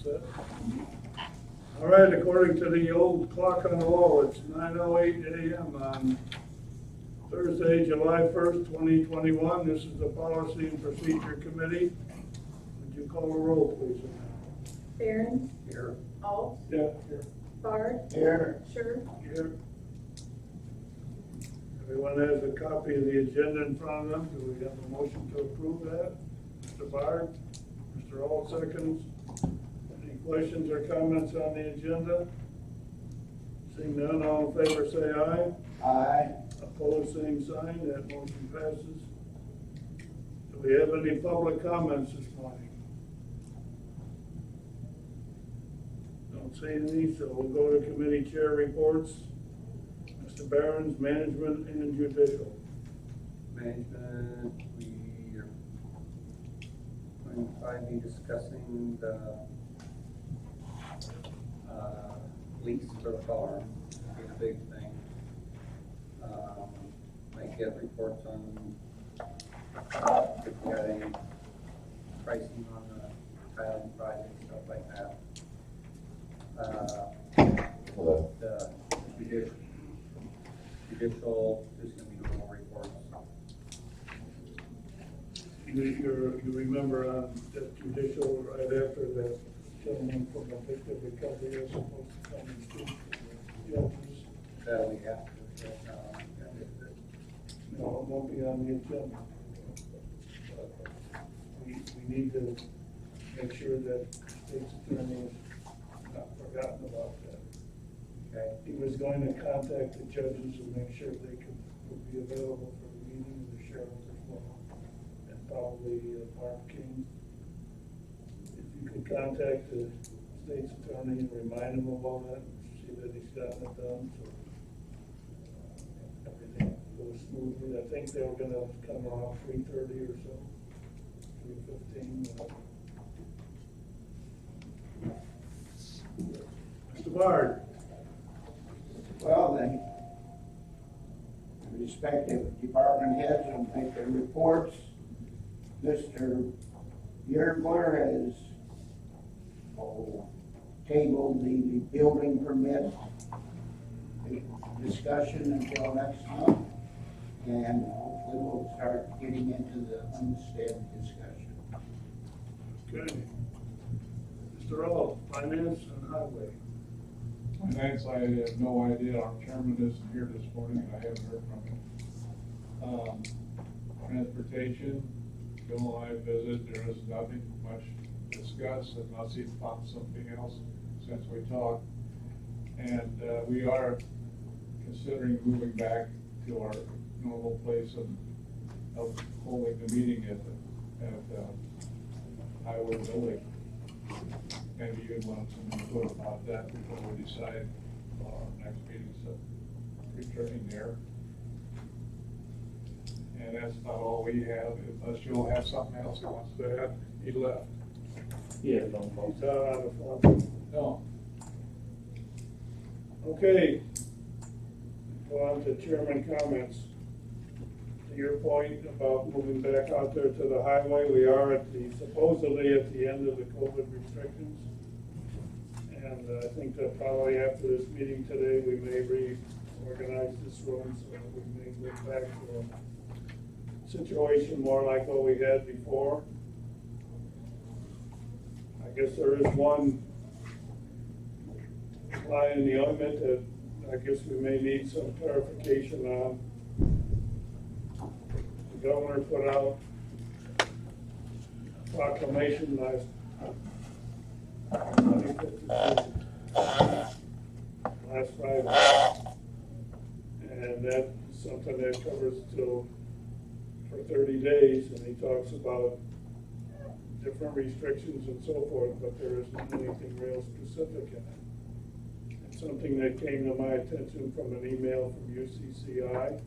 Set. All right, according to the old clock on the wall, it's 9:08 a.m. on Thursday, July 1st, 2021. This is the Policy and Procedure Committee. Would you call the roll, please? Barron. Here. Alt. Yeah, here. Bard. Here. Sure. Here. Everyone has a copy of the agenda in front of them. Do we have a motion to approve that? Mr. Bard? Mr. Alt seconds. Any questions or comments on the agenda? Seeing none, all in favor say aye. Aye. Opposed, same sign. That motion passes. Do we have any public comments this morning? Don't see any, so we'll go to committee chair reports. Mr. Barron's management and judicial. Management, we are going to probably be discussing the lease for the farm, be a big thing. Might get reports on if we got any pricing on the tiling project, stuff like that. The judicial, there's gonna be normal reports. You remember on the judicial right after that gentleman from the victim recovery is supposed to come and speak to the judges? That we have to, No, it won't be on the agenda. We need to make sure that state's attorney is not forgotten about that. okay, He was going to contact the judges and make sure they would be available for the meeting, the sheriff as well, and probably Mark King. If you could contact the state's attorney and remind him of all that, see that he's gotten it done, so everything goes smoothly. I think they were gonna come around 3:30 or so, 3:15. Mr. Bard. Well, the respective department heads will make their reports. Mr. Yergler has tabled the building permit discussion until next month. And hopefully we'll start getting into the homestead discussion. Good. Mr. Alt, Finance and Highway. Finance, I have no idea. Our chairman isn't here this morning. I haven't heard from him. Transportation, Bill and I visited. There is nothing much to discuss unless he found something else since we talked. And we are considering moving back to our normal place of holding the meeting at Highway Building. Maybe you'd want some input about that before we decide our next meeting, so returning there. And that's not all we have, unless you'll have something else he wants to add. He left. Yeah, no, he's out on the phone. No. Okay. Go on to chairman comments. To your point about moving back out there to the highway, we are supposedly at the end of the COVID restrictions. And I think that probably after this meeting today, we may reorganize this room so that we may get back to a situation more like what we had before. I guess there is one line in the ointment that I guess we may need some clarification on. The governor put out a proclamation last Friday, and that's something that covers till for 30 days, and he talks about different restrictions and so forth, but there isn't anything real specific in it. It's something that came to my attention from an email from UCCI,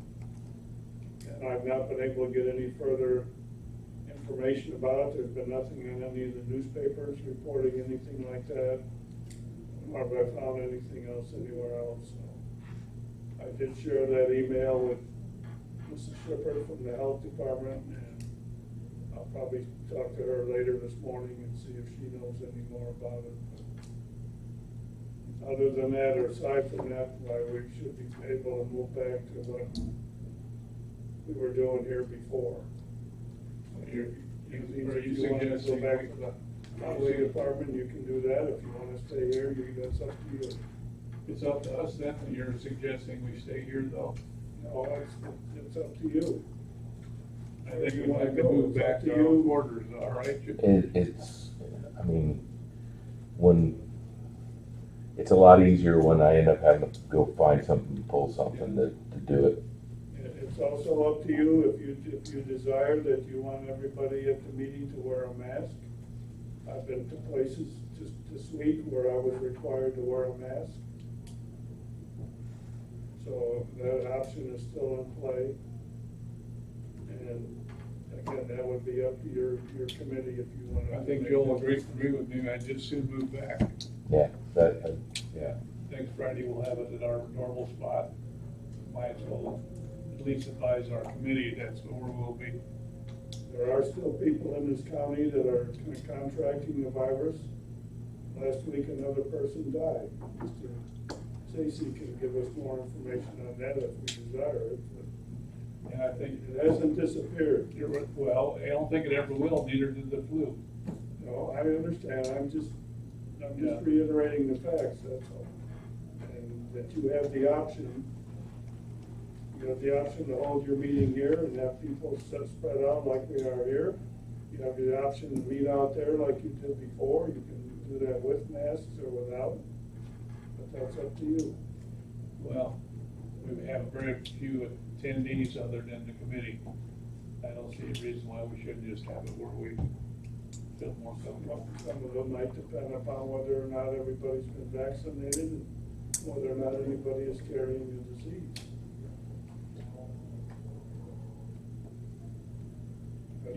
and I've not been able to get any further information about it. There's been nothing in any of the newspapers reporting anything like that, or have I found anything else anywhere else. So I did share that email with Mrs. Shipper from the health department, and I'll probably talk to her later this morning and see if she knows any more about it. But other than that, or aside from that, why we should be able to move back to what we were doing here before. Are you If you want to go suggesting? back to the highway department, you can do that. If you want to stay here, that's up to you. It's up to us then, you're suggesting we stay here though? No, it's up to you. I think You we'd wanna like to go, move it's up back to to our you. quarters, all right? It's, I mean, it's a lot easier when I end up having to go find something, pull something to do it. It's also up to you if you desire that you want everybody at the meeting to wear a mask. I've been to places just this week where I was required to wear a mask. So that option is still in play. And again, that would be up to your committee if you want to. I think Joel will agree with me, I'd just soon move back. Yeah, Yeah, next Friday we'll have it at our normal spot. Might as well at least advise our committee that's where we'll be. There are still people in this county that are contracting the virus. Last week, another person died. Mr. Stacy can give us more information on that if we desire it, but And I think, it hasn't disappeared. well, I don't think it ever will, neither did the flu. No, I understand, I'm just Yeah. reiterating the facts, that's all. And that you have the option, to hold your meeting here and have people spread out like we are here. You have the option to meet out there like you did before, you can do that with masks or without, but that's up to you. Well, we have very few attendees other than the committee. I don't see a reason why we shouldn't just have it where we feel more comfortable. Some of them might depend upon whether or not everybody's been vaccinated and whether or not anybody is carrying the disease.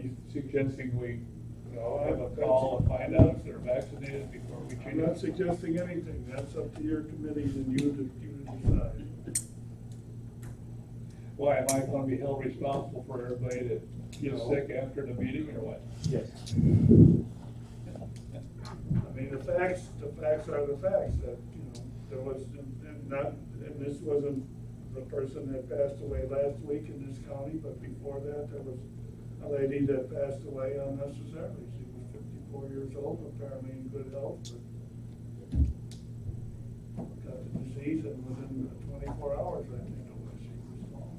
You suggesting we No, have a call and find out if they're vaccinated before we I'm change not it? suggesting anything, that's up to your committees and you to decide. Why, am I gonna be held responsible for everybody that gets No. sick after the meeting or what? Yes. I mean, the facts are the facts, that, there was not, and this wasn't the person that passed away last week in this county, but before that, there was a lady that passed away unnecessarily. She was 54 years old, apparently in good health, but got the disease, and within 24 hours, I think it was, she was gone.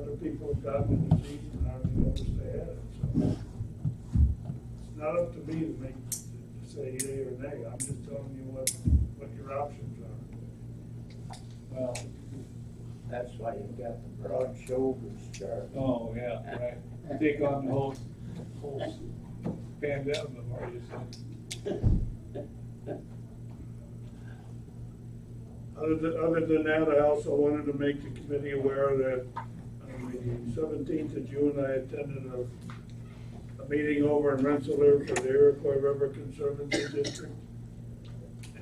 Other people have gotten the disease and hardly ever stay at it, so. It's not up to me to say yea or nay, I'm just telling you what your options are. Well, That's why you've got the broad shoulders, Charlie. oh, yeah, right. Take on the whole pandemic, or you said. Other than that, I also wanted to make the committee aware that on the 17th of June, I attended a meeting over in Rensselaer for the Iroquois River Conservancy District.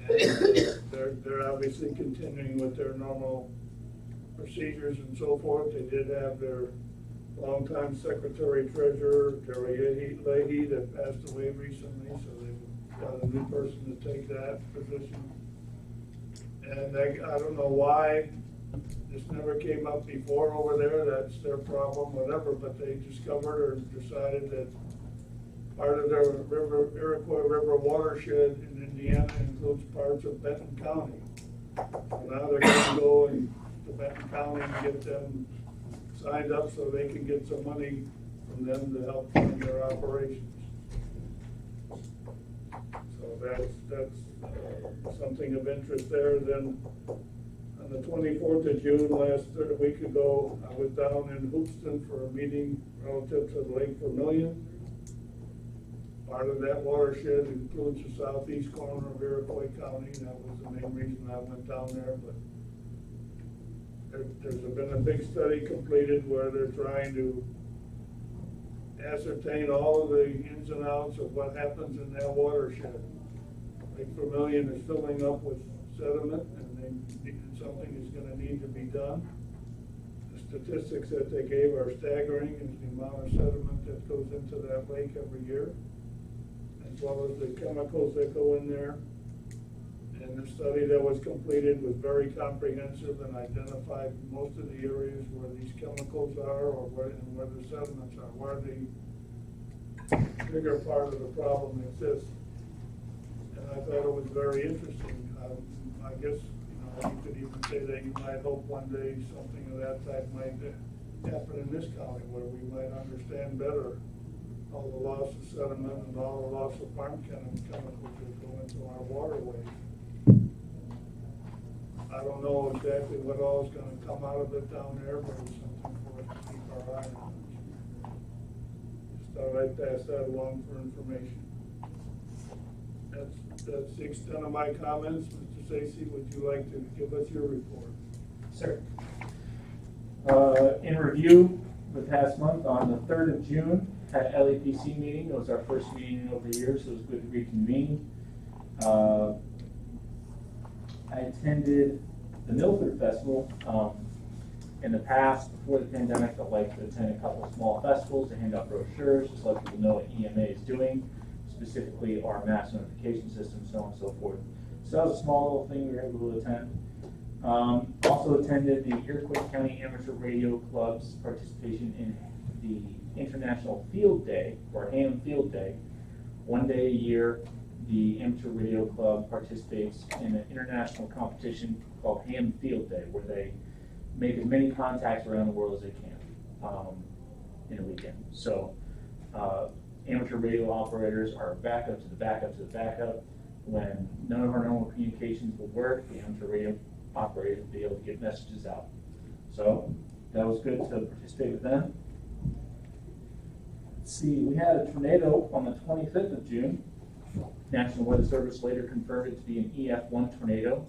And they're obviously continuing with their normal procedures and so forth. They did have their longtime secretary treasurer, Terry Leahy, that passed away recently, so they've got a new person to take that position. And I don't know why this never came up before over there, that's their problem, whatever, but they discovered or decided that part of their Iroquois River watershed in Indiana includes parts of Benton County. So now they're gonna go to Benton County and get them signed up so they can get some money from them to help fund their operations. So that's something of interest there. Then on the 24th of June, a week ago, I was down in Hoopeston for a meeting relative to Lake Vermilion. Part of that watershed includes the southeast corner of Iroquois County, and that was the main reason I went down there, but there's been a big study completed where they're trying to ascertain all of the ins and outs of what happens in that watershed. Lake Vermilion is filling up with sediment, and something is gonna need to be done. The statistics that they gave are staggering, is the amount of sediment that goes into that lake every year, as well as the chemicals that go in there. And the study that was completed was very comprehensive and identified most of the areas where these chemicals are, or where the sediments are, where the bigger part of the problem exists. And I thought it was very interesting. I guess, you could even say that you might hope one day something of that type might happen in this county, where we might understand better all the loss of sediment and all the loss of farm chemicals that go into our waterways. I don't know exactly what all is gonna come out of it down there, but it's something for us to keep our eye on. Just thought I'd pass that along for information. That's the extent of my comments. Mr. Stacy, would you like to give us your report? Sir. In review, the past month, on the 3rd of June, had LAPC meeting. It was our first meeting in over a year, so it was good to reconvene. I attended the Milford Festival. In the past, before the pandemic, I like to attend a couple of small festivals to hand out brochures, just let people know what EMA is doing, specifically our mass notification system, so on and so forth. So that was a small little thing we were able to attend. Also attended the Iroquois County Amateur Radio Club's participation in the International Field Day, or AM Field Day. One day a year, the Amateur Radio Club participates in an international competition called Ham Field Day, where they make as many contacts around the world as they can in a weekend. So amateur radio operators are backup to the backup to the backup. When none of our normal communications will work, the amateur radio operators will be able to get messages out. So that was good to participate with them. Let's see, we had a tornado on the 25th of June. National Weather Service later confirmed it to be an EF1 tornado.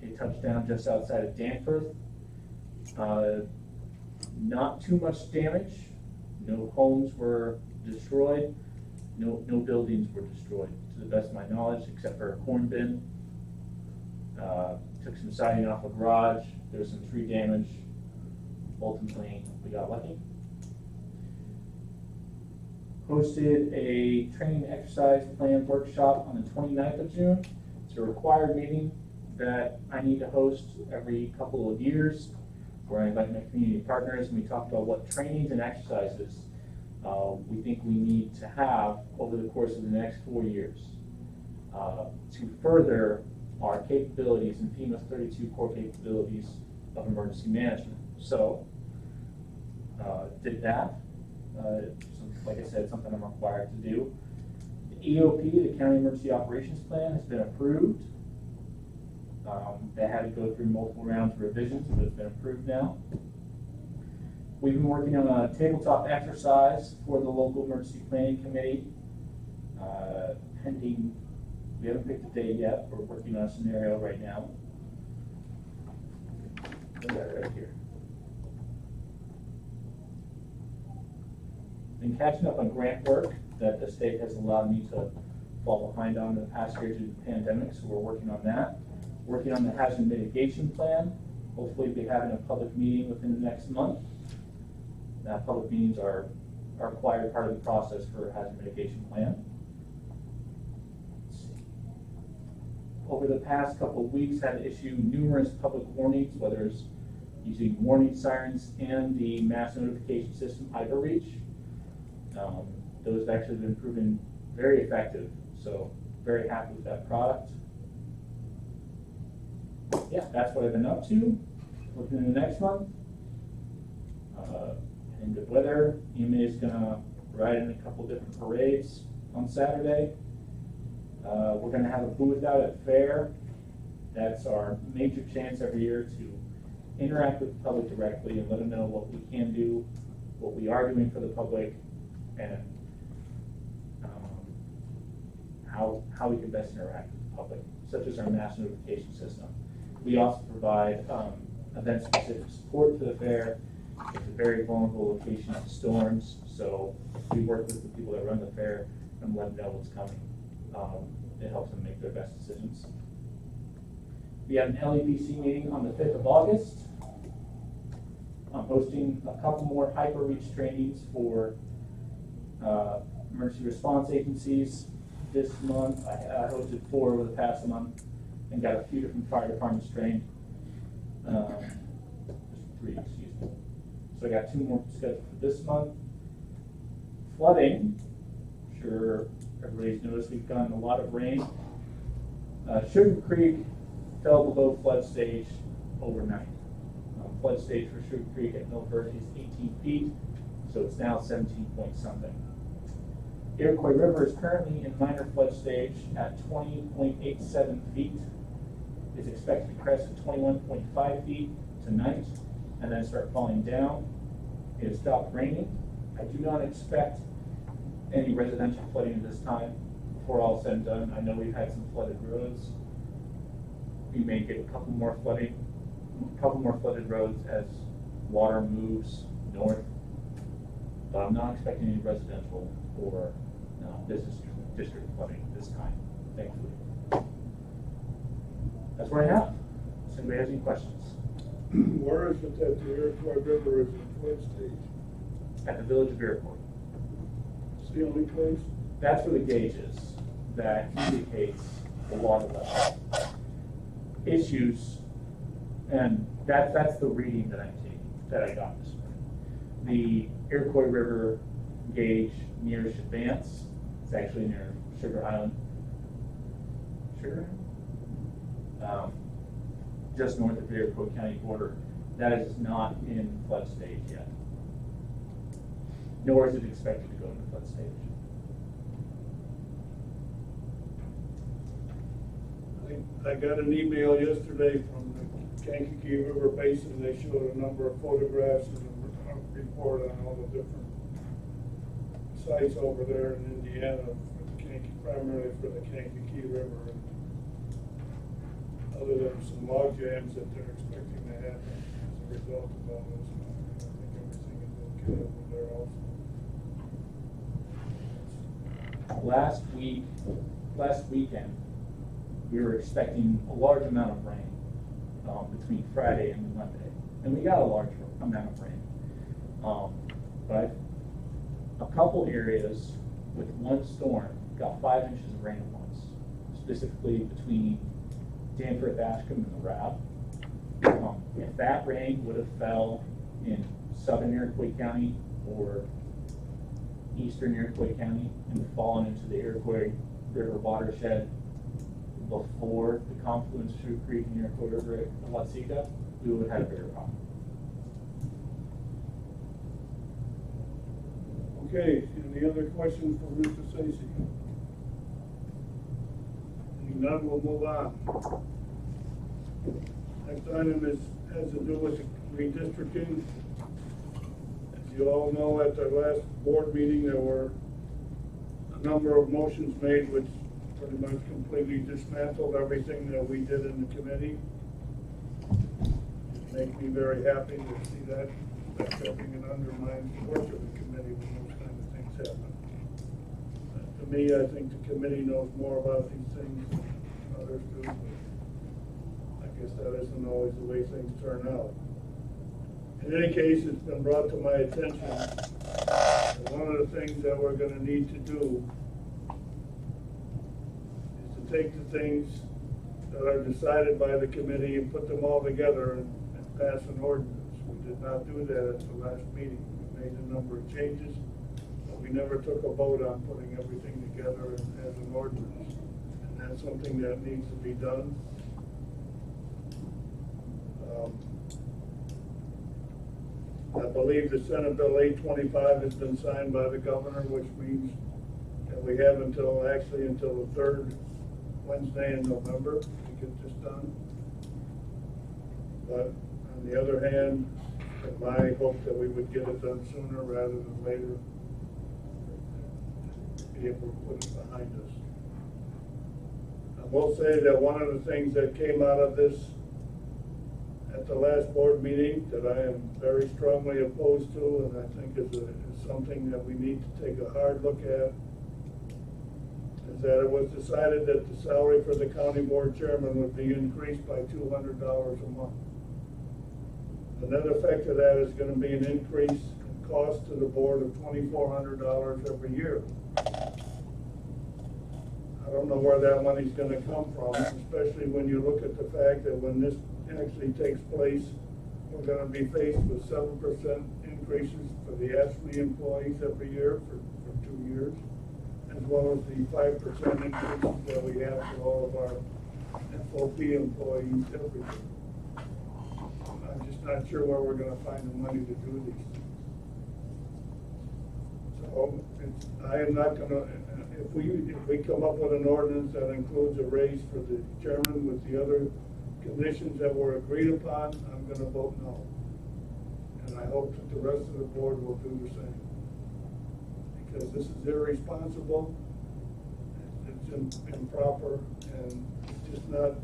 It touched down just outside of Danforth. Not too much damage. No homes were destroyed. No buildings were destroyed, to the best of my knowledge, except for a corn bin. Took some siding off a garage. There was some tree damage. Ultimately, we got lucky. Hosted a training exercise plan workshop on the 29th of June. It's a required meeting that I need to host every couple of years, where I invite my community partners and we talk about what trainings and exercises we think we need to have over the course of the next 4 years to further our capabilities and FEMA's 32 core capabilities of emergency management. So, did that. Like I said, something I'm required to do. The EOP, the County Emergency Operations Plan, has been approved. They had to go through multiple rounds of revisions, but it's been approved now. We've been working on a tabletop exercise for the local emergency planning committee. Pending, we haven't picked a date yet. We're working on a scenario right now. Put that right here. Been catching up on grant work that the state has allowed me to fall behind on in the past year due to the pandemic, so we're working on that. Working on the hazard mitigation plan. Hopefully we'll be having a public meeting within the next month. Public meetings are a required part of the process for a hazard mitigation plan. Over the past couple of weeks, had to issue numerous public warnings, whether it's using warning sirens and the mass notification system, IVAReach. Those have actually been proven very effective, so very happy with that product. Yeah, that's what I've been up to. Looking in the next month. In good weather, EMA is going to ride in a couple different parades on Saturday. We're going to have a booth out at Fair. That's our major chance every year to interact with the public directly and let them know what we can do, what we are doing for the public, and how we can best interact with the public, such as our mass notification system. We also provide event-specific support for the fair. It's a very vulnerable location to storms, so we work with the people that run the fair and let them know what's coming. It helps them make their best decisions. We had an LAPC meeting on the 5th of August. I'm hosting a couple more hyper reach trainings for emergency response agencies this month. I hosted 4 over the past month and got a few different fire departments trained. Just 3, excuse me. So I got 2 more scheduled for this month. Flooding, I'm sure everybody's noticed we've gotten a lot of rain. Sugar Creek fell below flood stage overnight. Flood stage for Sugar Creek at Milford is 18 feet, so it's now 17 point something. Iroquois River is currently in minor flood stage at 20.87 feet. It's expected to crest at 21.5 feet tonight and then start falling down. It has stopped raining. I do not expect any residential flooding at this time. Before all said and done, I know we've had some flooded roads. We may get a couple more flooded roads as water moves north, but I'm not expecting any residential or business district flooding at this time, thankfully. That's what I have. Does anybody have any questions? Where is it that the Iroquois River is in flood stage? At the village of Iroquois. It's the only place? That's where the gauge is that indicates the water level. Issues, and that's the reading that I'm taking, that I got this morning. The Iroquois River gauge near Chevance, it's actually near Sugar Island. Just north of the Iroquois County border. That is not in flood stage yet. Nor is it expected to go into flood stage. I got an email yesterday from the Kankakee River Basin. They showed a number of photographs and a report on all the different sites over there in Indiana, primarily for the Kankakee River. And other than some log jams that they're expecting to happen as a result of all this, I think everything is okay over there also. Last weekend, we were expecting a large amount of rain between Friday and Monday, and we got a large amount of rain. But a couple areas with one storm got 5 inches of rain at once, specifically between Danforth, Ashcombe, and the Rab. If that rain would have fell in southern Iroquois County or eastern Iroquois County and fallen into the Iroquois River watershed before the confluence of Sugar Creek and Iroquois River at Watsika, we would have had a bigger problem. Okay, any other questions for Mr. Stacy? If not, we'll move on. Next item has to do with the redistricting. As you all know, at the last board meeting, there were a number of motions made which pretty much completely dismantled everything that we did in the committee. It makes me very happy to see that. That's helping and undermines the work of the committee when those kind of things happen. To me, I think the committee knows more about these things than others do, but I guess that isn't always the way things turn out. In any case, it's been brought to my attention that one of the things that we're going to need to do is to take the things that are decided by the committee and put them all together and pass an ordinance. We did not do that at the last meeting. We made a number of changes, but we never took a vote on putting everything together as an ordinance. And that's something that needs to be done. I believe the Senate Bill 825 has been signed by the governor, which means that we have until the third Wednesday in November to get this done. But on the other hand, it's my hope that we would get it done sooner rather than later, be able to put it behind us. I will say that one of the things that came out of this at the last board meeting that I am very strongly opposed to, and I think is something that we need to take a hard look at, is that it was decided that the salary for the county board chairman would be increased by $200 a month. The net effect of that is gonna be an increase in cost to the board of $2,400 every year. I don't know where that money's gonna come from, especially when you look at the fact that when this actually takes place, we're gonna be faced with 7% increases for the ASME employees every year for 2 years, as well as the 5% increases that we have for all of our FOP employees every year. I'm just not sure where we're gonna find the money to do these things. So, I am not gonna, if we come up with an ordinance that includes a raise for the chairman with the other conditions that were agreed upon, I'm gonna vote no. And I hope that the rest of the board will do the same. Because this is irresponsible, it's improper, and it's just not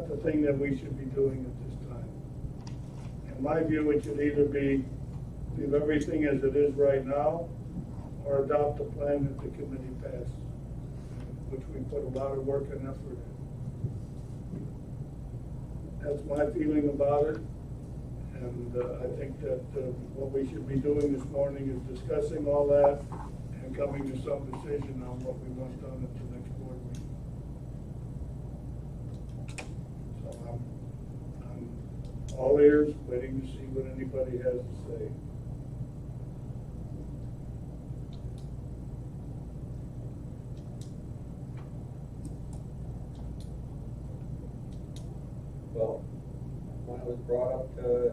the thing that we should be doing at this time. In my view, it should either be leave everything as it is right now, or adopt a plan that the committee passed, which we put a lot of work and effort in. That's my feeling about it, and I think that what we should be doing this morning is discussing all that and coming to some decision on what we want done at the next board meeting. So I'm all ears, waiting to see what anybody has to say. Well, when it was brought up to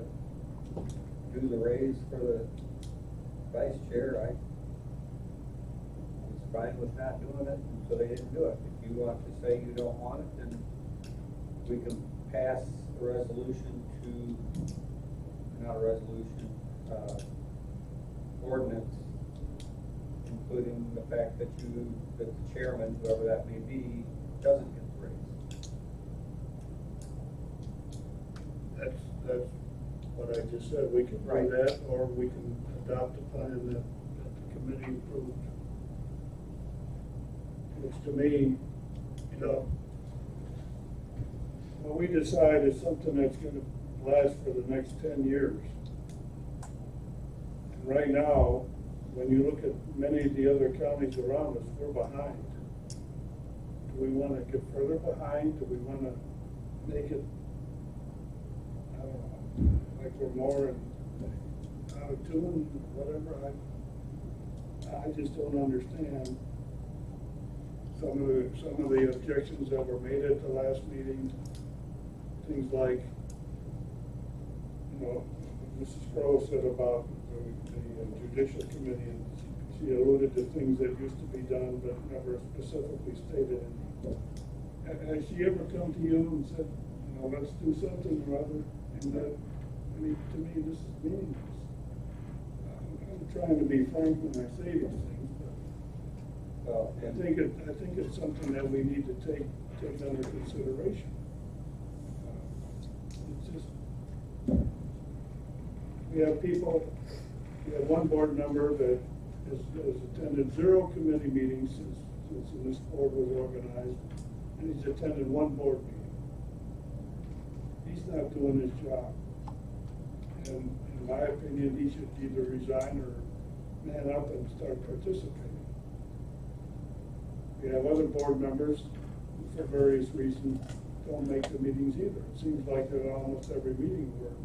do the raise for the vice chair, I was fine with not doing it, and so they didn't do it. If you want to say you don't want it, then we can pass a resolution not a resolution, ordinance, including the fact that the chairman, whoever that may be, doesn't get the raise. That's what I just said, we can do Right. that, or we can adopt a plan that the committee approved. Which to me, what we decide is something that's gonna last for the next 10 years. And right now, when you look at many of the other counties around us, we're behind. Do we wanna get further behind? Do we wanna make it, I don't know, like we're more out of tune, whatever? I just don't understand some of the objections that were made at the last meeting. Things like, Mrs. Crowe said about the judicial committee, and she alluded to things that used to be done but never specifically stated any. Has she ever come to you and said, let's do something or other? And that, to me, this is meaningless. I'm trying to be frank when I say these things, but I think it's something that we need to take under consideration. It's just, we have one board member that has attended 0 committee meetings since this board was organized, and he's attended 1 board meeting. He's not doing his job. And in my opinion, he should either resign or man up and start participating. We have other board members who, for various reasons, don't make the meetings either. It seems like that almost every meeting we're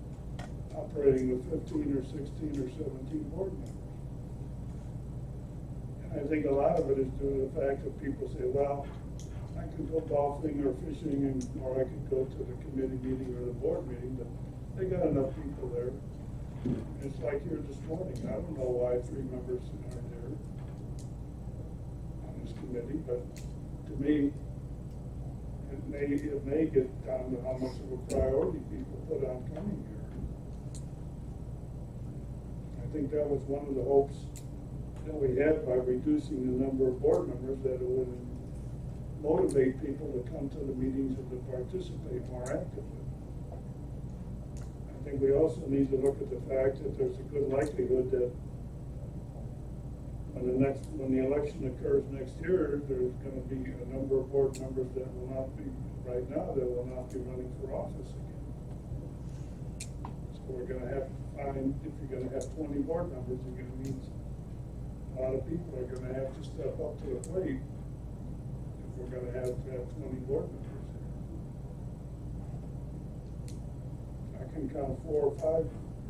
operating with 15 or 16 or 17 board members. And I think a lot of it is due to the fact that people say, well, I could go golfing or fishing, or I could go to the committee meeting or the board meeting, but they got enough people there. It's like here this morning, I don't know why 3 members aren't there on this committee, but to me, it may get down to how much of a priority people put on coming here. I think that was one of the hopes that we had by reducing the number of board members, that it would motivate people to come to the meetings and to participate more actively. I think we also need to look at the fact that there's a good likelihood that when the election occurs next year, there's going to be a number of board members that will not be, right now, that will not be running for office again. So So we're gonna have to find, if you're gonna have 20 board members, you're gonna need, a lot of people are gonna have to step up to the plate if we're gonna have 20 board members here. I can count 4 or 5 or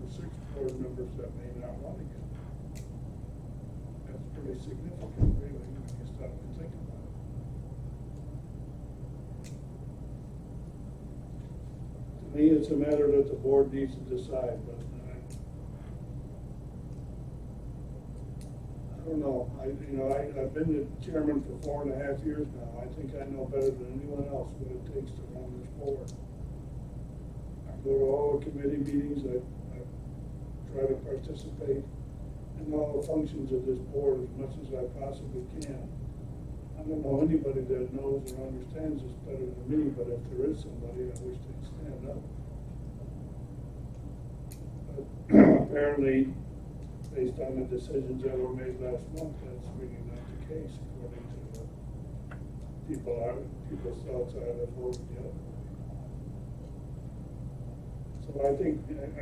6 board members that may not want to get. That's pretty significant, really, when you stop and think about it. To me, it's a matter that the board needs to decide, but I don't know. I've been the chairman for 4.5 years now. I think I know better than anyone else what it takes to run this board. I go to all the committee meetings. I try to participate in all the functions of this board as much as I possibly can. I don't know anybody that knows or understands this better than me, but if there is somebody, I wish they'd stand up. But apparently, based on the decisions that were made last month, that's really not the case, according to people's thoughts that voted the other way. So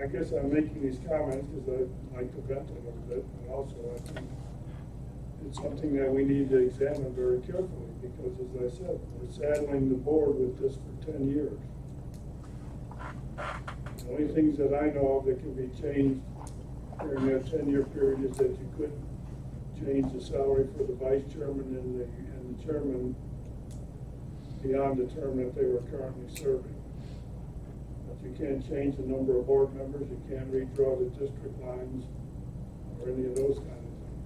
I guess I'm making these comments because I like to vent a little bit, and also I think it's something that we need to examine very carefully, because as I said, we're saddling the board with this for 10 years. The only things that I know of that can be changed during that 10-year period is that you could change the salary for the vice chairman and the chairman beyond the term that they were currently serving. But you can't change the number of board members, you can't redraw the district lines, or any of those kind of things.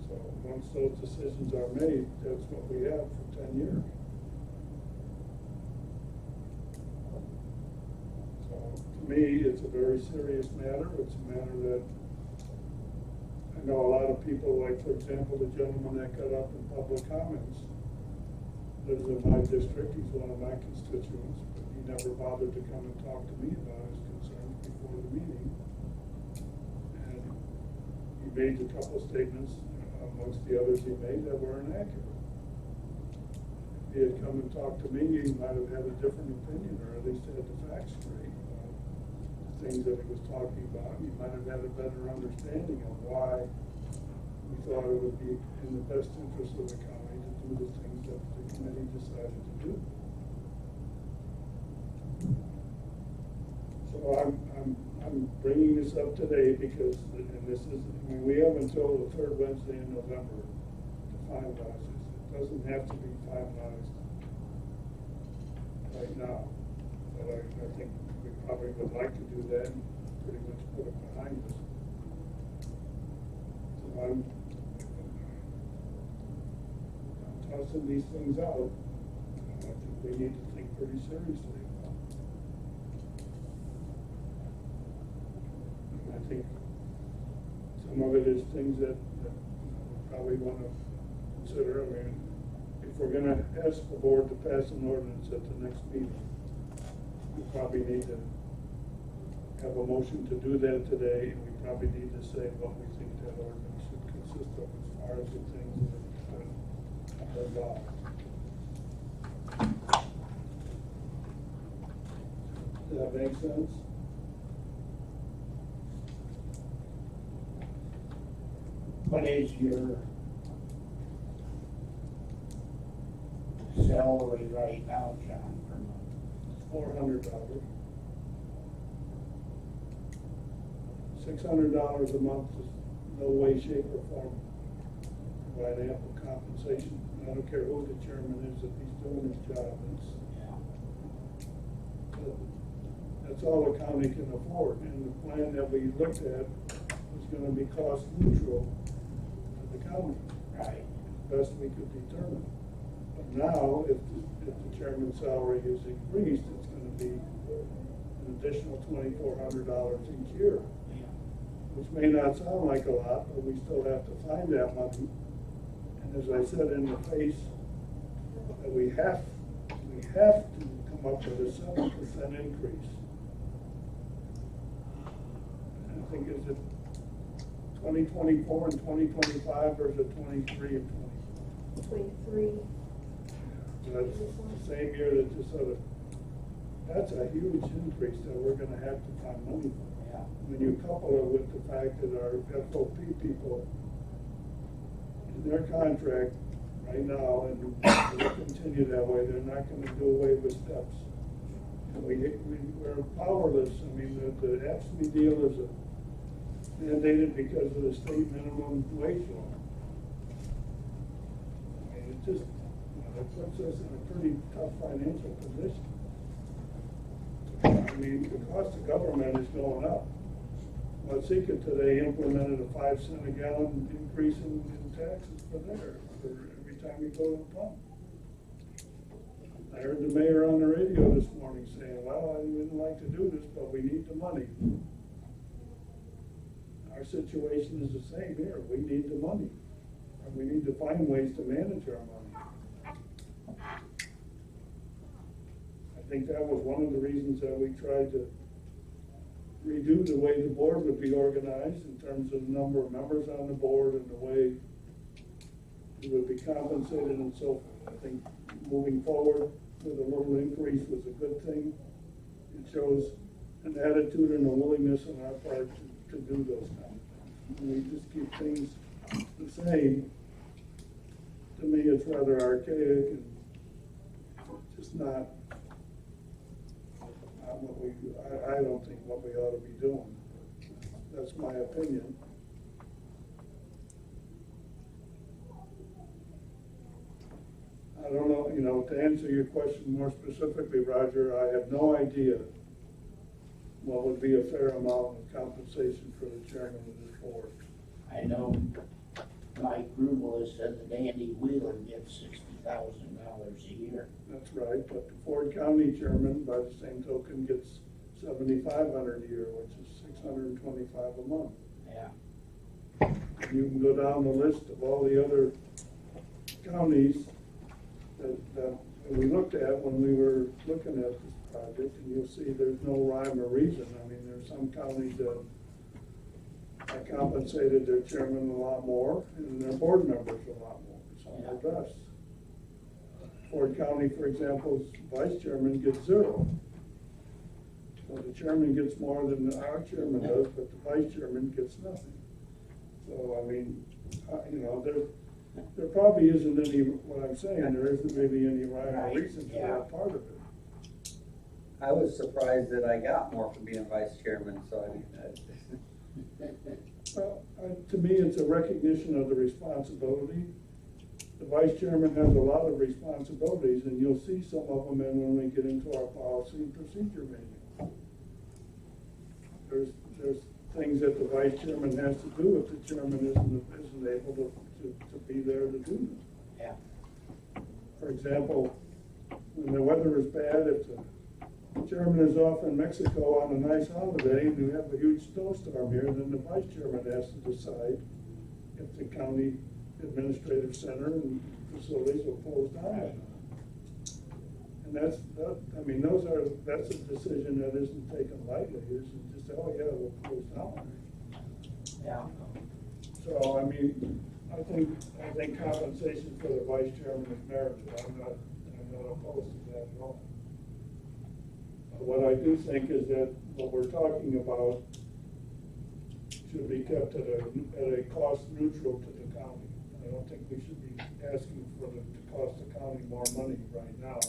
So once those decisions are made, that's what we have for 10 years. So to me, it's a very serious matter. It's a matter that I know a lot of people, like for example, the gentleman that got up in public comments lives in my district. He's one of my constituents, but he never bothered to come and talk to me about his concerns before the meeting. And he made a couple statements amongst the others he made that were inaccurate. If he had come and talked to me, he might have had a different opinion, or at least had the facts straight about the things that he was talking about. He might have had a better understanding of why we thought it would be in the best interest of the county to do the things that the committee decided to do. So I'm bringing this up today because, and this is, I mean, we have until the 3rd Wednesday in November to finalize this. It doesn't have to be finalized right now, but I think we probably would like to do that and pretty much put it behind us. So I'm tossing these things out. I think we need to think pretty seriously about it. And I think some of it is things that we probably want to consider. I mean, if we're going to ask the board to pass an ordinance at the next meeting, we probably need to have a motion to do that today, and we probably need to say what we think that ordinance should consist of as far as the things that are involved. Does that make sense? What is your salary right now, John, per month? $400. $600 a month is no way, shape, or form provide ample compensation. I don't care who the chairman is, if he's doing his job. That's all the county can afford. And the plan that we looked at was going to be cost neutral to the county. Right. Best we could determine. But now, if the chairman's salary is increased, it's going to be an additional $2,400 each year, which may not sound like a lot, but we still have to find that money. And as I said in the face, that we have to come up with a 7% increase. And I think, is it 2024 and 2025, or is it 23 and 24? 23. That's the same year that this other that's a huge increase that we're gonna have to find money for. Yeah. When you couple it with the fact that our FOP people, in their contract right now, and will continue that way, they're not gonna do away with steps. And we're powerless. I mean, the AFSCME deal is mandated because of the state minimum wage law. I mean, it just, it puts us in a pretty tough financial position. I mean, the cost of government is going up. Watsika today implemented a 5 cent a gallon increase in taxes for every time you go to the pump. I heard the mayor on the radio this morning saying, well, I wouldn't like to do this, but we need the money. Our situation is the same here. We need the money. And we need to find ways to manage our money. I think that was one of the reasons that we tried to redo the way the board would be organized in terms of the number of members on the board and the way it would be compensated and so forth. I think moving forward with a little increase was a good thing. It shows an attitude and a willingness on our part to do those kind of things. When we just keep things the same, to me, it's rather archaic and just not what we, I don't think what we ought to be doing. That's my opinion. I don't know, you know, to answer your question more specifically, Roger, I have no idea what would be a fair amount of compensation for the chairman of this board. I know Mike Grubel has said that Andy Wheeler gets $60,000 a year. That's right, but the Ford County chairman, by the same token, gets $7,500 a year, which is $625 a month. Yeah. You can go down the list of all the other counties that we looked at when we were looking at this project, and you'll see there's no rhyme or reason. I mean, there's some counties that compensated their chairman a lot more, and their board members a lot more, some are less. Ford County, for example's vice chairman gets zero. So the chairman gets more than our chairman does, but the vice chairman gets nothing. So, I mean, you know, there probably isn't any, what I'm saying, there isn't really any rhyme or reason for that part of it. I was surprised that I got more for being vice chairman, so I mean, Well, to me, it's a recognition of the responsibility. The vice chairman has a lot of responsibilities, and you'll see some of them in when we get into our policy and procedure manual. There's things that the vice chairman has to do if the chairman isn't able to be there to do them. Yeah. For example, when the weather is bad, if the chairman is off in Mexico on a nice holiday and we have a huge snowstorm here, then the vice chairman has to decide if the county administrative center and facilities will close down. And that's a decision that isn't taken lightly. It isn't just, oh yeah, we'll close down. Yeah. So, I mean, I think compensation for the vice chairman is merited. I'm not opposed to that at all. What I do think is that what we're talking about should be kept at a cost neutral to the county. I don't think we should be asking for it to cost the county more money right now.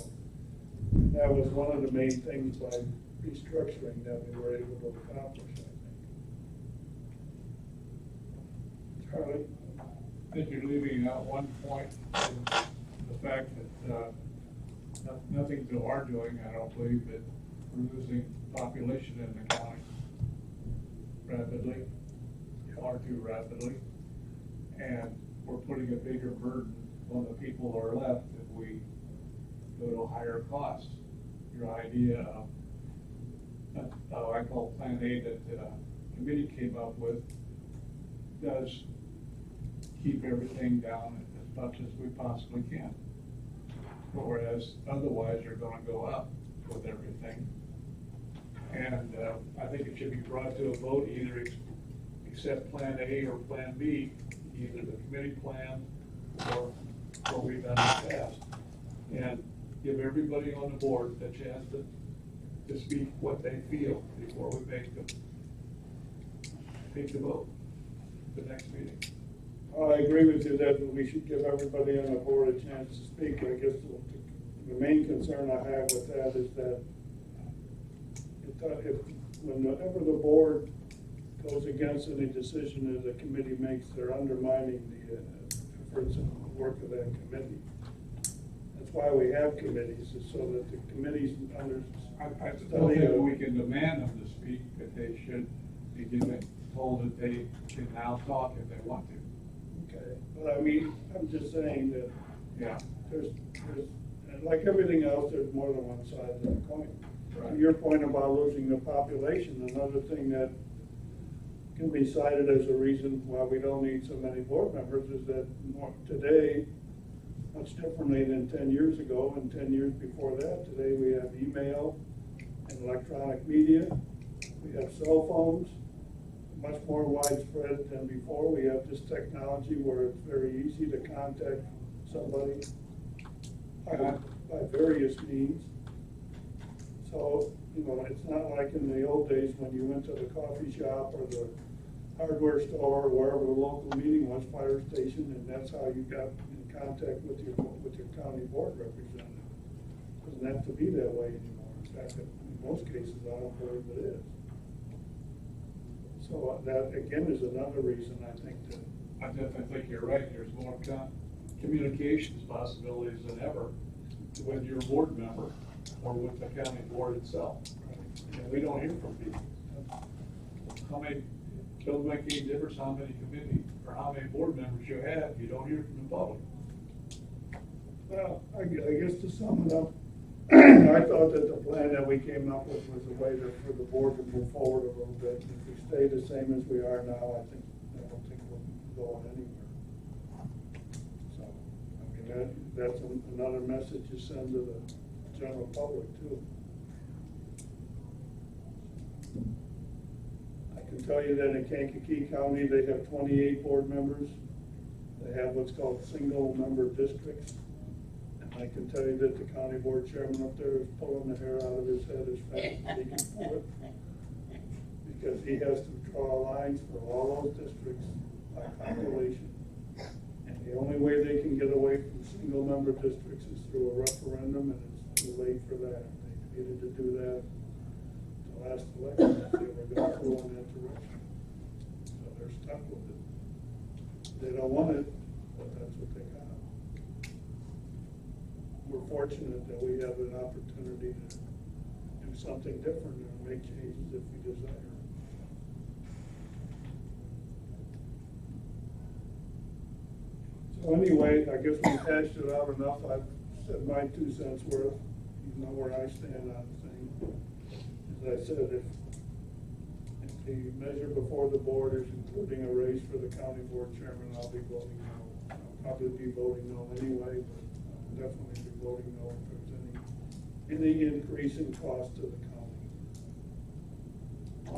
That was one of the main things by restructuring that we were able to accomplish, I think. Charlie? I think you're leaving out one point, the fact that nothing to our doing, I don't believe, that we're losing population in the county rapidly, far too rapidly, and we're putting a bigger burden on the people who are left if we go to a higher cost. Your idea of, I call Plan A that the committee came up with, does keep everything down as much as we possibly can. Whereas otherwise you're gonna go up with everything. And I think it should be brought to a vote, either accept Plan A or Plan B, either the committee plan or what we've done in the past. And give everybody on the board the chance to to speak what they feel before we take the vote, the next meeting. I agree with you that we should give everybody on the board a chance to speak. I guess the main concern I have with that is that whenever the board goes against any decision that the committee makes, they're undermining the efforts and work of that committee. That's why we have committees, is so that the committees I don't think we can demand them to speak, but they should be told that they can now talk if they want to. Okay, but I mean, I'm just saying that Yeah. there's, and like everything else, there's more than one side of the coin. Right. To your point about losing the population, another thing that can be cited as a reason why we don't need so many board members is that today, much differently than 10 years ago and 10 years before that, today we have email and electronic media, we have cell phones, much more widespread than before. We have this technology where it's very easy to contact somebody by various means. So, you know, it's not like in the old days when you went to the coffee shop or the hardware store or wherever the local meeting was, fire station, and that's how you got in contact with your county board representative. It doesn't have to be that way anymore. In fact, in most cases, I don't believe it is. So that, again, is another reason I think that. I definitely think you're right. There's more communications possibilities than ever with your board member or with the county board itself. And we don't hear from people. How many, doesn't make any difference how many committee or how many board members you have, you don't hear from the public. Well, I guess to sum it up, I thought that the plan that we came up with was a way for the board to move forward a little bit. If we stay the same as we are now, I don't think we'll go anywhere. So, I mean, that's another message you send to the general public too. I can tell you that in Kankakee County, they have 28 board members. They have what's called single member districts. I can tell you that the county board chairman up there is pulling the hair out of his head as fast as he can pull it. Because he has to draw lines for all those districts by population. And the only way they can get away from single member districts is through a referendum, and it's too late for that. They needed to do that the last election if they were going to go in that direction. So they're stuck with it. They don't want it, but that's what they got. We're fortunate that we have an opportunity to do something different and make changes if we desire. So anyway, I guess we hashed it out enough. I've said my 2 cents worth. You know where I stand on the thing. As I said, if the measure before the board is including a raise for the county board chairman, I'll be voting no. I'll probably be voting no anyway, but I'll definitely be voting no if there's any increase in cost to the county.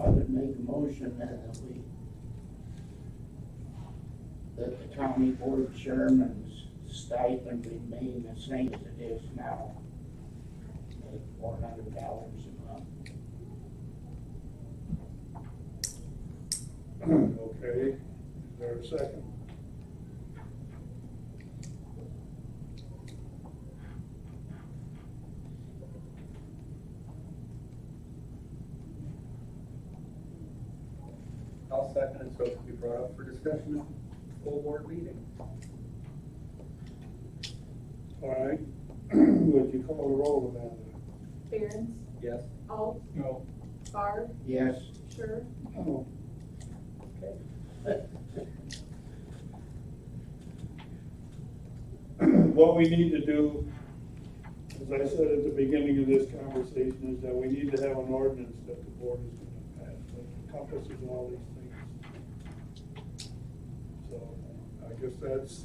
I would make a motion that the county board chairman's stipend remain the same as it is now. Like $400 a month. Okay, is there a second? I'll second it, so it can be brought up for discussion at the full board meeting. All right, would you call the roll, Amanda? Behrens, Yes? Alt, No, Barr, Yes. Sure, No. What we need to do, as I said at the beginning of this conversation, is that we need to have an ordinance that the board is going to pass that encompasses all these things. So I guess that's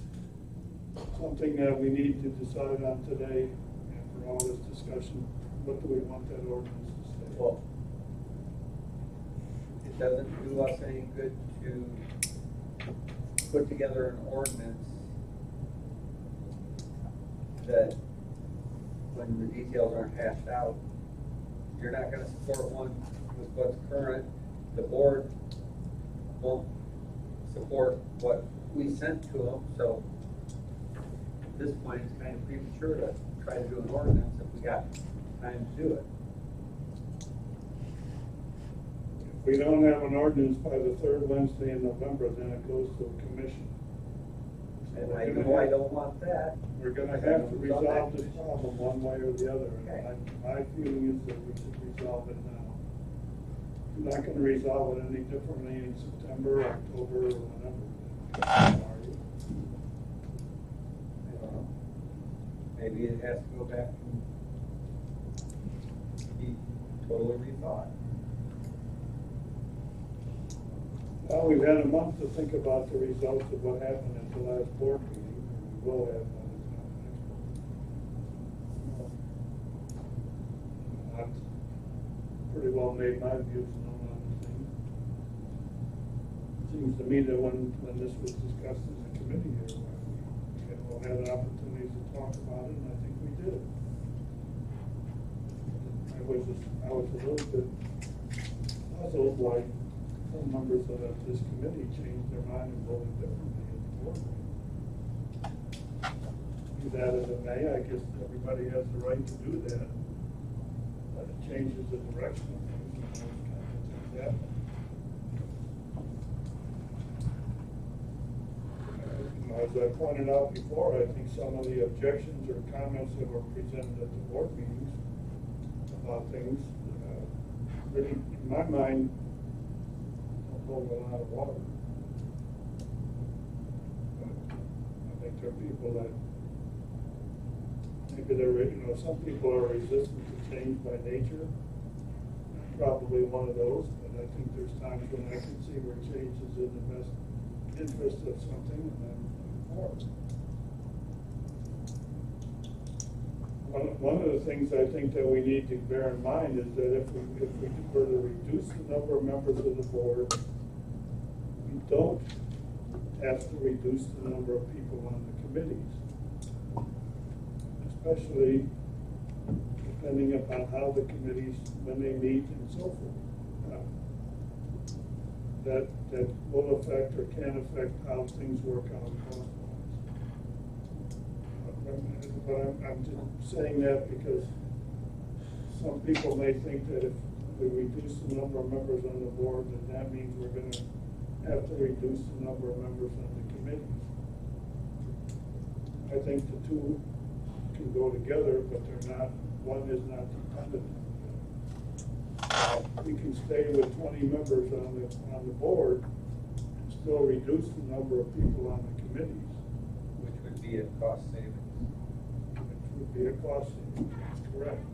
something that we need to decide on today after all this discussion. What do we want that ordinance to say? Well, it doesn't do us any good to put together an ordinance that, when the details aren't hashed out, you're not gonna support one with what's current, the board won't support what we sent to them, so at this point, it's kind of premature to try to do an ordinance if we got time to do it. If we don't have an ordinance by the third Wednesday in November, then it goes to a commission. And I know I don't want that. We're gonna have to resolve this problem one way or the other. Okay. My feeling is that we should resolve it now. We're not gonna resolve it any differently in September, October, or whenever. I don't know. Maybe it has to go back and be totally rethought. Well, we've had a month to think about the results of what happened at the last board meeting. We will have one at the next one. I've pretty well made my views known on the thing. Seems to me that when this was discussed in the committee here, we all had an opportunity to talk about it, and I think we did. I was a little bit puzzled why some members of this committee changed their mind and voted differently at the board meeting. Be that as it may, I guess everybody has the right to do that, but it changes the direction of things and those kinds of things happen. As I pointed out before, I think some of the objections or comments that were presented at the board meetings about things, really, in my mind, hold a lot of water. But I think there are people that, maybe some people are resistant to change by nature. I'm probably one of those, but I think there's times when I can see where change is in the best interest of something, and I'm for it. One of the things I think that we need to bear in mind is that if we were to reduce the number of members of the board, we don't have to reduce the number of people on the committees, especially depending upon how the committees, when they meet and so forth. That will affect or can affect how things work out cost-wise. But I'm just saying that because some people may think that if we reduce the number of members on the board, then that means we're gonna have to reduce the number of members on the committees. I think the two can go together, but they're not, one is not dependent on the other. We can stay with 20 members on the board and still reduce the number of people on the committees. Which would be a cost savings. Which would be a cost savings, that's correct.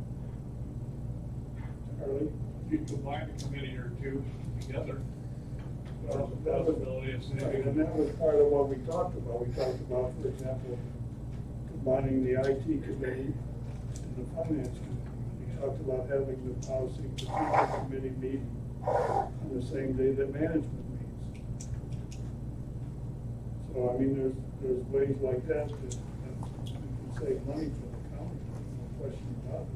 Charlie? If you combine a committee or two together, there's a That was- possibility of Right, saving. and that was part of what we talked about. We talked about, for example, combining the IT committee and the finance committee. We talked about having the policy procedure committee meet on the same day that management meets. So, I mean, there's ways like that we can save money for the county, no question about it.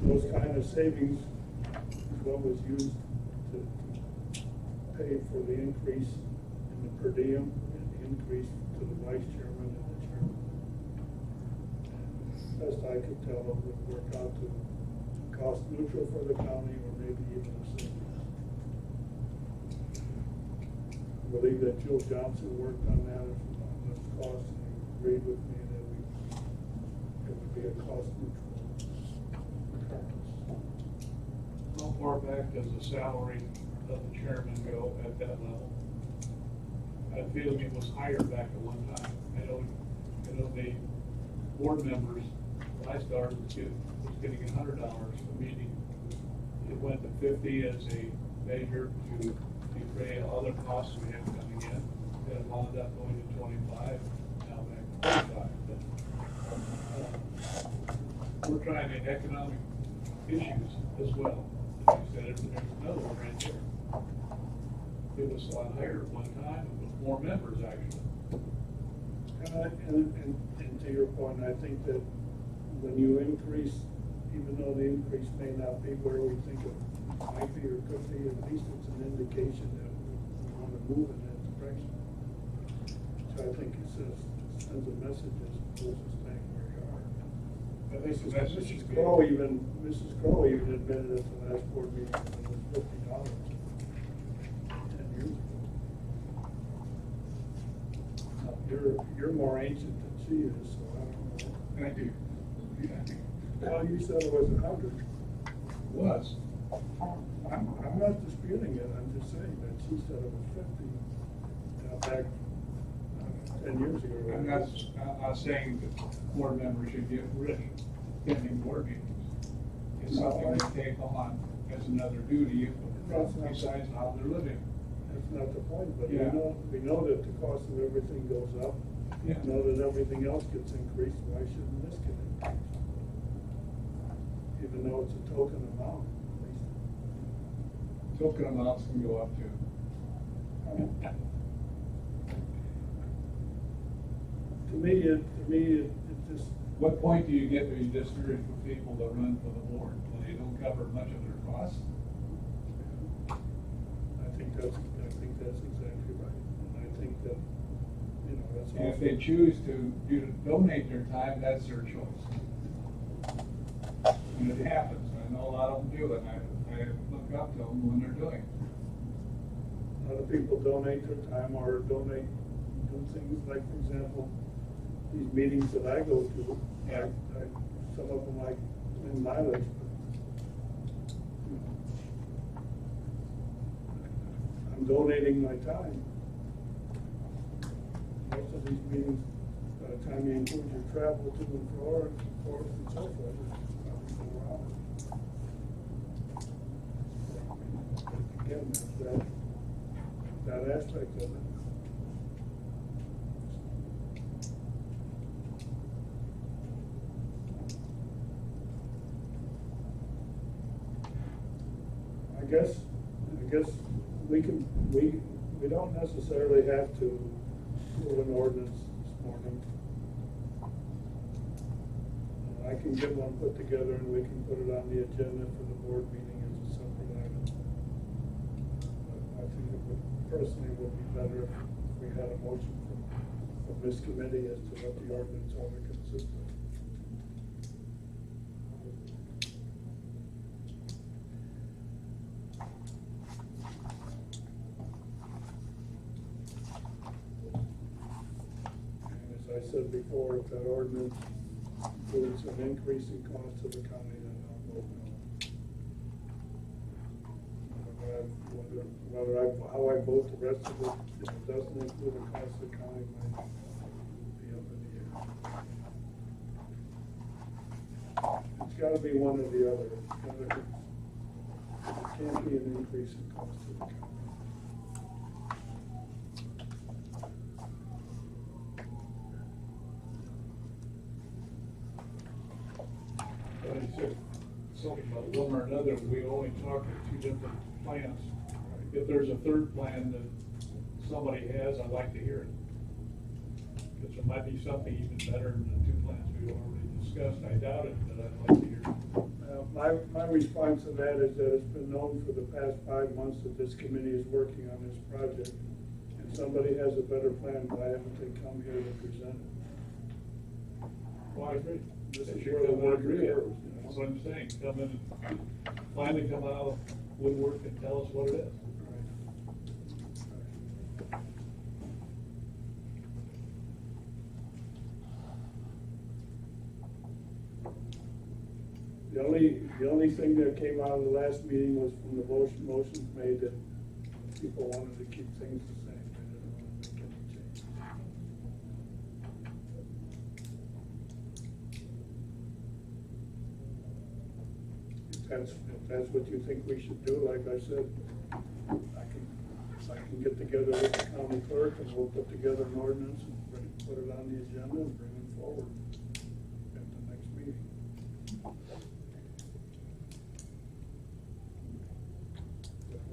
But those kind of savings is what was used to pay for the increase in the per diem and the increase to the vice chairman and the chairman. And best I could tell, it would work out to cost neutral for the county or maybe even a savings. I believe that Jill Johnson worked on that on this cost and he agreed with me that it would be a cost neutral. How far back does the salary of the chairman go at that level? I had a feeling it was higher back at one time. I know the board members, when I started, was getting $100 a meeting. It went to 50 as a measure to defray other costs we have coming in. Then it wound up going to 25, now back to 45. We're trying to economic issues as well. As you said, there's another one right there. It was a lot higher at one time, with more members actually. And to your point, I think that when you increase even though the increase may not be where we think it might be or could be, at least it's an indication that we want to move in that direction. So I think it sends a message as opposed to staying where we are. At least the message is Mrs. Crowe even admitted at the last board meeting that it was $50 10 years ago. You're more ancient than she is, so I don't know. I do. Well, you said it was 100. Was. I'm not disputing it, I'm just saying that she said it was 50, back 10 years ago. I'm not saying that board members should get rich attending board meetings. It's something they take on as another duty besides how they're living. That's not the point, but Yeah. we know that the cost of everything goes up. Yeah. We know that everything else gets increased, why shouldn't this get increased? Even though it's a token amount, at least. Token amounts can go up too. To me, it just, What point do you get where you discourage people that run for the board when they don't cover much of their costs? I think that's exactly right. And I think that, that's And if also. they choose to donate their time, that's their choice. And it happens, I know a lot of them do it, I look up to them when they're doing it. A lot of people donate their time or do things like, for example, these meetings that I go to. Yeah. Some of them like in mileage. I'm donating my time. Most of these meetings, by the time you include your travel to and forth and so forth, it's probably 4 hours. Again, there's that aspect of it. I guess we don't necessarily have to do an ordinance this morning. I can get one put together and we can put it on the agenda for the board meeting as a separate item. I think it would be better if we had a motion from this committee as to what the ordinance ought to consist of. As I said before, if that ordinance includes an increase in cost to the county, then I'll vote no. How I vote the rest of it, if it doesn't include a cost to the county, might be up in the air. It's gotta be one or the other. It can't be an increase in cost to the county. But he said something about one or another, we only talk at 2 different plans. If there's a third plan that somebody has, I'd like to hear it. Because there might be something even better than the 2 plans we've already discussed. I doubt it, but I'd like to hear it. My response to that is that it's been known for the past 5 months that this committee is working on this project. And somebody has a better plan, why haven't they come here to present it? Well, I agree. This is They where the should come work and agree. occurs. That's what I'm saying, come in, and finally come out of woodwork and tell us what it is. The only thing that came out of the last meeting was from the motions made that people wanted to keep things the same. They didn't want to make any changes. If that's what you think we should do, like I said, I can get together with the county clerk and we'll put together an ordinance and put it on the agenda and bring it forward at the next meeting.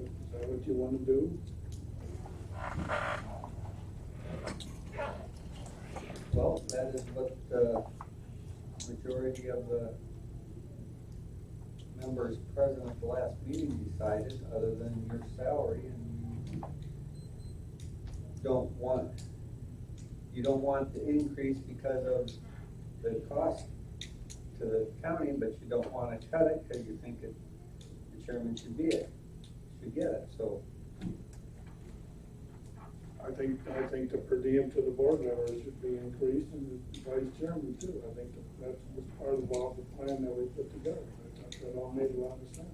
Is that what you want to do? Well, that is what the majority of the members present at the last meeting decided, other than your salary, and you don't want the increase because of the cost to the county, but you don't wanna cut it because you think the chairman should get it, so. I think the per diem to the board members should be increased, and the vice chairman too. I think that was part of the plan that we put together. I thought that all made a lot of sense.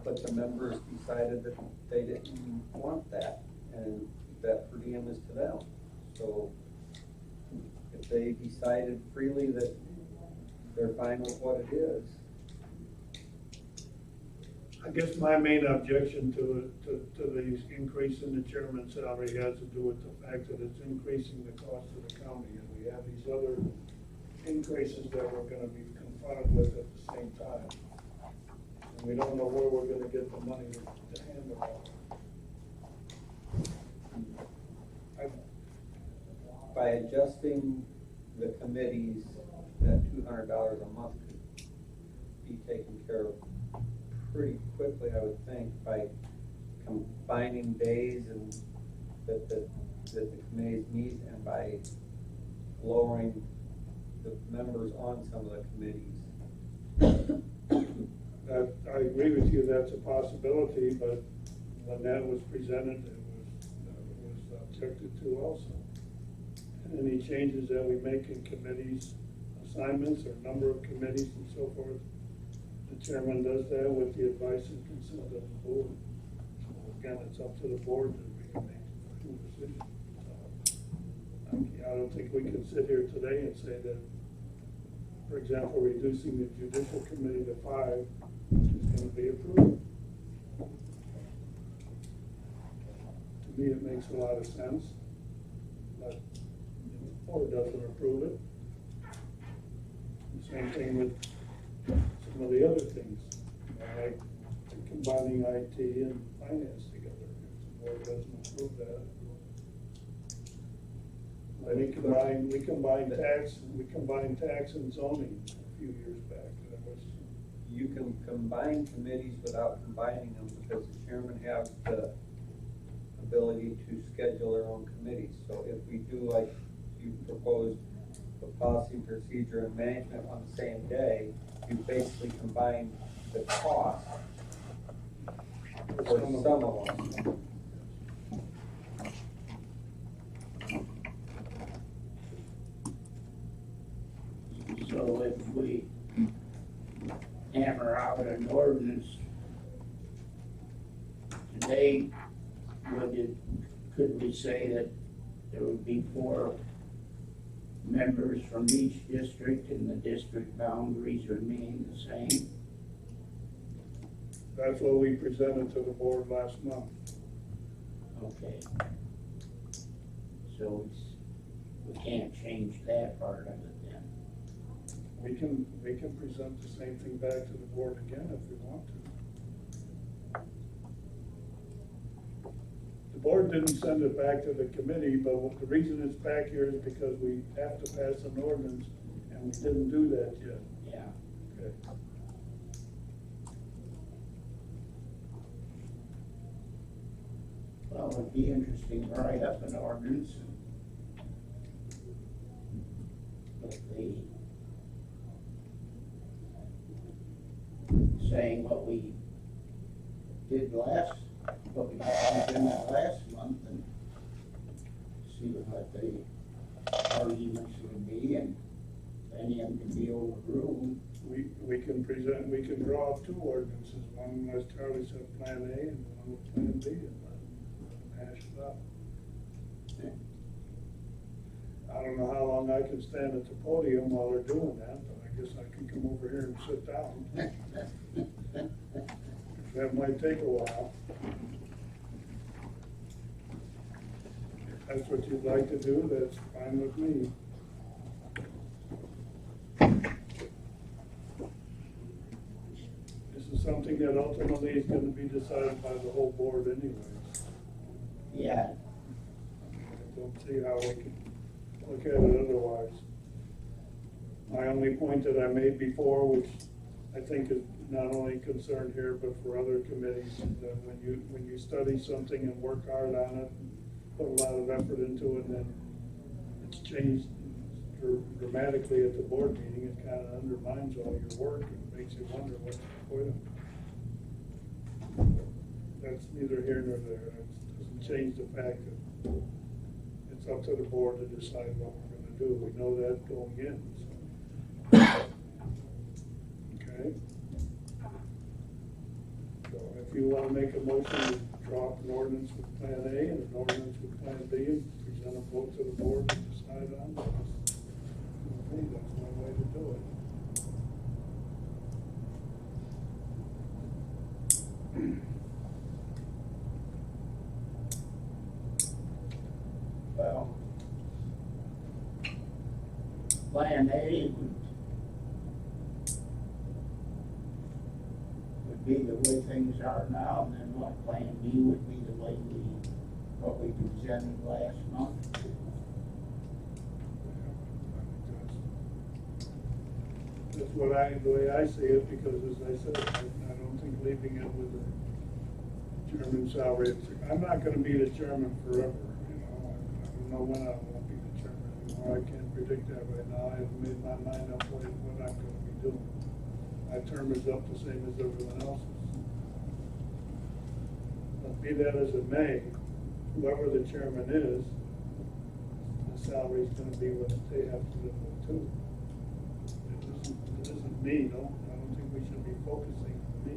But the members decided that they didn't want that, and that per diem is to them. So if they decided freely that they're fine with what it is. I guess my main objection to the increase in the chairman's salary has to do with the fact that it's increasing the cost of the county, and we have these other increases that we're gonna be confronted with at the same time. And we don't know where we're gonna get the money to handle all of it. By adjusting the committees, that $200 a month could be taken care of pretty quickly, I would think, by combining days and that the committees meet, and by lowering the members on some of the committees. I agree with you, that's a possibility, but when that was presented, it was objected to also. And any changes that we make in committees, assignments, or number of committees and so forth, the chairman does that with the advice and consent of the board. So again, it's up to the board to make a decision. I don't think we can sit here today and say that, for example, reducing the judicial committee to 5 is going to be approved. To me, it makes a lot of sense, but the board doesn't approve it. The same thing with some of the other things, like combining IT and finance together. If the board doesn't approve that. We combined tax and zoning a few years back. You can combine committees without combining them, because the chairman has the ability to schedule their own committees. So if we do, like you proposed, the policy, procedure, and management on the same day, you basically combine the cost for some of them. So if we hammer out an ordinance today, could we say that there would be 4 members from each district and the district boundaries remain the same? That's what we presented to the board last month. Okay. So we can't change that part of it then? We can present the same thing back to the board again if we want to. The board didn't send it back to the committee, but the reason it's back here is because we have to pass an ordinance, and we didn't do that yet. Yeah. Okay. Well, it'd be interesting to write up an ordinance with the saying what we did what we did last month, and see what the arguments would be, and if any of them can be overruled. We can draw up 2 ordinances, one, as Charlie said, Plan A, and one with Plan B, and let them hash it out. I don't know how long I can stand at the podium while they're doing that, but I guess I can come over here and sit down. That might take a while. If that's what you'd like to do, that's fine with me. This is something that ultimately is going to be decided by the whole board anyways. Yeah. I don't see how we can look at it otherwise. My only point that I made before, which I think is not only concerned here, but for other committees, that when you study something and work hard on it, put a lot of effort into it, and then it's changed dramatically at the board meeting, it kind of undermines all your work and makes you wonder what's the point of it. That's neither here nor there. It doesn't change the fact that it's up to the board to decide what we're gonna do. We know that going in, so. Okay? So if you wanna make a motion to draw up an ordinance with Plan A and an ordinance with Plan B, and present them both to the board to decide on, I think that's one way to do it. Well, Plan A would be the way things are now, and then what Plan B would be the way what we presented last month. That's the way I see it, because as I said, I don't think leaving it with the chairman salary, I'm not gonna be the chairman forever, you know, I don't know when I won't be the chairman anymore, I can't predict that right now, I haven't made my mind up what I'm gonna be doing. My term is up the same as everyone else's. But be that as it may, whoever the chairman is, the salary's gonna be what they have to live with too. It isn't me, no, I don't think we should be focusing on me.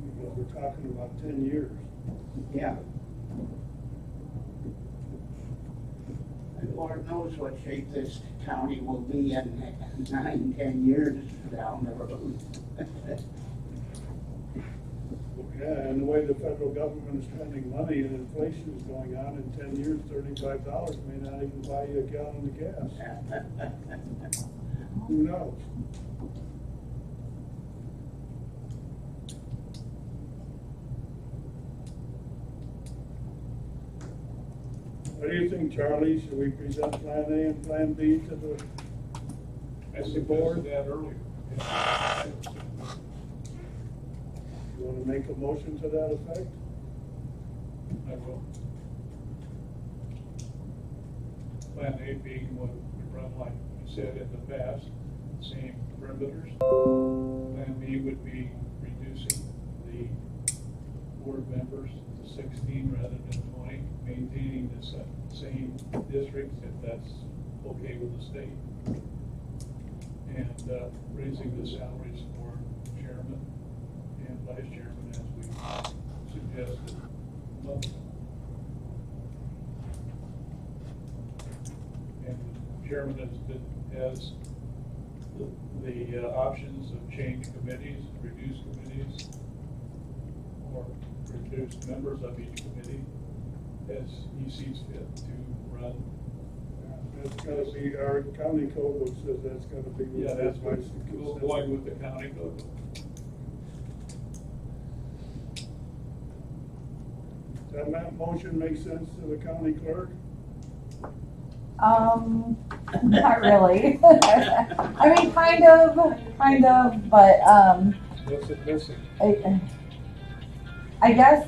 Because we're talking about 10 years. Yeah. And Lord knows what shape this county will be in 9, 10 years down the road. Yeah, and the way the federal government is spending money and inflation is going on, in 10 years, $35 may not even buy you a gallon of gas. Who knows? What do you think, Charlie? Should we present Plan A and Plan B to the I the board? suggested that earlier. You want to make a motion to that effect? I will. Plan A being what we run, like you said in the past, same perimeters. Plan B would be reducing the board members to 16 rather than 20, maintaining the same districts if that's okay with the state. And raising the salaries for chairman and vice chairman as we suggested. And the chairman has the options of change committees, reduce committees, or reduce members of each committee as he sees fit to run. That's gotta be, our county code book says that's gotta be. Yeah, that's what, going with the county code. Does that motion make sense to the county clerk? Not really. I mean, kind of, but, What's it missing? I guess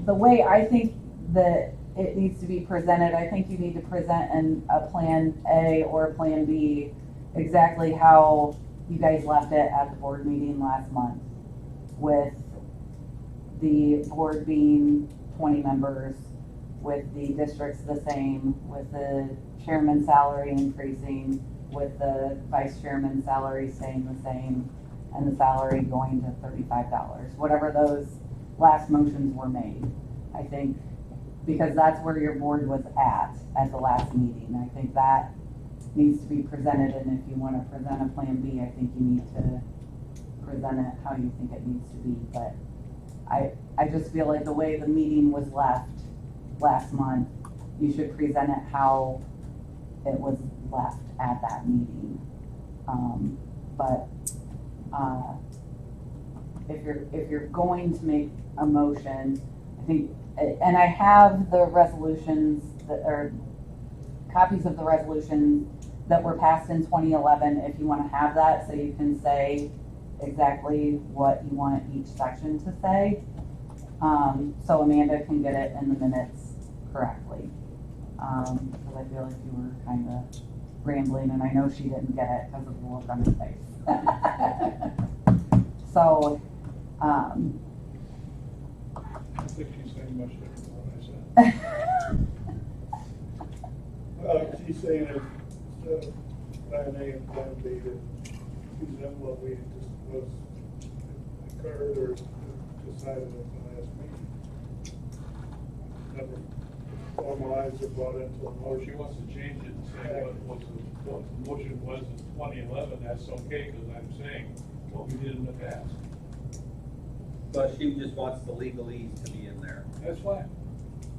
the way I think that it needs to be presented, I think you need to present a Plan A or a Plan B exactly how you guys left it at the board meeting last month, with the board being 20 members, with the districts the same, with the chairman's salary increasing, with the vice chairman's salary staying the same, and the salary going to $35, whatever those last motions were made. I think, because that's where your board was at the last meeting. I think that needs to be presented, and if you want to present a Plan B, I think you need to present it how you think it needs to be. But I just feel like the way the meeting was left last month, you should present it how it was left at that meeting. If you're going to make a motion, I think, and I have the resolutions that are copies of the resolution that were passed in 2011, if you want to have that, so you can say exactly what you want each section to say. So Amanda can get it in the minutes correctly. Because I feel like you were kind of rambling, and I know she didn't get it because of the look on her face. So, I think she's saying much different than what I said. Well, she's saying it, instead of plan A and plan B, that present what we just was occurred or decided at the last meeting. Never formalized or brought into a Or she motion. wants to change it and say what the motion was in 2011, that's okay, because I'm saying what we did in the past. But she just wants the legalese to be in there. That's fine.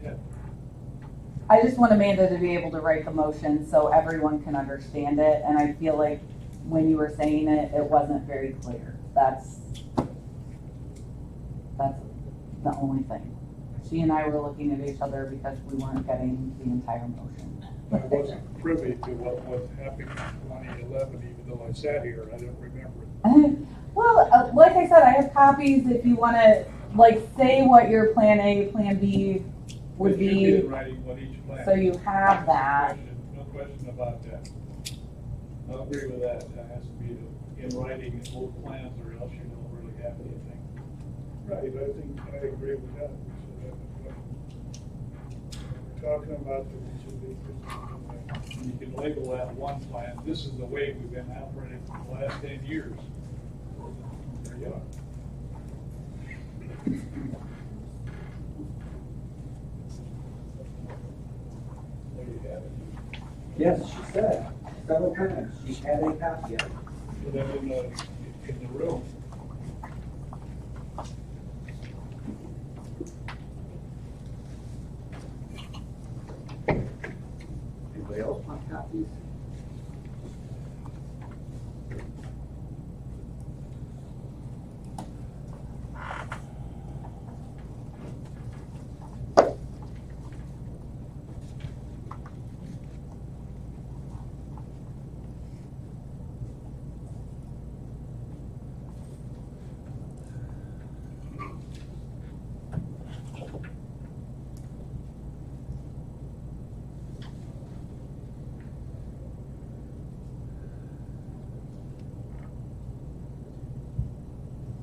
Yeah. I just want Amanda to be able to write the motion so everyone can understand it, and I feel like when you were saying it, it wasn't very clear. That's the only thing. She and I were looking at each other because we weren't getting the entire motion. I wasn't privy to what was happening in 2011, even though I sat here, I don't remember it. Well, like I said, I have copies if you want to, like, say what your plan A, plan B would It should be be, in writing what each plan. so you have that. No question about that. I'll agree with that. That has to be in writing in both plans, or else you don't really have anything. Right, I think, I agree with that. We're talking about that we should be presenting. You can label that one plan. This is the way we've been operating for the last 10 years. There you are. There you have it. Yes, she said several times. She had a copy of it. Put that in the room. Anybody else want copies?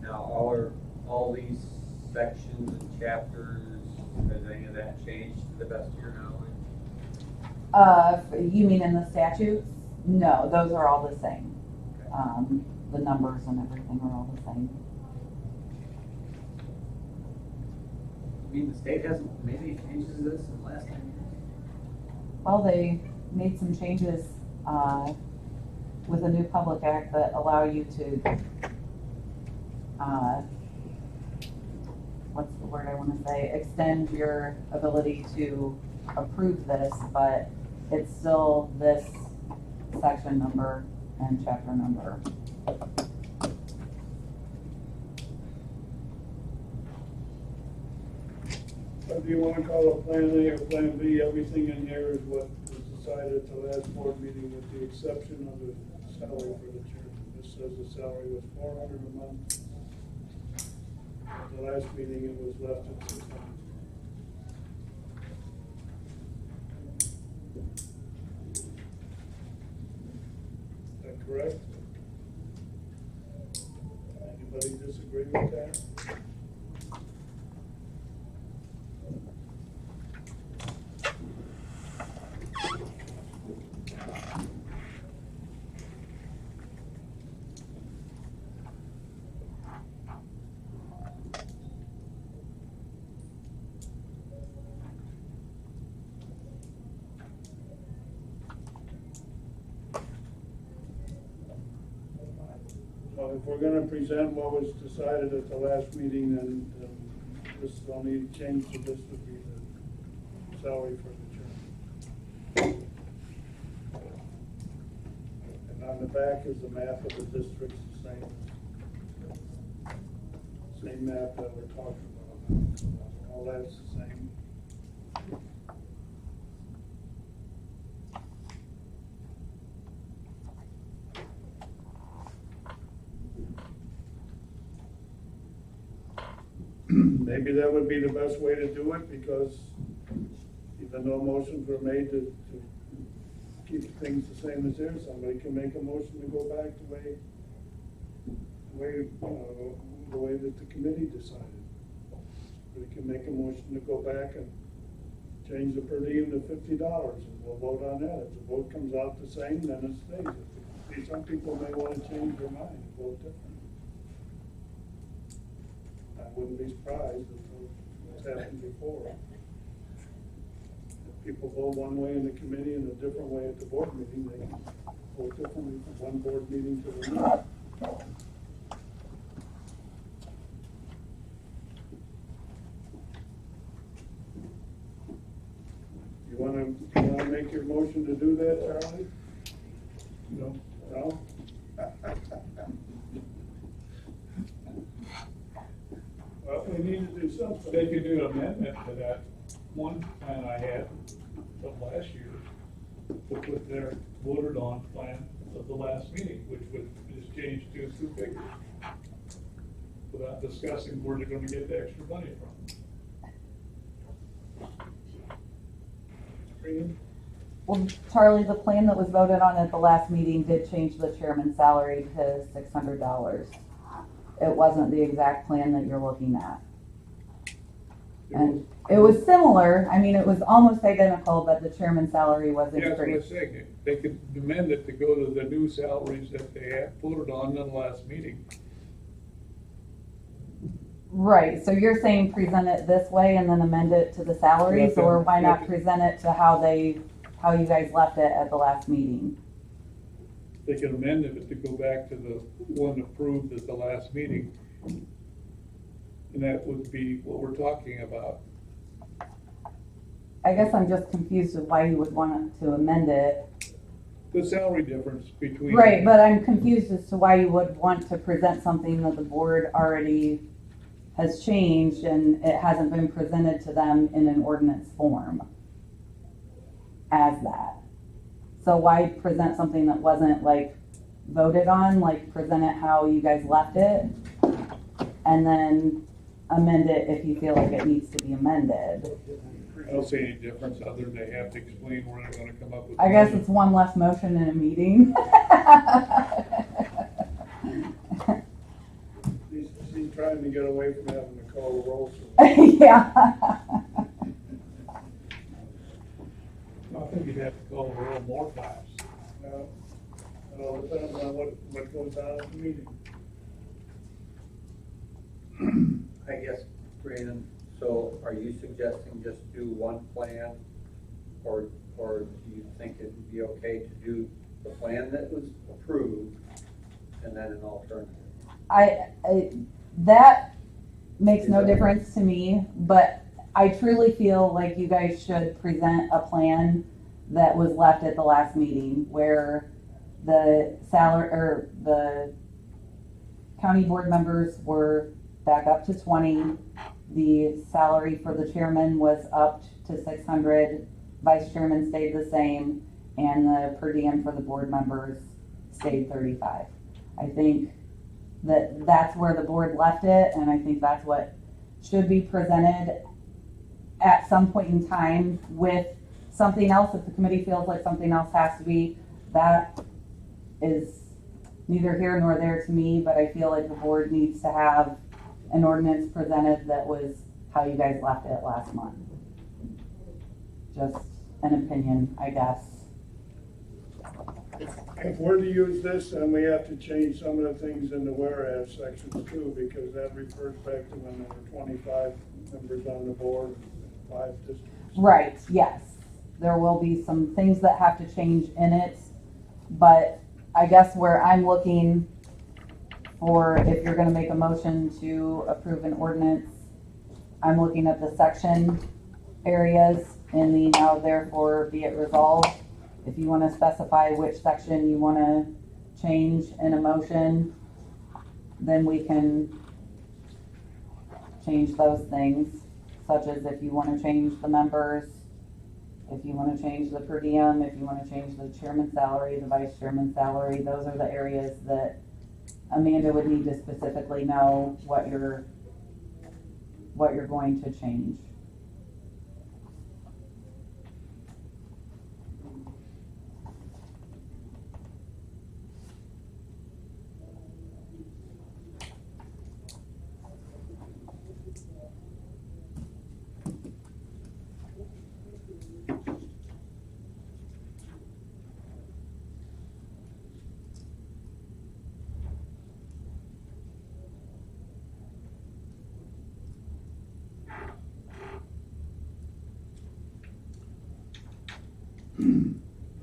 Now, all these sections and chapters, has any of that changed to the best of your knowledge? You mean in the statutes? No, those are all the same. The numbers and everything are all the same. I mean, the state hasn't made any changes to this in the last 10 years? Well, they made some changes, with a new public act that allow you to, what's the word I want to say, extend your ability to approve this, but it's still this section number and chapter number. What do you want to call it, plan A or plan B? Everything in here is what was decided at the last board meeting, with the exception of the salary for the chairman. This says the salary was $400 a month. At the last meeting, it was left at $600. Is that correct? Anybody disagree with that? So if we're gonna present what was decided at the last meeting, then this is the only change to this would be the salary for the chairman. And on the back is the map of the districts, the same map that we're talking about. All that's the same. maybe that would be the best way to do it, because even though motions were made to keep things the same as there, somebody can make a motion to go back the way, the way that the committee decided. We can make a motion to go back and change the per diem to $50, and we'll vote on that. If the vote comes out the same, then it stays. Some people may want to change their mind and vote different. I wouldn't be surprised if what's happened before. If people vote one way in the committee and a different way at the board meeting, they can vote differently from one board meeting to the next. You wanna make your motion to do that, Charlie? No. No? Well, we need to do something. They could do an amendment to that one plan I had from last year, to put their voted on plan of the last meeting, which would just change two figures, without discussing where they're gonna get the extra money from. Well, Charlie, the plan that was voted on at the last meeting did change the chairman's salary to $600. It wasn't the exact plan that you're looking at. And it was similar, I mean, it was almost identical, but the chairman's salary was Yeah, that's what I increased. say, they could amend it to go to the new salaries that they had voted on in the last meeting. Right, so you're saying present it this way and then amend it to the salaries, or why not present it to how you guys left it at the last meeting? They could amend it to go back to the one approved at the last meeting. And that would be what we're talking about. I guess I'm just confused with why you would want to amend it. The salary difference between. Right, but I'm confused as to why you would want to present something that the board already has changed and it hasn't been presented to them in an ordinance form as that. So why present something that wasn't like voted on, like present it how you guys left it, and then amend it if you feel like it needs to be amended? I don't see any difference other than they have to explain where they're gonna come up with. I guess it's one less motion in a meeting. She's trying to get away from having to call the roll. Yeah. I think you'd have to call the roll more times. It all depends on what goes on at the meeting. I guess, Brandon, so are you suggesting just do one plan? Or do you think it'd be okay to do the plan that was approved and then an alternative? That makes no difference to me, but I truly feel like you guys should present a plan that was left at the last meeting, where the salary, or the county board members were back up to 20. The salary for the chairman was upped to 600, vice chairman stayed the same, and the per diem for the board members stayed 35. I think that's where the board left it, and I think that's what should be presented at some point in time with something else. If the committee feels like something else has to be, that is neither here nor there to me, but I feel like the board needs to have an ordinance presented that was how you guys left it last month. Just an opinion, I guess. If we're to use this, then we have to change some of the things in the whereas sections too, because that refers back to when there were 25 members on the board, 5 districts. Right, yes. There will be some things that have to change in it, but I guess where I'm looking for, if you're gonna make a motion to approve an ordinance, I'm looking at the section areas in the now therefore be it resolved. If you wanna specify which section you wanna change in a motion, then we can change those things, such as if you wanna change the members, if you wanna change the per diem, if you wanna change the chairman's salary, the vice chairman's salary. Those are the areas that Amanda would need to specifically know what you're what you're going to change.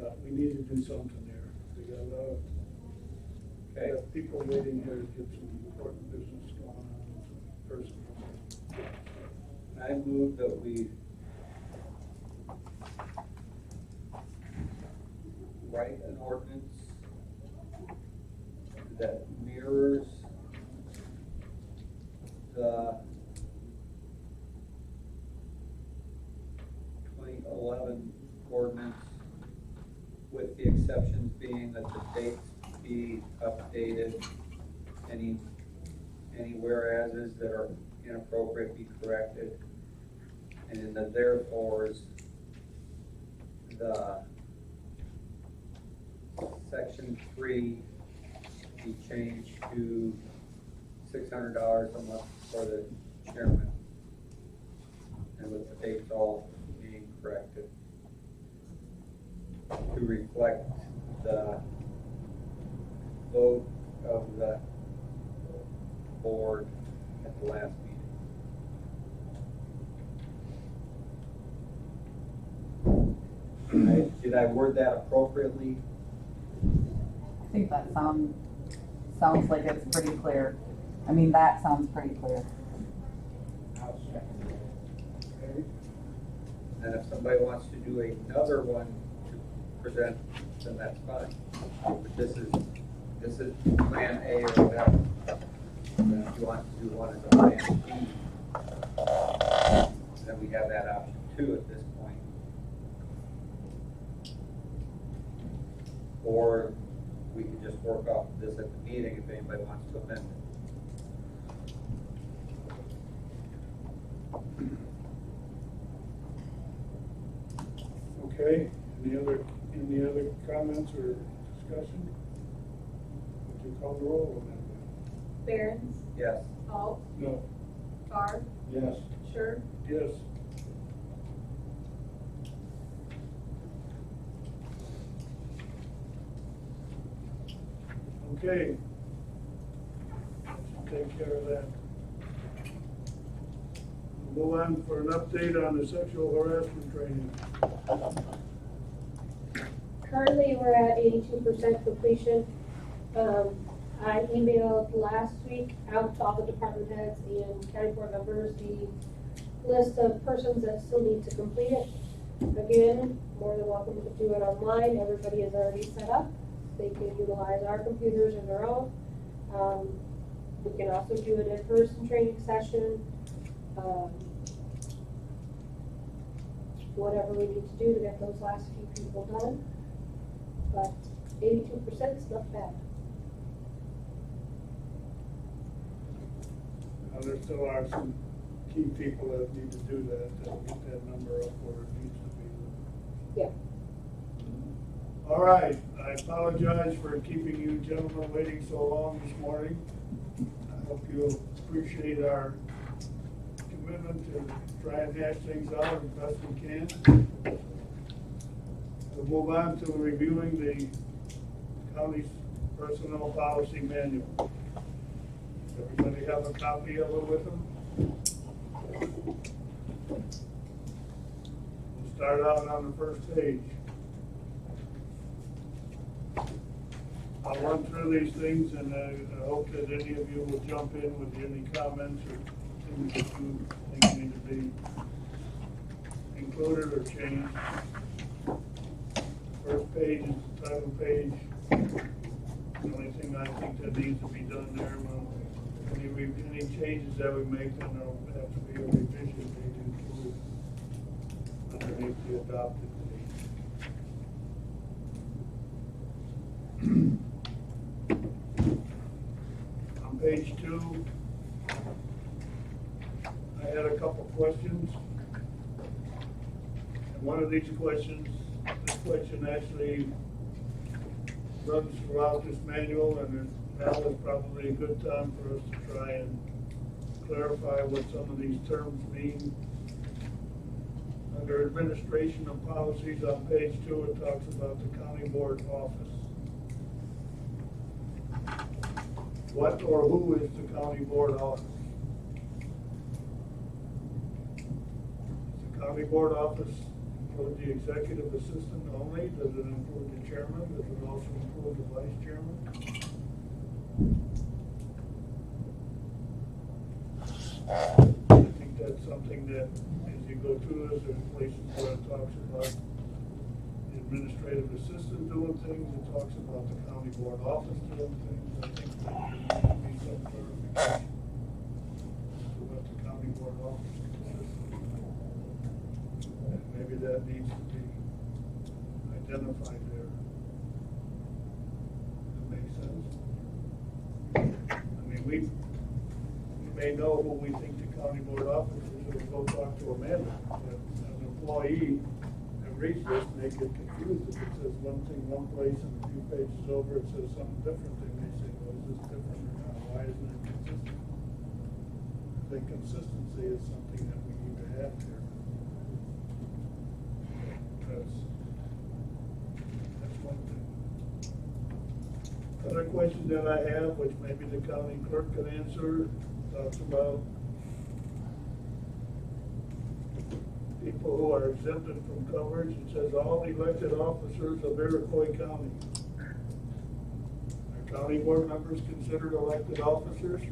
But we need to do something there. We got a lot of, we have people waiting here to get some important business going on, personal. I move that we write an ordinance that mirrors the 2011 ordinance, with the exceptions being that the dates be updated, any whereases that are inappropriate be corrected, and in the therefores, the section 3 be changed to $600 a month for the chairman, and with the dates all being corrected to reflect the vote of the board at the last meeting. Did I word that appropriately? I think that sounds like it's pretty clear. I mean, that sounds pretty clear. And if somebody wants to do another one to present, then that's fine. But this is plan A or whatever. And if you want to do one as a plan B, then we have that option too at this point. Or we can just work off this at the meeting if anybody wants to amend it. Okay, any other comments or discussion? Would you call the roll on that? Behrens, Yes. Alt, No. Barr, Yes. Sure, Yes. Okay. That should take care of that. We'll move on for an update on the sexual harassment training. Currently, we're at 82% completion. I emailed last week out to all the department heads and county board members the list of persons that still need to complete it. Again, more than welcome to do it online. Everybody is already set up. They can utilize our computers or their own. We can also do an in-person training session. Whatever we need to do to get those last few people done. But 82% is not bad. There still are some key people that need to do that, to get that number up where it needs to be. Yeah. All right, I apologize for keeping you gentlemen waiting so long this morning. I hope you appreciate our commitment to try and hash things out as best we can. We'll move on to reviewing the county's personnel policy manual. Everybody have a copy of it with them? We'll start out on the first page. I'll run through these things, and I hope that any of you will jump in with any comments or things that you think need to be included or changed. First page is the title page. The only thing I think that needs to be done there, well, any changes that we make, then there'll have to be a revision made into underneath the adopted date. On page 2, I had a couple questions. And one of these questions, this question actually runs throughout this manual, and now is probably a good time for us to try and clarify what some of these terms mean. Under administration and policies on page 2, it talks about the county board office. What or who is the county board office? Is the county board office include the executive assistant only? Does it include the chairman? Does it also include the vice chairman? I think that's something that, as you go through this, there's places where it talks about the administrative assistant doing things, it talks about the county board office doing things. I think there needs to be some clarification to what the county board office consists of. And maybe that needs to be identified there. That makes sense? I mean, we may know who we think the county board office is, we'll go talk to Amanda. But as an employee that reads this may get confused if it says one thing one place and a few pages over it says something different. They may say, well, is this different or not? Why isn't it consistent? I think consistency is something that we need to have here. That's one thing. Other question that I have, which maybe the county clerk could answer, talks about people who are exempted from coverage. It says all elected officers of Iroquois County. Are county board members considered elected officers?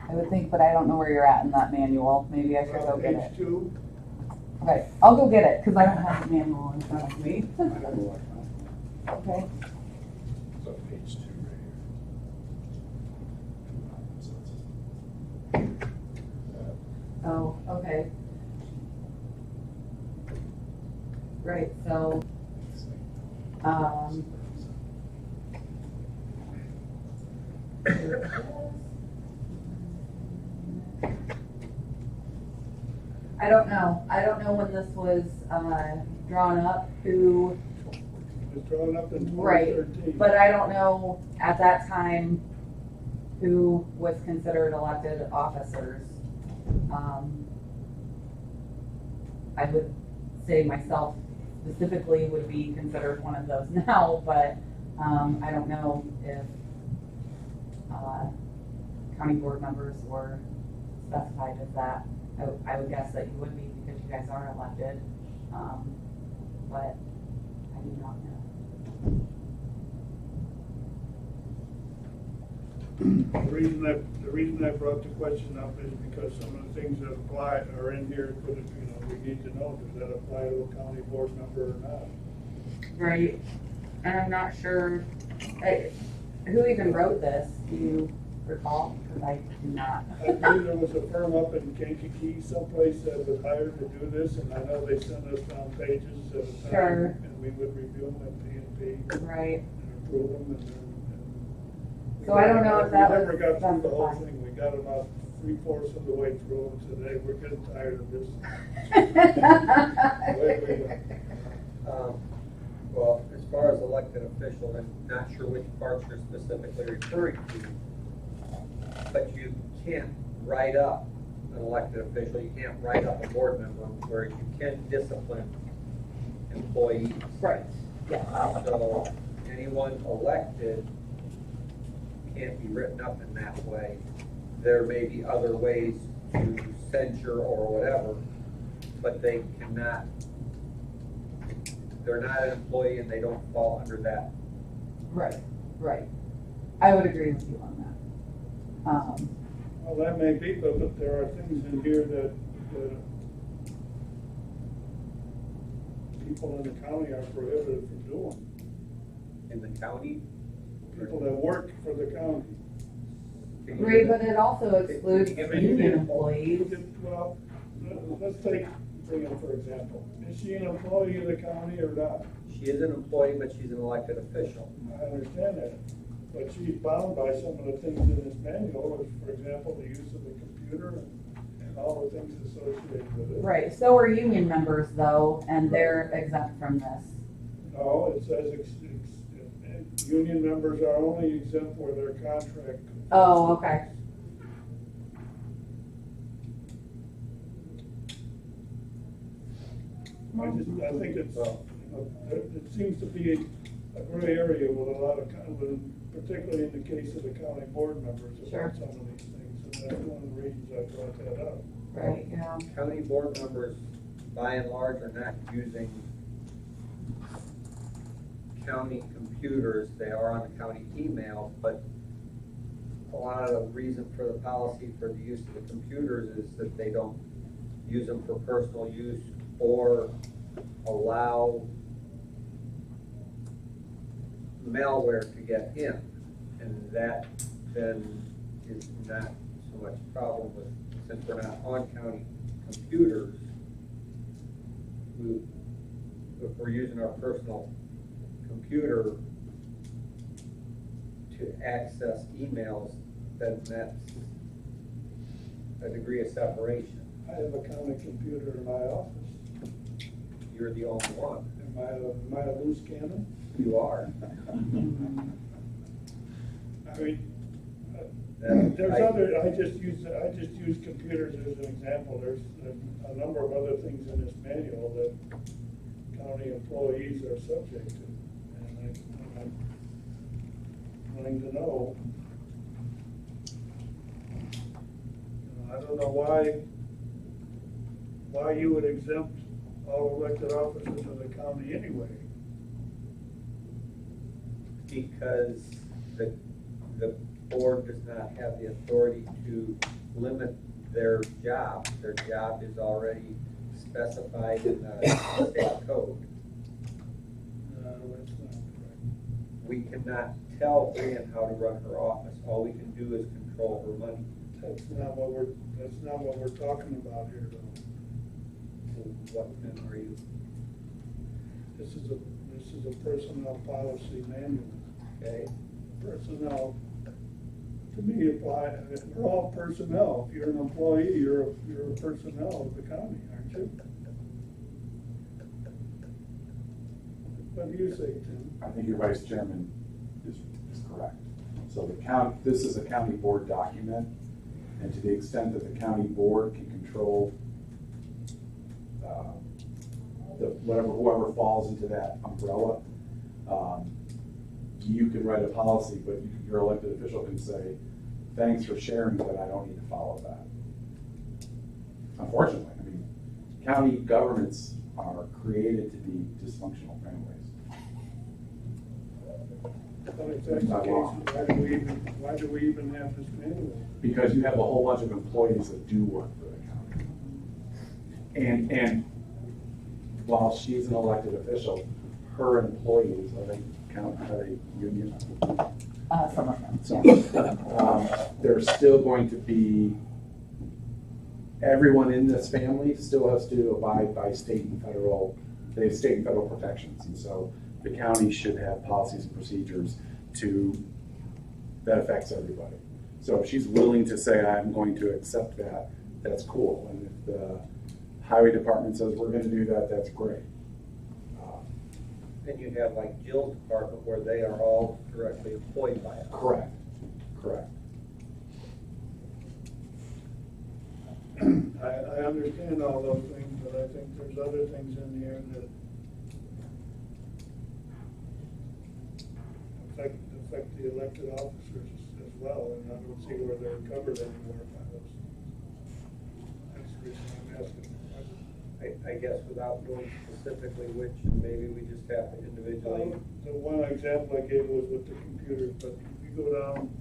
I would think, but I don't know where you're at in that manual. Maybe I should go get it. Page 2. Okay, I'll go get it, because I don't have the manual in front of me. Okay. It's on page 2 right here. Oh, okay. Right, so, I don't know. I don't know when this was, drawn up, who, It was drawn up in right, 2013. but I don't know at that time who was considered elected officers. I would say myself specifically would be considered one of those now, but, I don't know if, county board members were specified as that. I would guess that you would be because you guys are elected, but I do not know. The reason I brought the question up is because some of the things that apply are in here, but if, we need to know, does that apply to a county board member or not? Right, and I'm not sure, who even wrote this, do you recall? Because I do not. I believe there was a firm up in Kankakee someplace that was hired to do this, and I know they sent us down pages at a time. Sure. And we would review them at P&P Right, and approve them, and so I don't know if that was we never got through the whole specified. thing. We got about 3/4 of the way through them today. We're getting tired of this. Well, as far as elected official, I'm not sure which parts you're specifically referring to, but you can't write up an elected official, you can't write up a board member, whereas you can discipline employees. Right, yeah. So anyone elected can't be written up in that way. There may be other ways to censure or whatever, but they cannot, they're not an employee and they don't fall under that. Right, right. I would agree with you on that. Well, that may be, but there are things in here that people in the county are prohibited from doing. In the county? People that work for the county. Right, but it also excludes Give me- union employees. Well, let's take Brigham, for example. Is she an employee of the county or not? She is an employee, but she's an elected official. I understand that. But she's bound by some of the things in this manual, as for example, the use of the computer and all the things associated with it. Right, so are union members though, and they're exempt from this. No, it says union members are only exempt where their contract. Oh, okay. I think it's, it seems to be a gray area with a lot of, particularly in the case of the county board members Sure. about some of these things, and that's one of the reasons I brought that up. Right, yeah. County board members, by and large, are not using county computers. They are on the county email, but a lot of the reason for the policy for the use of the computers is that they don't use them for personal use or allow malware to get in. And that then is not so much a problem with, since we're not on county computers, if we're using our personal computer to access emails, then that's a degree of separation. I have a county computer in my office. You're the only one. Am I a loose cannon? You are. I mean, That- there's I- other, I just use computers as an example. There's a number of other things in this manual that county employees are subject to. And I'm wanting to know. I don't know why you would exempt all elected officers of the county anyway. Because the board does not have the authority to limit their job. Their job is already specified in the state code. No, that's not correct. We cannot tell Ann how to run her office. All we can do is control her money. That's not what we're talking about here, though. So what then are you? This is a personnel policy manual. Okay, Personnel, to me, apply, we're all personnel. If you're an employee, you're a personnel of the county, aren't you? What do you say, Tim? I think your vice chairman is correct. So the county, this is a county board document, and to the extent that the county board can control whoever falls into that umbrella, you can write a policy, but your elected official can say, thanks for sharing, but I don't need to follow that. Unfortunately, I mean, county governments are created to be dysfunctional families. But if that's the case, why do we even have this manual? Because you have a whole bunch of employees that do work for the county. And while she's an elected official, her employees, are they union? Some of them. So, there's still going to be, everyone in this family still has to abide by state and federal protections. And so the county should have policies and procedures that affects everybody. So if she's willing to say, I'm going to accept that, that's cool. And if the highway department says, we're gonna do that, that's great. then you have like Jill's department where they are all directly employed by us. Correct. I understand all those things, but I think there's other things in here that affect the elected officers as well, and I don't see where they're covered anywhere by those. That's the reason I'm asking the question. I guess without knowing specifically which, maybe we just have to individually. The one example I gave was with the computers, but if you go down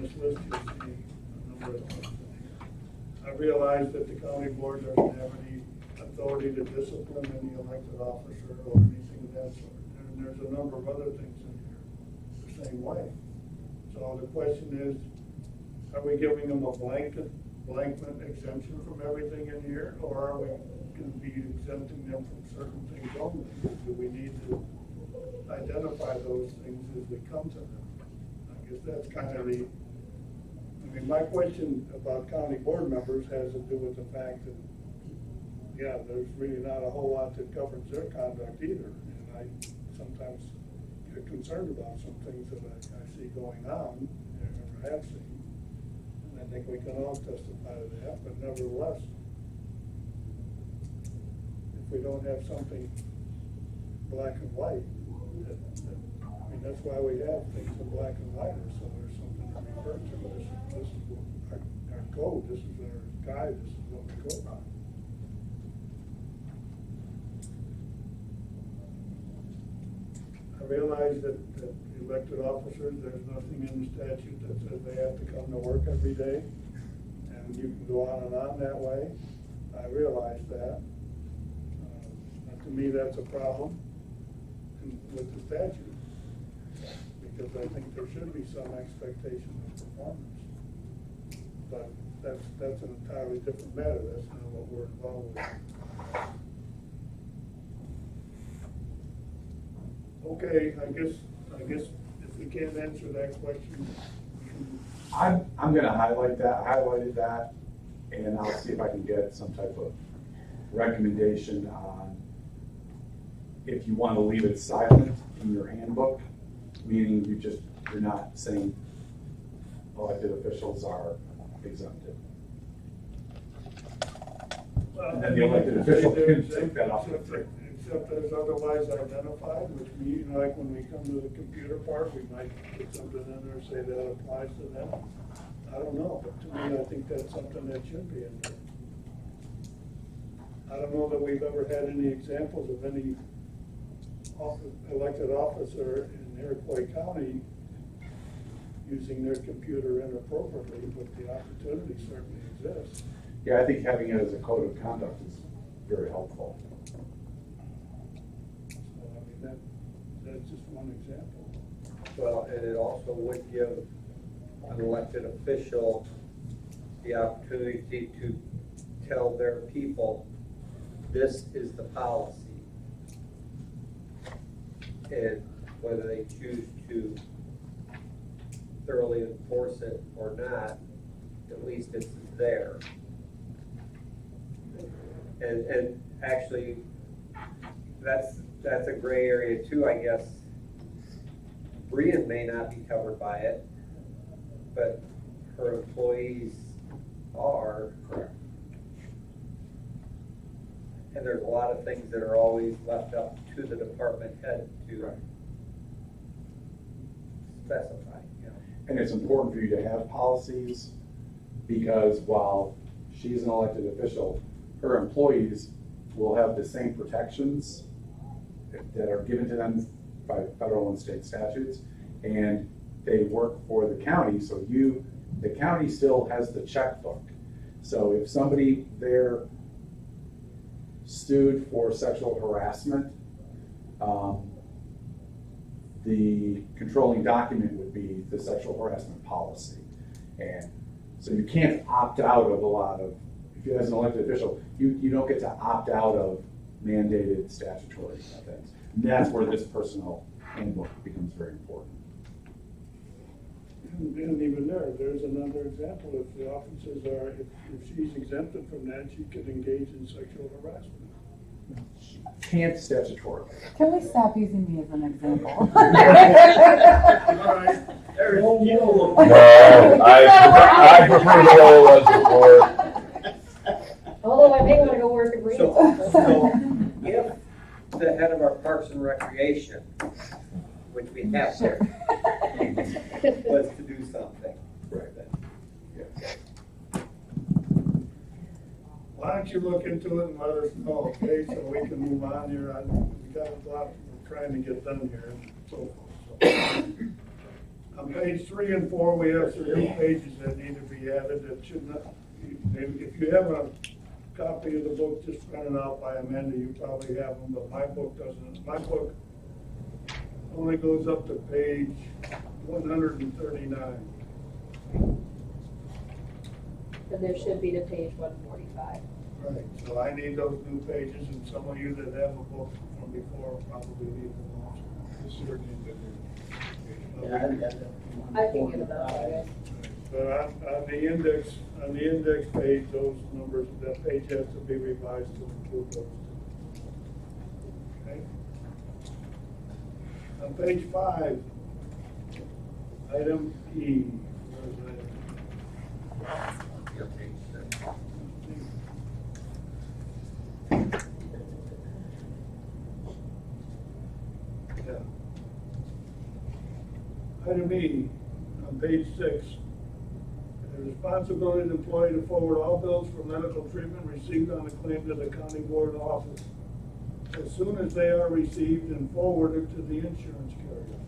this list, you'll see a number of things in here. I realize that the county board doesn't have any authority to discipline any elected officer or anything of that sort. And there's a number of other things in here the same way. So the question is, are we giving them a blanket exemption from everything in here, or are we going to be exempting them from certain things only? Do we need to identify those things as we come to them. I guess that's kind of the, I mean, my question about county board members has to do with the fact that, yeah, there's really not a whole lot that governs their conduct either. And I sometimes get concerned about some things that I see going on, or have seen. And I think we can all testify to that, but nevertheless, if we don't have something black and white, I mean, that's why we have things in black and white, so there's something to refer to. This is our code, this is our guide, this is what we go by. I realize that elected officers, there's nothing in the statute that says they have to come to work every day, and you can go on and on that way. I realize that. To me, that's a problem with the statute, because I think there should be some expectation of performance. But that's an entirely different matter. That's not what we're involved with. Okay, I guess if we can't answer that question. I'm gonna highlight that, I highlighted that, and I'll see if I can get some type of recommendation on if you want to leave it silent in your handbook, meaning you're not saying elected officials are exempted. And then the elected official can take that off. Except as otherwise identified, which means, like when we come to the computer part, we might put something in there, say that applies to them. I don't know, but to me, I think that's something that should be in there. I don't know that we've ever had any examples of any elected officer in Iroquois County using their computer inappropriately, but the opportunity certainly exists. Yeah, I think having it as a code of conduct is very helpful. So, I mean, that's just one example. Well, and it also would give an elected official the opportunity to tell their people, this is the policy. And whether they choose to thoroughly enforce it or not, at least it's there. And actually, that's a gray area too, I guess. Brian may not be covered by it, but her employees are. Correct. And there's a lot of things that are always left up to the department head to specify, you know. And it's important for you to have policies, because while she's an elected official, her employees will have the same protections that are given to them by federal and state statutes, and they work for the county, so the county still has the checkbook. So if somebody there sued for sexual harassment, the controlling document would be the sexual harassment policy. And so you can't opt out of a lot of, if you're as an elected official, you don't get to opt out of mandated statutory things. And that's where this personnel handbook becomes very important. And even there's another example. If the officers are, if she's exempted from that, she can engage in sexual harassment. Can't statutorily. Can we stop using me as an example? All right. No, I prefer the way it was before. Although I may want to go work at Reno. So if the head of our Parks and Recreation, which we have there, was to do something. Right. Yes. Why don't you look into it and let us know, okay, so we can move on here. We've got a lot we're trying to get done here and so forth. So. On page 3 and 4, we have some new pages that need to be added that should not, if you have a copy of the book just printed out by Amanda, you probably have them, but my book doesn't. My book only goes up to page 139. And there should be to page 145. Right, so I need those new pages, and some of you that have a book from before probably need them also. sure need to do. Yeah, I've got that. I can get it up, I guess. But on the index page, those numbers, that page has to be revised to include those two. Okay? On page 5, item E. Where's that? Your page six. Yeah. Item E, on page 6. The responsibility of the employee to forward all bills for medical treatment received on a claim to the county board office as soon as they are received and forwarded to the insurance carrier.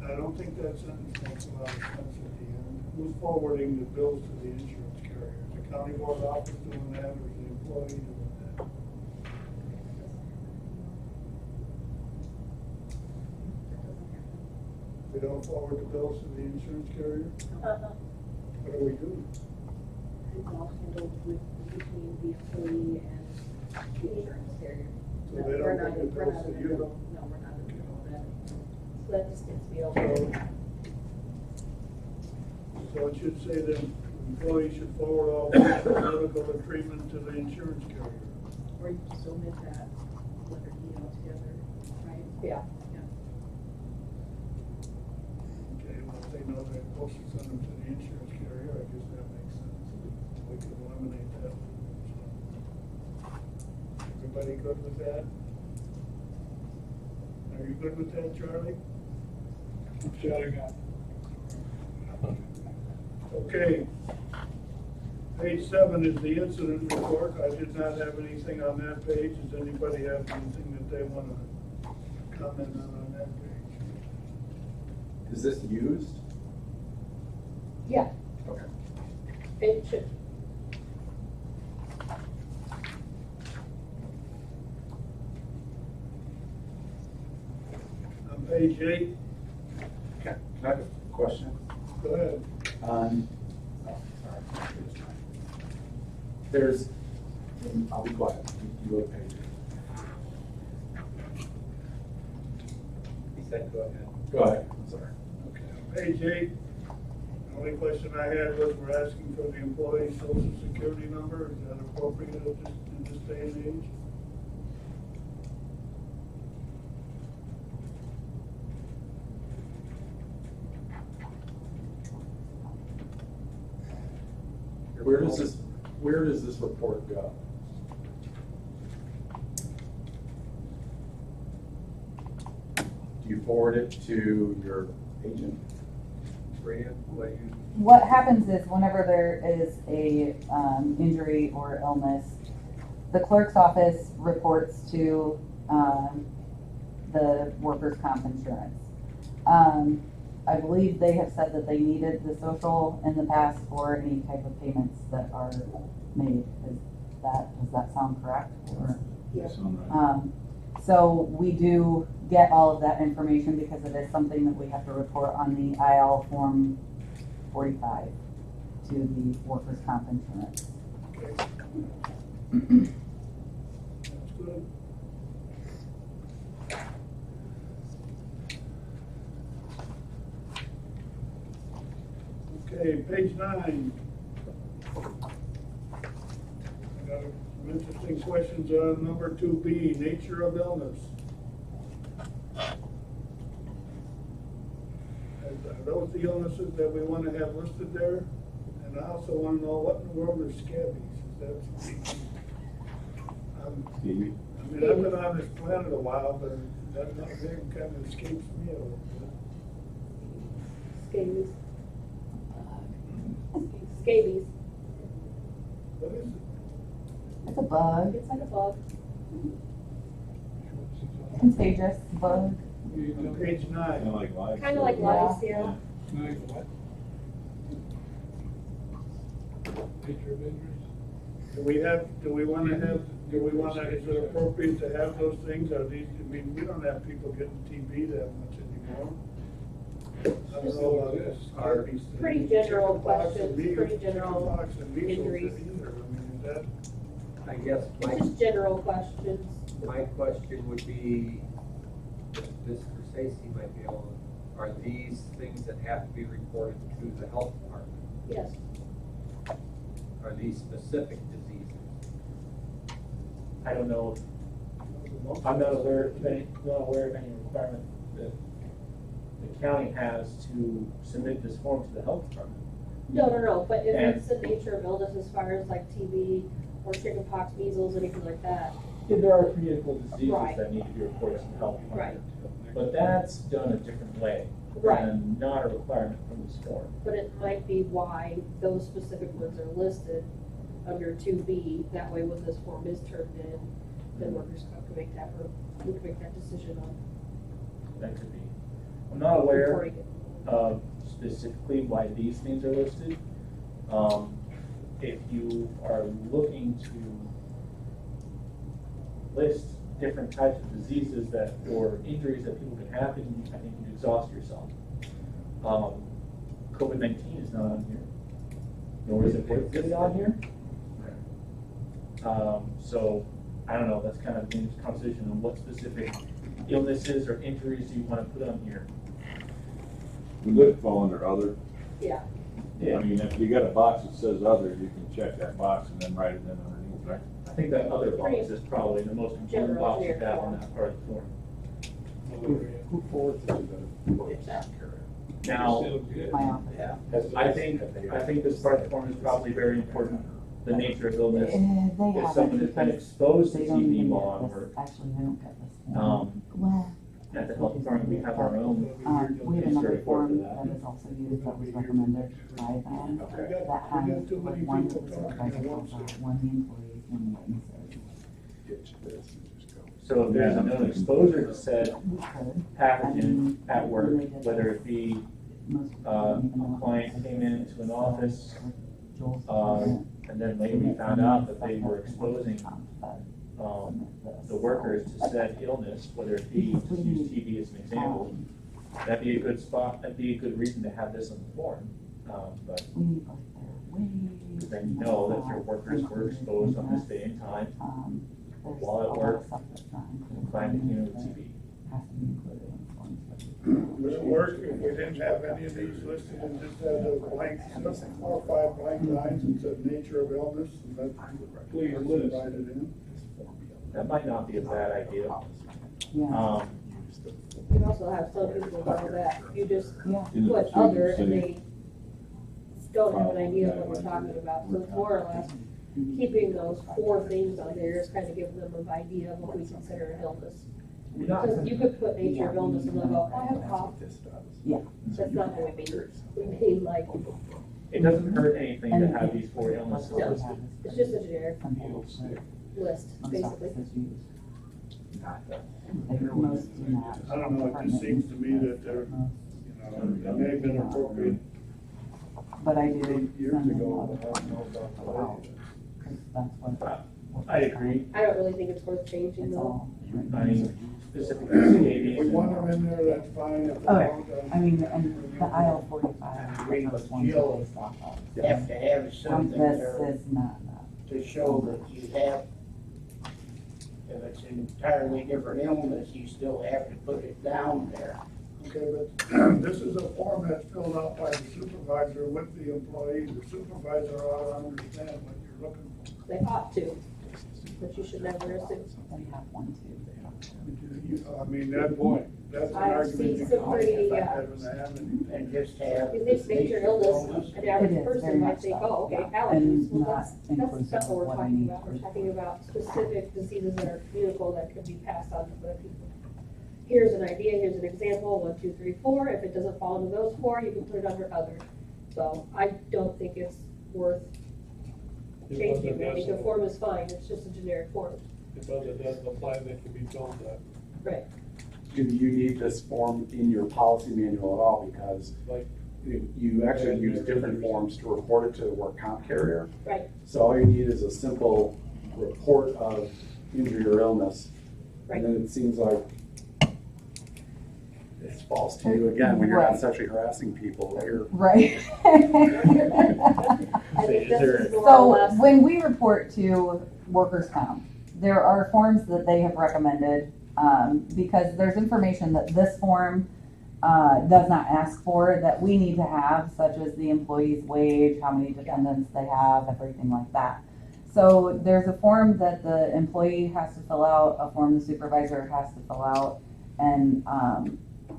I don't think that sentence makes a lot of sense at the end. Who's forwarding the bills to the insurance carrier? Is the county board office doing that, or is the employee doing that? We don't forward the bills to the insurance carrier? What do we do? It's all handled between the employee and the insurance carrier. So they don't bring the bills to you? No, we're not in the middle of that. So that just needs to be over. So it should say that employees should forward all medical treatment to the insurance carrier. Or you just omit that, letter E altogether, right? Yeah. Okay, well, if they know they're supposed to send them to the insurance carrier, I guess that makes sense. We can eliminate that. Everybody good with that? Are you good with that, Charlie? Shutting up. Okay. Page 7 is the incident report. I did not have anything on that page. Does anybody have anything that they want to comment on that page? Is this used? Yeah, Okay. it should. On page 8, Okay. Can I have a question? go ahead. Oh, sorry. There's, I'll be quiet. You go to page 8. He said, go ahead. Go ahead. I'm sorry. Okay, on page 8, the only question I had was we're asking for the employee's social security number. Is that appropriate in this day and age? Where does this report go? Do you forward it to your agent? Rhea, what you, What happens is whenever there is a injury or illness, the clerk's office reports to the workers' comp insurance. I believe they have said that they needed the social in the past for any type of payments that are made. Does that sound correct? Or, Yes. so we do get all of that information because it is something that we have to report on the IL form 45 to the workers' comp insurance. Okay. That's good. Okay, page 9. I got some interesting questions on number 2B, nature of illness. Are those the illnesses that we want to have listed there? And I also want to know what in the world are scabies? Is that I mean, I've been on this planet a while, but that name kind of escapes me a little bit. Scabies. Scabies. What is it? It's a bug, It's like a bug. contagious bug. On page 9. Kind of like lice, yeah. Like what? Nature of injuries? Do we want to, is it appropriate to have those things? Are these, I mean, we don't have people getting TB that much anymore. I don't know about this. Herpes thing. Pretty general Chickenpox and questions, measles- pretty general chickenpox and measles injuries. either. I mean, is that, I guess It's just general questions. my question would be, Mr. Stacy might be able, are these things that have to be reported to the health department? Yes. Are these specific diseases? I don't know, I'm not aware of any requirement that the county has to submit this form to the health department. No, but if And- it's the nature of illness as far as like TB or chickenpox, measles, anything like that, Yeah, there are communicable diseases Right. that need to be reported to the health department. right, But that's done a different way. Right. And not a requirement from this form. but it might be why those specific ones are listed under 2B. That way when this form is turned in, then workers' comp can make that, or we can make that decision on That could be. I'm not aware reporting it. of specifically why these things are listed. If you are looking to list different types of diseases that, or injuries that people can have, then I think you exhaust yourself. COVID-19 is not on here, nor is it really on here. So, I don't know, that's kind of the conversation on what specific illnesses or injuries you want to put on here. Would it fall under other? Yeah, I mean, if you got a box that says other, you can check that box and then write it in underneath, right? I think that other box is probably the most important General box you generic have form. on that part of the form. Who forwards it to the? Now, My office. Yeah. I think this part of the form is probably very important, the nature of illness. They If haven't someone has been because exposed to they don't TB even while on get work, this, actually, they don't get this form. um, at the health department, we have our own. We have another Insert report form for that. that is also used that was recommended by them, that has like one with the supervisor calls out, one the employees, one the witnesses. Ditch this and just go. So if there's a known exposure to said We could. pathogen at work, whether it be Most people a don't even know client what came into an office, Joel's and then later we found out that they were exposing the workers to said illness, whether it be, just use TB as an example, that'd be a good spot, that'd be a good reason to have this on the form. But We need like their ways. then you know that your workers were exposed on this day and time, There's while at a lot work, of stuff that's not included. client came in with TB. Has to be included in the forms. Would it work if we didn't have any of these listed and just had those blank, 4 or 5 blank lines and said nature of illness and let Please person list. write it in? That might not be a bad idea. Yeah, you also have some people know that you just yeah. In the put procedure other and city. they don't have an idea of what we're talking about. So it's more or less keeping those 4 things on there is kind of giving them an idea of what we consider an illness. Because you could put nature of illness and they'll go, I have a cough. Yeah. That's not what we mean. We mean like, It doesn't hurt anything to have these 4 illnesses No. listed. it's just a generic Some people should. list, Most basically. offices use. Like most do not. I don't know, it just seems to me that they're, it may have been appropriate But I do. 8 years send them ago, other but I don't know about stuff out, today. 'cause that's what. I agree. I don't really think it's worth changing It's though. all. I mean, specifically scabies. If we want them in there, that's fine. If they Okay, don't, I mean, and the aisle 45. I agree those with ones are Jill. based off of. Have to have something This there is not enough. to show that you have, if it's an entirely different illness, you still have to put it down there. Okay, but this is a form that's filled out by the supervisor with the employee. The supervisor ought to understand what you're looking for. They ought to, but you should never assume. They have one too. I mean, that's an I've argument seen you some can pretty, make. yeah. And just have. If it's nature illness, an It average is person very might much think, so, oh, okay, yeah. allergies, And well, not that's inclusive not of what we're what I talking need about. We're for- talking about specific diseases that are communicable that could be passed on to other people. Here's an idea, here's an example, 1, 2, 3, 4. If it doesn't fall into those 4, you can put it under other. So I don't think it's worth changing. I think the form is fine, it's just a generic form. If other doesn't apply, they can be told that. Right. Do you need this form in your policy manual at all? Because Like, you actually use different forms to report it to the work comp carrier. Right. So all you need is a simple report of injury or illness. Right. And then it seems like It falls to you again, when you're not Right. sexually harassing people, you're. Right. I think Is there- this is more or So less. when we report to workers' comp, there are forms that they have recommended, because there's information that this form does not ask for that we need to have, such as the employee's wage, how many dependents they have, everything like that. So there's a form that the employee has to fill out, a form the supervisor has to fill out, and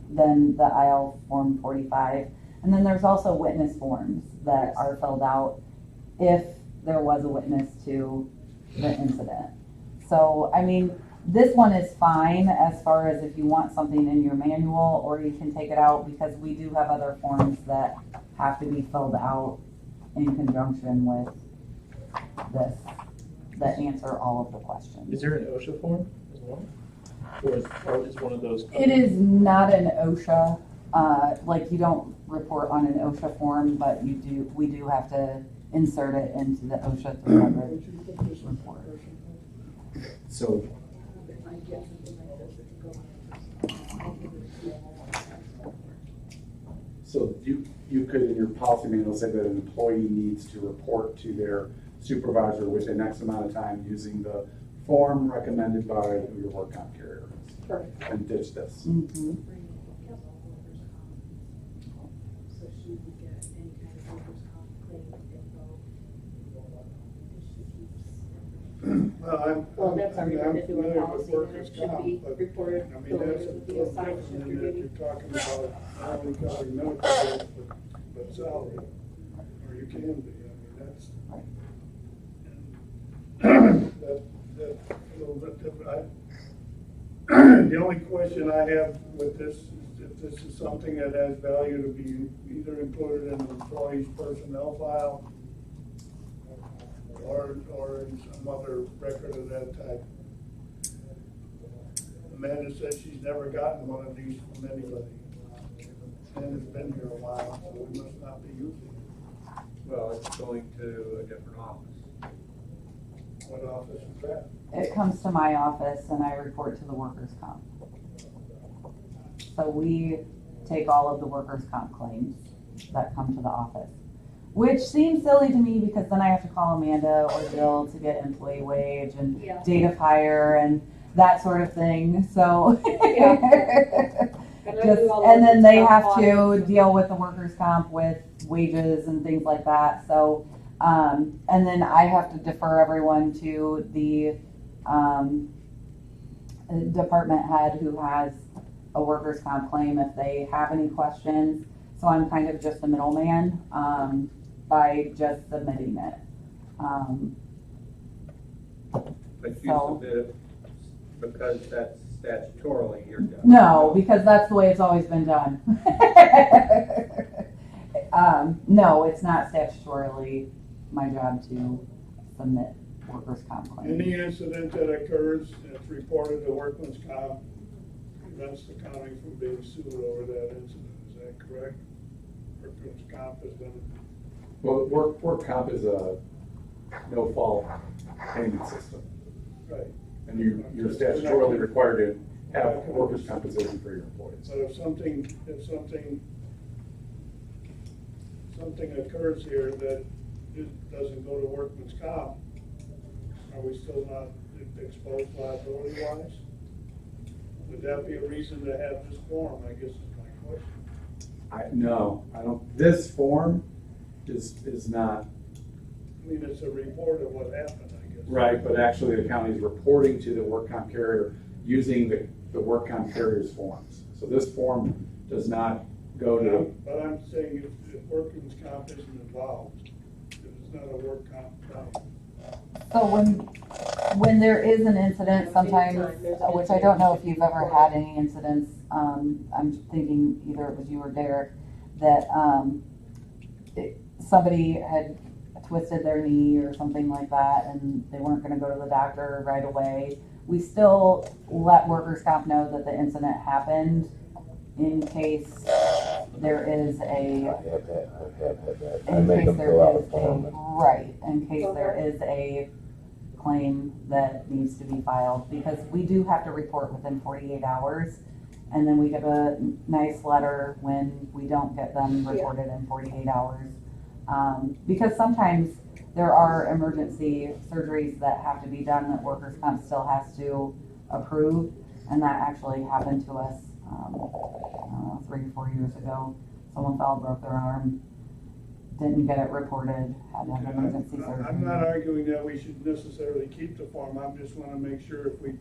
then the IL form 45. And then there's also witness forms that are filled out if there was a witness to the incident. So, I mean, this one is fine as far as if you want something in your manual, or you can take it out, because we do have other forms that have to be filled out in conjunction with this, that answer all of the questions. Is there an OSHA form as well? Or is one of those? It is not an OSHA, like you don't report on an OSHA form, but we do have to insert it into the OSHA 300 report. So, so you could, in your policy manual, say that an employee needs to report to their supervisor within X amount of time using the form recommended by your work comp carrier. Perfect. And ditch this. Mhm. So she would get any kind of workers' comp claim info. Well, Well, that's already I'm been into a familiar with policy, and workers' it should comp, be but, reported. I mean, that's a to the little assignment different after than if duty. you're talking about not only covering medical bills, but salary, or you can be, I mean, that's. That's a little bit different. The only question I have with this is if this is something that has value to be either included in the employee's personnel file or in some other record of that type. Amanda says she's never gotten one of these from anybody. Amanda's been here a while, so we must not be using it. Well, it's going to a different office. What office is that? It comes to my office and I report to the workers' comp. So we take all of the workers' comp claims that come to the office, which seems silly to me because then I have to call Amanda or Jill to get employee wage and Yeah. date of hire and that sort of thing, so. And I do all And the then they stuff have on- to deal with the workers' comp with wages and things like that, so. And then I have to defer everyone to the, department head who has a workers' comp claim if they have any questions. So I'm kind of just a middleman, by just submitting it. But you So- submit it because that's statutorily your job. No, because that's the way it's always been done. No, it's not statutorily my job to submit workers' comp claims. Any incident that occurs that's reported to workman's comp prevents the county from being sued over that incident, is that correct? Workman's comp is gonna, Well, work comp is a no-fault payment system. right. And you're statutorily required to have workers' compensation for your employees. But if something occurs here that doesn't go to workman's comp, are we still not exposed liability wise? Would that be a reason to have this form, I guess is my question. No, I don't, this form is not, I mean, it's a report of what happened, I guess. right, but actually the county is reporting to the work comp carrier using the work comp carrier's forms. So this form does not go to, But I'm saying if workman's comp isn't involved, if it's not a work comp claim. So when there is an incident, sometimes, which I don't know if you've ever had any incidents, I'm thinking either it was you or Derek, that, somebody had twisted their knee or something like that and they weren't gonna go to the doctor right away. We still let workers' comp know that the incident happened in case there is I a, have had that. I in make case them there fill out a is form. right, in case there is a claim that needs to be filed, because we do have to report within 48 hours. and then we get a nice letter when we don't get them reported in 48 hours. Because sometimes there are emergency surgeries that have to be done that workers' comp still has to approve, and that actually happened to us, I don't know, 3 or 4 years ago. Someone fell, broke their arm, didn't get it reported, had to have emergency surgery. I'm not arguing that we should necessarily keep the form, I just wanna make sure if we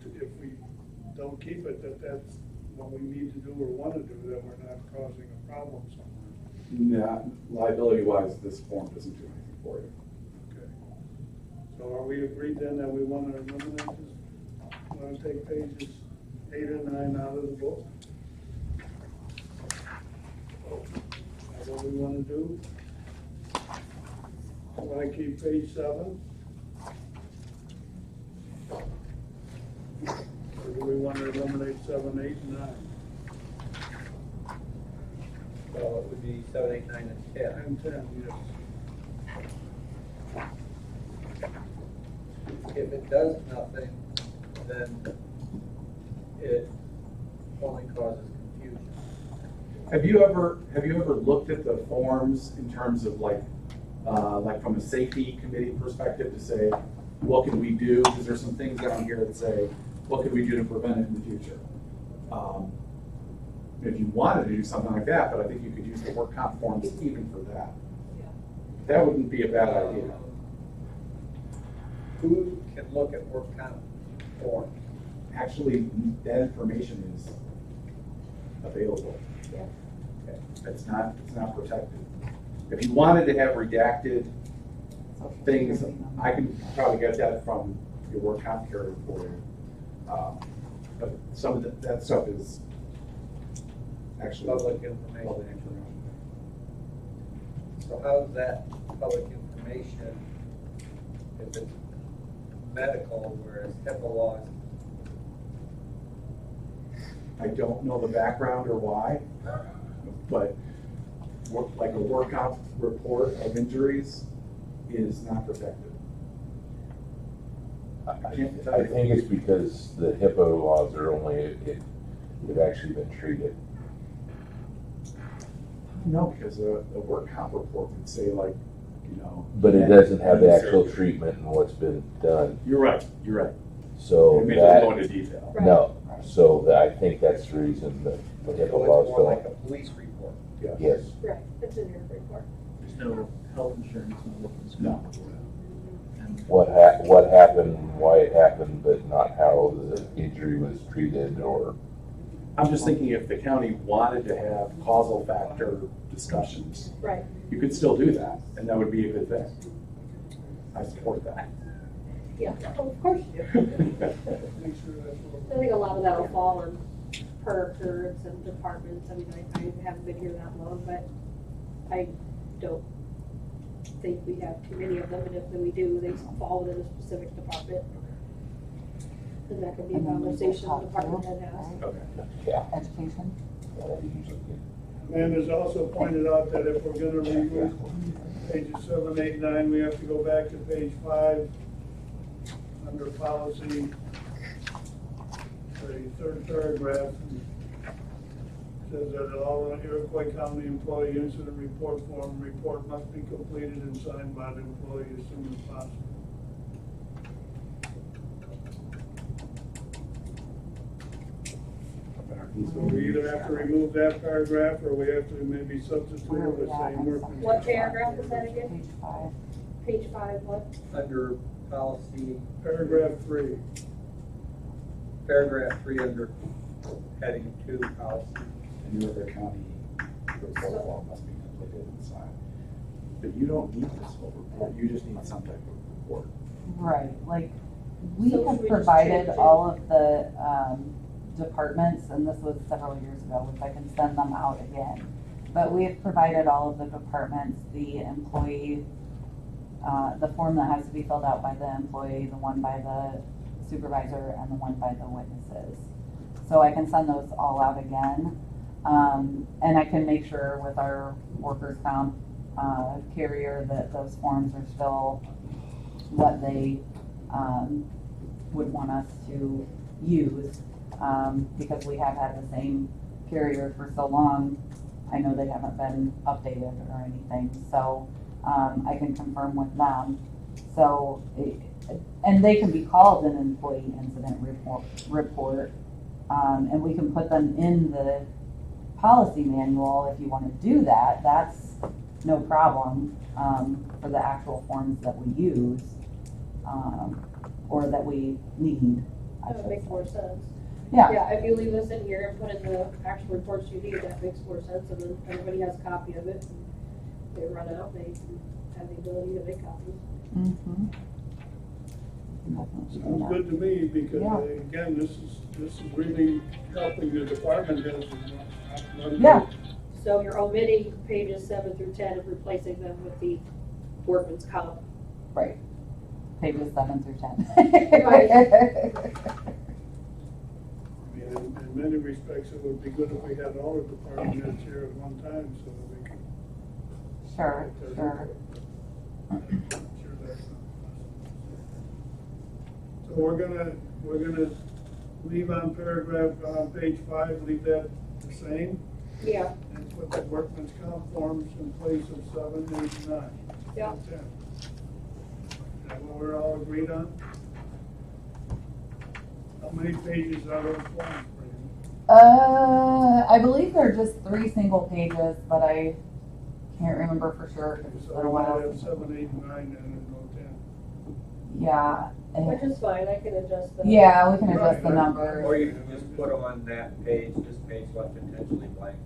don't keep it, that that's what we need to do or wanna do, that we're not causing a problem somewhere. Yeah, liability-wise, this form doesn't do anything for you. Okay. So are we agreed then that we wanna eliminate this, wanna take pages 8 and 9 out of the book? That's what we wanna do? Want to keep page 7? Or do we want to eliminate 7, 8, and 9? Well, it would be 7, 8, 9, and 10. And 10, yes. If it does nothing, then it only causes confusion. Have you ever looked at the forms in terms of like from a safety committee perspective to say, what can we do? Because there's some things down here that say, what can we do to prevent it in the future? If you wanted to do something like that, but I think you could use the work comp forms even for that. That wouldn't be a bad idea. Who can look at work comp forms? Actually, that information is available. Yeah. Okay. It's not protected. If you wanted to have redacted things, I can probably get that from your work comp carrier for you. But some of that stuff is actually Public information. So how's that public information if it's medical, whereas HIPAA laws? I don't know the background or why, but like a work comp report of injuries is not protected. I think it's because the HIPAA laws are only if they've actually been treated. No, because a work comp report would say like, But it doesn't have the actual treatment and what's been done. You're right. So It may just go into detail. no, so I think that's the reason that the HIPAA So laws it's more like don't. a police report. Yes. Right, it's in your report. There's no health insurance, no workers' No. comp. And What happened, why it happened, but not how the injury was treated or. I'm just thinking if the county wanted to have causal factor discussions, Right. you could still do that, and that would be a good thing. I support that. Yeah, of course you do. Make sure that's what. I think a lot of that will fall on perks and departments. I mean, I haven't been here that long, but I don't think we have too many of them, and if we do, they fall within a specific department. And that could be a conversation the department head has. Okay. Yeah. Education. And there's also pointed out that if we're gonna remove pages 7, 8, 9, we have to go back to page 5, under policy, the third paragraph. Says that all Iroquois County employee incident report form report must be completed and signed by the employee as soon as possible. So we either have to remove that paragraph, or we have to maybe substitute it with saying work. What paragraph is that again? Page 5. Page 5, what? Under policy, Paragraph 3. paragraph 3 under heading 2 policy. And your other county report form must be completed and signed. But you don't need this whole report, you just need some type of report. Right, like, we So have should we just provided change it? all of the, departments, and this was several years ago, which I can send them out again. But we have provided all of the departments, the employee, the form that has to be filled out by the employee, the one by the supervisor, and the one by the witnesses. So I can send those all out again. And I can make sure with our workers' comp, carrier that those forms are still what they, would want us to use. because we have had the same carrier for so long. I know they haven't been updated or anything, so, I can confirm with them. So, and they can be called an employee incident report, and we can put them in the policy manual if you wanna do that. That's no problem, for the actual forms that we use, or that we need, I That should would make say. more sense. Yeah, Yeah, if you leave this in here and put in the actual reports you need, that makes more sense, and then everybody has a copy of it. And they run out, they have the ability to make copies. mm-hmm. Sounds good to me, because Yeah. again, this is really helping the department heads. and not- Yeah. So you're omitting pages 7 through 10 and replacing them with the workman's comp. Right. Pages 7 through 10. Right. I mean, in many respects, it would be good if we had all the department heads here at one time, so that we could. Sure, sure. I'm sure that's not possible. So we're gonna leave on paragraph, on page 5, leave that the same, Yeah, and put the workman's comp forms in place of 7, 8, 9. Yeah. and 10. Is that what we're all agreed on? How many pages are those forms, Brandon? I believe they're just 3 single pages, but I can't remember for sure. 'Cause it's So been a we while might have since- 7, 8, 9, and then no 10. Yeah. which is fine, I can adjust the. Yeah, we can adjust the Right. numbers. Or you can just put them on that page, this page left intentionally blank,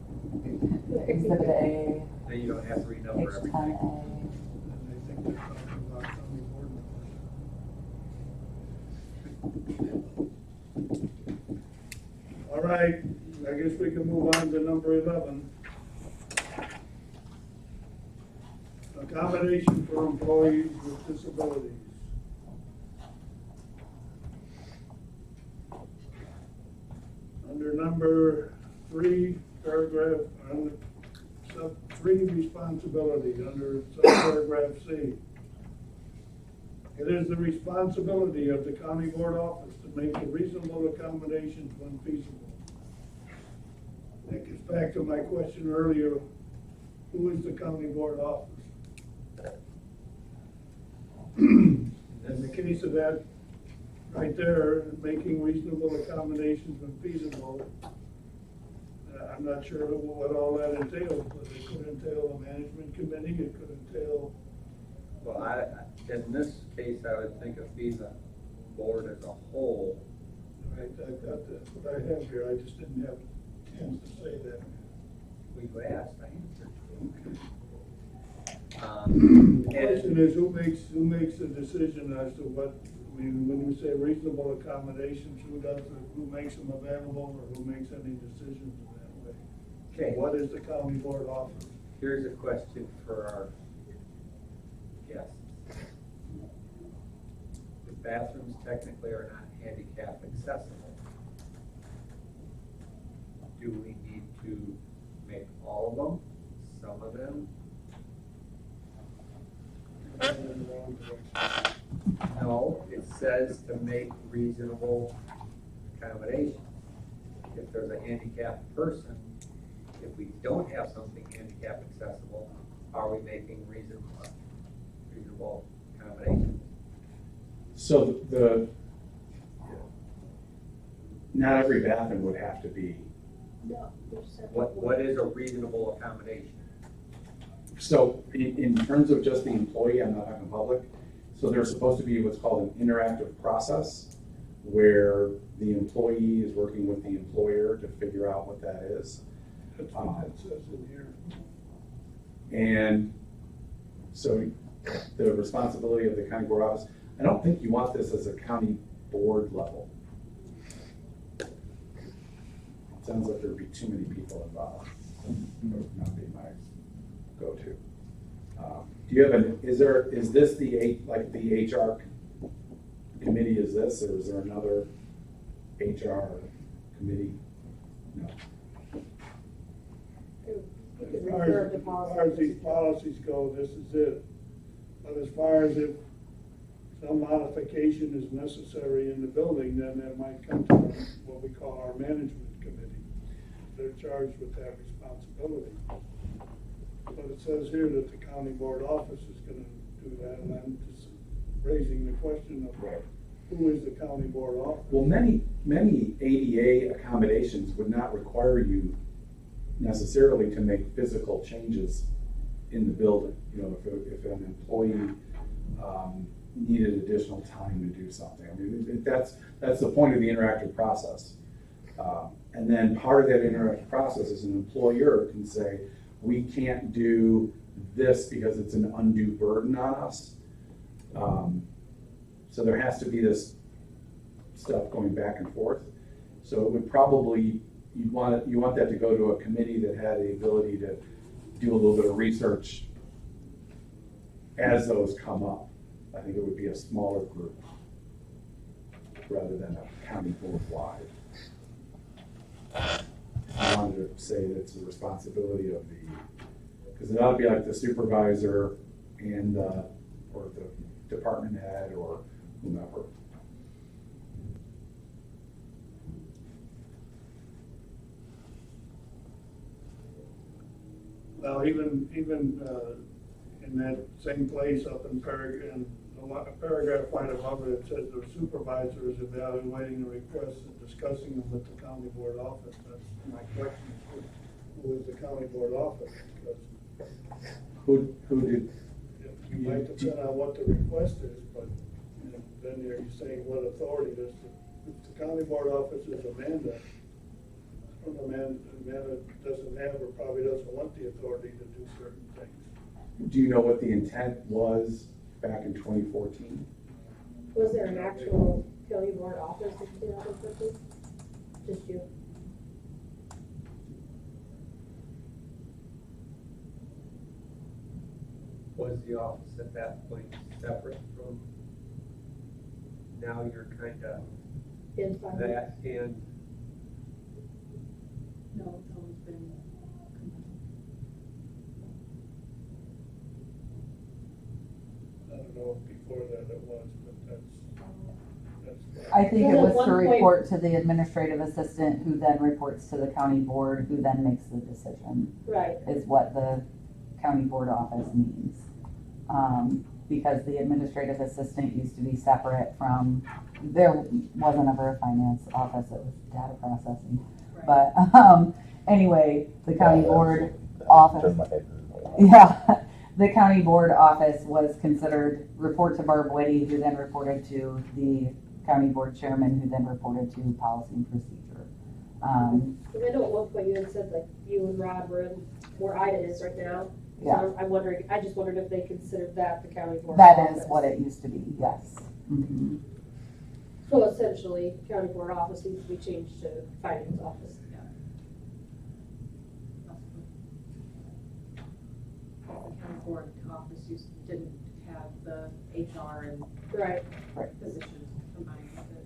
Exhibit A, then you don't have to renumber page everything. 10A. And they think they're talking about county board members. All right, I guess we can move on to number 11. Accommodation for employees with disabilities. Under number 3, paragraph, under sub 3, responsibility, under subparagraph C. It is the responsibility of the county board office to make the reasonable accommodations when feasible. That gets back to my question earlier, who is the county board office? In the case of that, right there, making reasonable accommodations when feasible, I'm not sure what all that entails, but it could entail a management committee, it could entail. Well, in this case, I would think of FISA board as a whole. Right, I've got what I have here, I just didn't have a chance to say that. We've asked, I answered. The question is, who makes the decision as to what, I mean, when you say reasonable accommodations, who does it, who makes them available, or who makes any decisions in that way? Okay. What is the county board office? Here's a question for our guests. The bathrooms technically are not handicap accessible. Do we need to make all of them, some of them? No, it says to make reasonable accommodations. If there's a handicapped person, if we don't have something handicap accessible, are we making reasonable accommodations? So not every bathroom would have to be, No, there's separate What is a reasonable accommodation? so in terms of just the employee, I'm not talking public, so there's supposed to be what's called an interactive process where the employee is working with the employer to figure out what that is. That's what that says in here. And so the responsibility of the county board office, I don't think you want this as a county board level. It sounds like there'd be too many people involved. That would not be my go-to. Do you have is this the HR committee is this, or is there another HR committee? No. You could As far refer as, to as far as these policies go, this is it. But as far as if some modification is necessary in the building, then that might come to what we call our management committee. They're charged with that responsibility. But it says here that the county board office is gonna do that, and I'm just raising the question of who is the county board office? Well, many ADA accommodations would not require you necessarily to make physical changes in the building. You know, if an employee needed additional time to do something. I mean, that's the point of the interactive process. And then part of that interactive process is an employer can say, we can't do this because it's an undue burden on us. So there has to be this stuff going back and forth. So it would probably, you want that to go to a committee that had the ability to do a little bit of research as those come up. I think it would be a smaller group rather than a county board wide. I wanted to say that it's the responsibility of because it ought to be like the supervisor and, or the department head or whomever. Well, even in that same place up in paragraph right above it, it says the supervisor is evaluating the requests and discussing them with the county board office. That's my question, who is the county board office? Because Who did? you might depend on what the request is, but then you're saying what authority does if the county board office is Amanda, Amanda doesn't have or probably doesn't want the authority to do certain things. Do you know what the intent was back in 2014? Was there an actual county board office in 2014? Just you? Was the office at that point separate from, now you're kinda Inside? that and No, it's always been I don't know if before that it was, but that's. I think it Well, at was one to point- report to the administrative assistant, who then reports to the county board, who then makes the decision, Right, is what the county board office means. Because the administrative assistant used to be separate from, there wasn't ever a finance office, it was data processing. But, anyway, the county board office. Turn my head. Yeah, the county board office was considered report to Barb Whitty, who then reported to the county board chairman, who then reported to policy and procedure. because I know at one point you had said like you and Rod were in where Ida is right now. So Yeah. I'm wondering, I just wondered if they considered that the county board That office. is what it used to be, yes. Mhm. So essentially, county board office needs to be changed to finance office. the county board office didn't have the HR and Right. positions combined with it.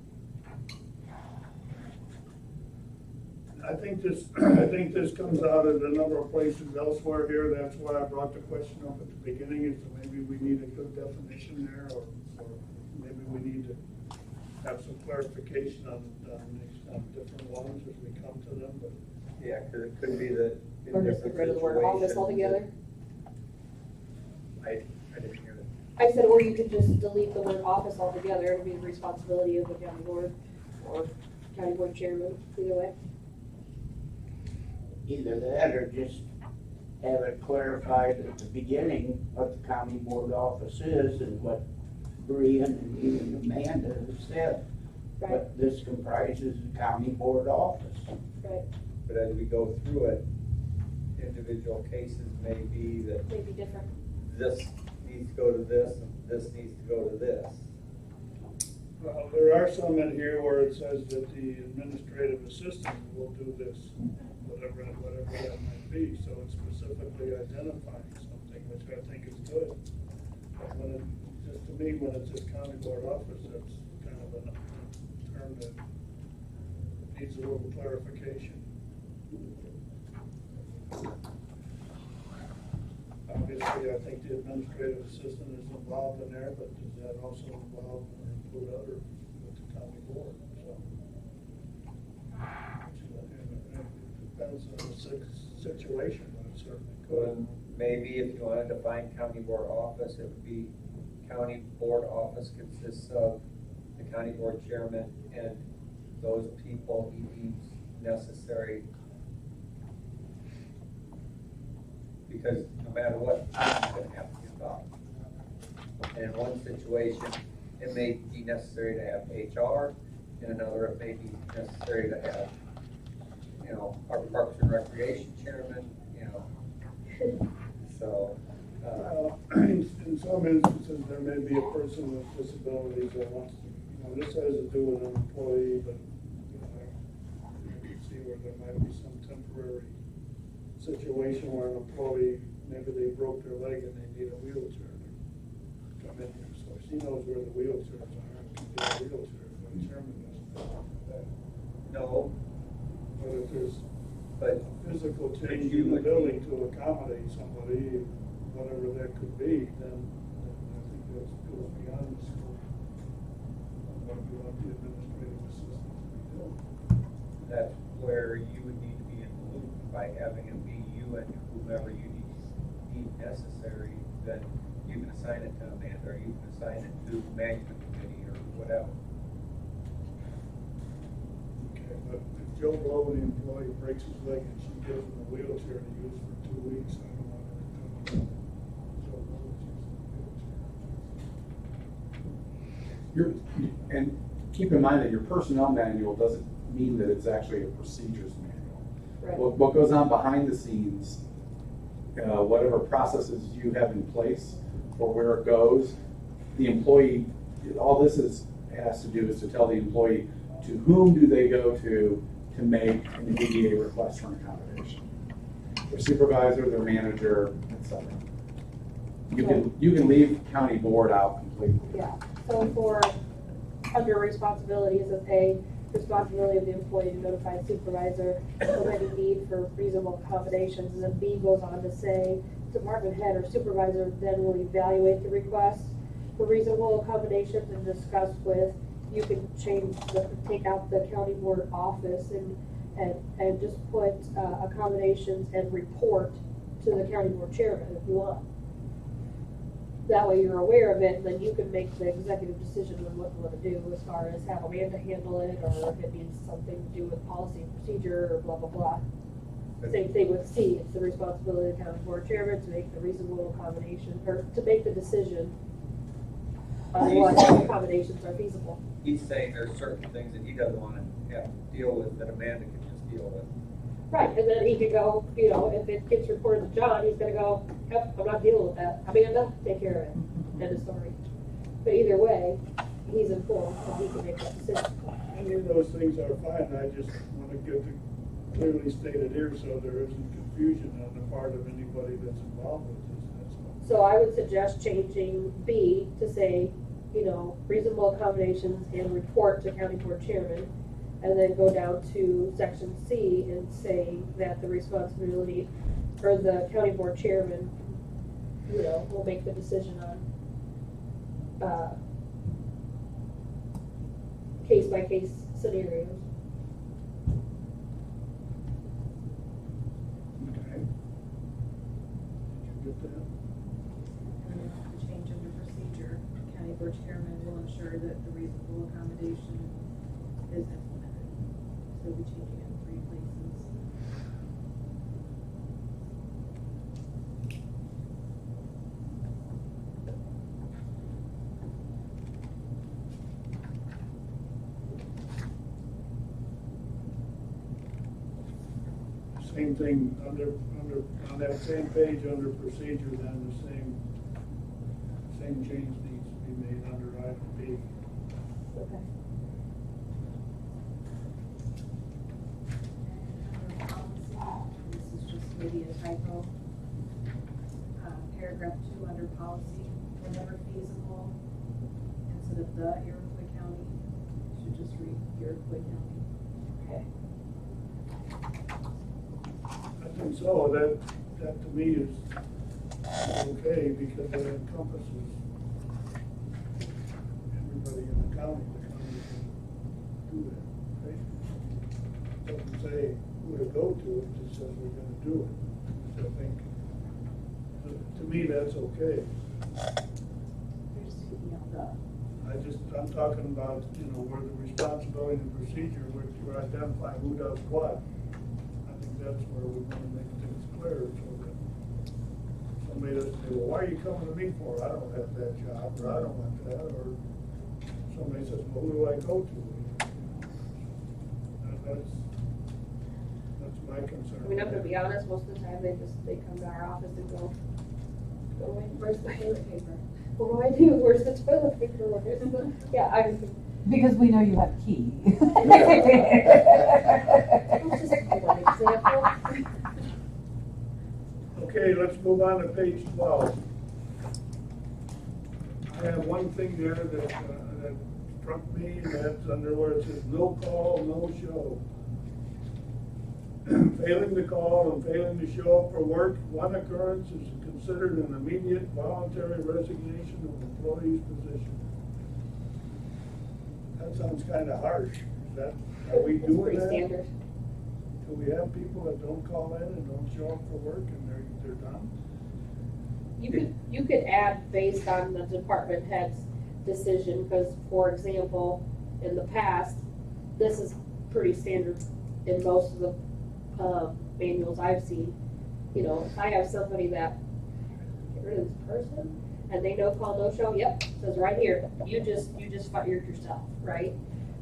I think this comes out of a number of places elsewhere here. That's why I brought the question up at the beginning, is that maybe we need a good definition there, or maybe we need to have some clarification on different ones as we come to them, but. yeah, cause it could be that in Or just different get rid of the word office situations, altogether. I didn't hear that. I said, or you could just delete the word office altogether, it would be the responsibility of the county board or county board chairman, either way. Either that or just have it clarified at the beginning what the county board office is and what Brian and even Amanda have said. Right, But this comprises the county board office. right, But as we go through it, individual cases may be that maybe different. this needs to go to this, and this needs to go to this. Well, there are some in here where it says that the administrative assistant will do this, whatever that might be, so it's specifically identifying something, which I think is good. But when it, just to me, when it's just county board office, that's kind of a term that needs a little clarification. obviously, I think the administrative assistant is involved in there, but does that also involve or include others with the county board, so. It depends on the situation, but it certainly could. Maybe if you wanted to find county board office, it would be county board office consists of the county board chairman and those people he deems necessary. Because no matter what, he's gonna have to be involved. And in one situation, it may be necessary to have HR, in another, it may be necessary to have, you know, our Parks and Recreation chairman, you know. So, In some instances, there may be a person with disabilities that wants to, you know, this has to do with an employee, but, you know, I can see where there might be some temporary situation where an employee, maybe they broke their leg and they need a wheelchair to come in here, so she knows where the wheelchairs are, and can get a wheelchair, but the chairman doesn't know that. no, But if there's but physical But change you in the would building to accommodate somebody, whatever that could be, then I think that goes beyond the scope of what we want the administrative assistant to be doing. that's where you would need to be included by having it be you and whomever you deem necessary, then you can assign it to Amanda, or you can assign it to management committee or whatever. Okay, but if Joe Blow, the employee, breaks his leg and she gives him a wheelchair to use for 2 weeks, I don't want her to come in. Joe Blow's using And keep in mind that your personnel manual doesn't mean that it's actually a procedures manual. Right. What goes on behind the scenes, whatever processes you have in place for where it goes, the employee, all this has to do is to tell the employee to whom do they go to make an ADA request for an accommodation. Their supervisor, their manager, etc. You can leave county board out completely. Yeah, so for, under responsibilities of A, responsibility of the employee to notify the supervisor of any need for reasonable accommodations, and then B goes on to say, department head or supervisor then will evaluate the request for reasonable accommodations and discuss with, you can take out the county board office and just put accommodations and report to the county board chairman if you want. That way you're aware of it, and then you can make the executive decision on what you want to do as far as have Amanda handle it, or if it needs something to do with policy and procedure, or blah, blah, blah. Same thing with C, it's the responsibility of the county board chairman to make the reasonable accommodation, or to make the decision on what accommodations are feasible. He's saying there's certain things that he doesn't want to have to deal with that Amanda can just deal with. Right, and then he could go, you know, if it gets reported to John, he's gonna go, yep, I'm not dealing with that. Amanda, take care of it. End of story. But either way, he's informed and he can make that decision. Any of those things are fine, I just want to get it clearly stated here so there isn't confusion on the part of anybody that's involved with this, that's all. So I would suggest changing B to say, you know, reasonable accommodations and report to county board chairman. And then go down to section C and say that the responsibility, or the county board chairman, you know, will make the decision on, case-by-case scenarios. Okay. Did you get that? And then the change of the procedure, county board chairman will ensure that the reasonable accommodation is implemented. So we'll be changing it in 3 places. Same thing on that same page, under procedure, then the same change needs to be made under item B. Okay. This is just maybe a typo. Paragraph 2 under policy, whenever feasible, instead of the Iroquois County, should just read Iroquois County. Okay. I think so, that to me is okay, because it encompasses everybody in the county can do that, right? Doesn't say who to go to, it just says we're gonna do it. So I think, to me, that's okay. You're just speaking out the. I'm talking about, where the responsibility and procedure, where you identify who does what. I think that's where we want to make things clear, so that somebody doesn't say, well, why are you coming to me for? I don't have that job, or I don't want that, or somebody says, well, who do I go to? That's my concern. I mean, I'm gonna be honest, most of the time they come to our office and go, where's the toilet paper? What do? Where's the toilet paper? Where's the, yeah, Because we know you have key. That's just one example. Okay, let's move on to page 12. I have one thing there that struck me, and that's under where it says no call, no show. Failing to call and failing to show up for work, one occurrence is considered an immediate voluntary resignation of employee's position. That sounds kind of harsh. Are we It's doing pretty that? standard. Do we have people that don't call in and don't show up for work and they're done? You could add based on the department head's decision, because, for example, in the past, this is pretty standard in most of the manuals I've seen. If I have somebody that, get rid of this person, and they no call, no show, yep, says right here, you just fired yourself, right?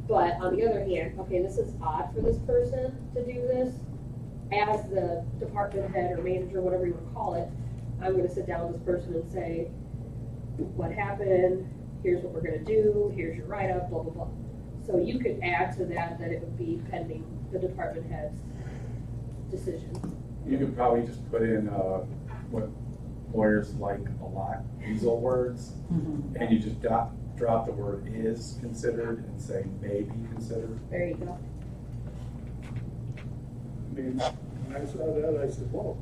But on the other hand, okay, this is odd for this person to do this. As the department head or manager, whatever you want to call it, I'm gonna sit down with this person and say, what happened, here's what we're gonna do, here's your write-up, blah, blah, blah. So you could add to that it would be pending the department head's decision. You could probably just put in, what lawyers like a lot, weasel words, and you just drop the word is considered and say may be considered. There you go. I mean, when I saw that, I said, whoa.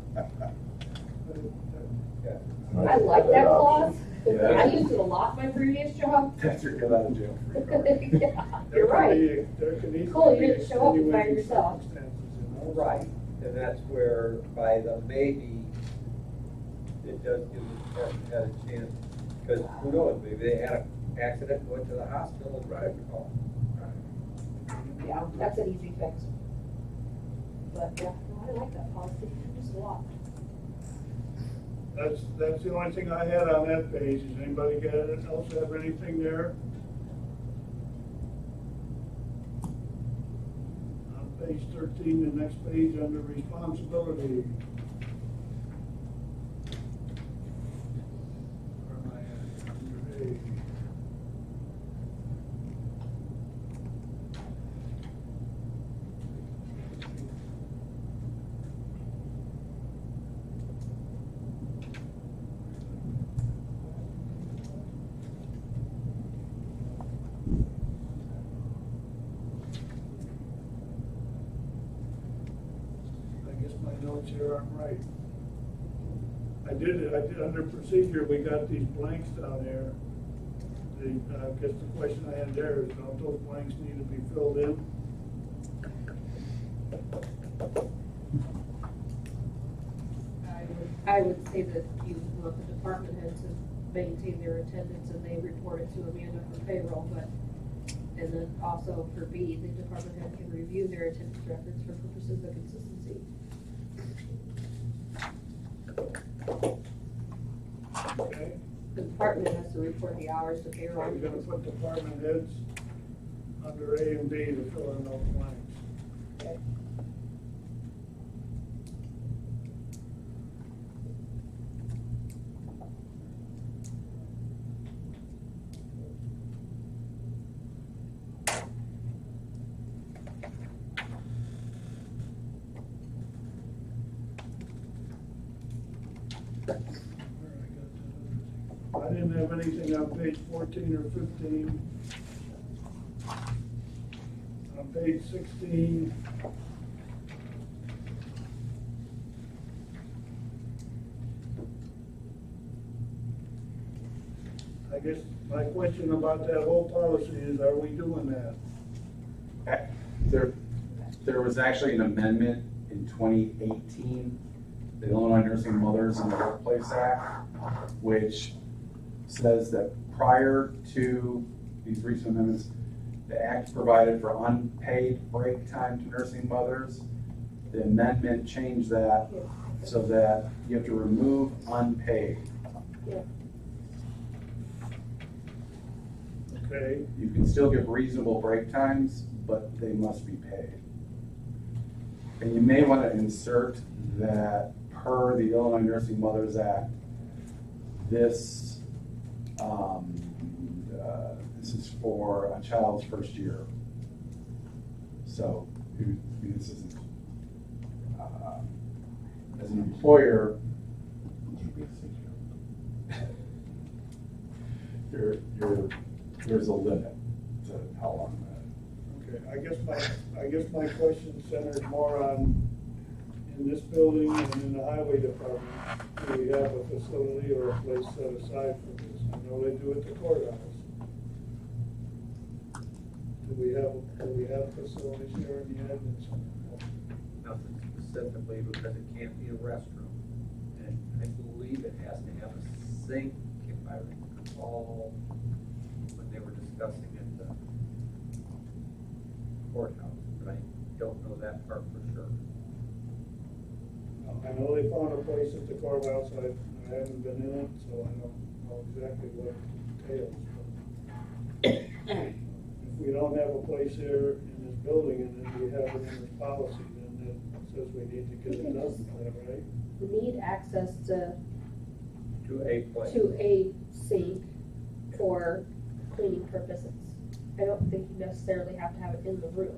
I like that clause. Yeah. I used it a lot in my previous job. That's your get out of jail free card. Yeah, you're right. There can easily Cool, you be didn't show up and fire extenuating yourself. circumstances, Right, and that's where by the maybe, it does give the department head a chance, because who knows, maybe they had an accident, went to the hospital, and tried to call. Yeah, that's an easy fix. But yeah, no, I like that policy, just a lot. That's the only thing I had on that page. Does anybody else have anything there? On page 13, the next page under responsibility. Where am I at? Under A. I guess my notes here aren't right. I did, under procedure, we got these blanks down there. I guess the question I had there is, don't those blanks need to be filled in? I would say that you want the department head to maintain their attendance and they report it to Amanda for payroll, but, and then also for B, the department head can review their attendance records for purposes of consistency. Okay, The department has to report the hours to payroll. I'm gonna put department heads under A and B to fill in those blanks. Okay. I didn't have anything on page 14 or 15. On page 16. I guess my question about that whole policy is, are we doing that? There was actually an amendment in 2018, the Illinois Nursing Mothers in the Workplace Act, which says that prior to these recent amendments, the act provided for unpaid break time to nursing mothers. The amendment changed that so that you have to remove unpaid. Okay, You can still give reasonable break times, but they must be paid. And you may want to insert that per the Illinois Nursing Mothers Act, this this is for a child's first year. So, this isn't, as an employer, there's a limit to how long that. okay, I guess my question centers more on, in this building and in the highway department, do we have a facility or a place set aside for this? I know they do at the courthouse. Do we have facilities here in the admin center? Nothing specifically, because it can't be a restroom. And I believe it has to have a sink, if I recall, when they were discussing at the courthouse, but I don't know that part for sure. I know they found a place at the courthouse, I haven't been in it, so I don't know exactly what it entails. But if we don't have a place here in this building and then we have it in this policy, then it says we need to get it done, is that right? We need access to A place. a sink for cleaning purposes. I don't think you necessarily have to have it in the room.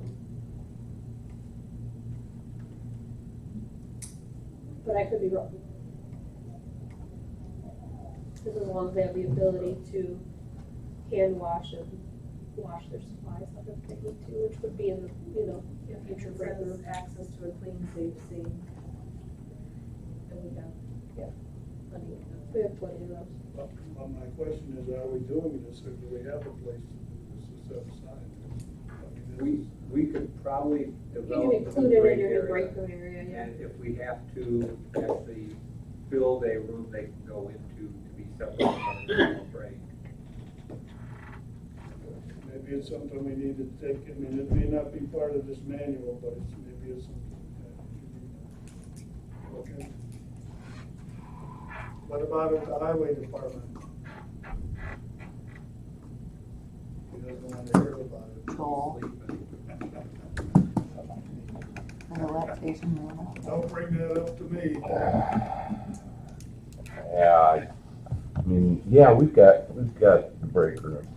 But I could be wrong. Just as long as they have the ability to hand wash and wash their supplies up if they need to, which would be in the, future break room. Access to a clean, safe sink. And we have, plenty of them. We have plenty of those. But my question is, are we doing this, or do we have a place to do this to set aside? I mean, We could probably You develop can a include it in break your new area. break room area, yeah. And if we have to actually build a room they can go into to be separate from the break. Maybe it's something we need to take, I mean, it may not be part of this manual, but maybe it's something that we need. Okay. What about at the highway department? He doesn't want to hear about it. Cool. Sleeping. For the lactation room. Don't bring that up to me. Yeah, I mean, yeah, we've got the break room.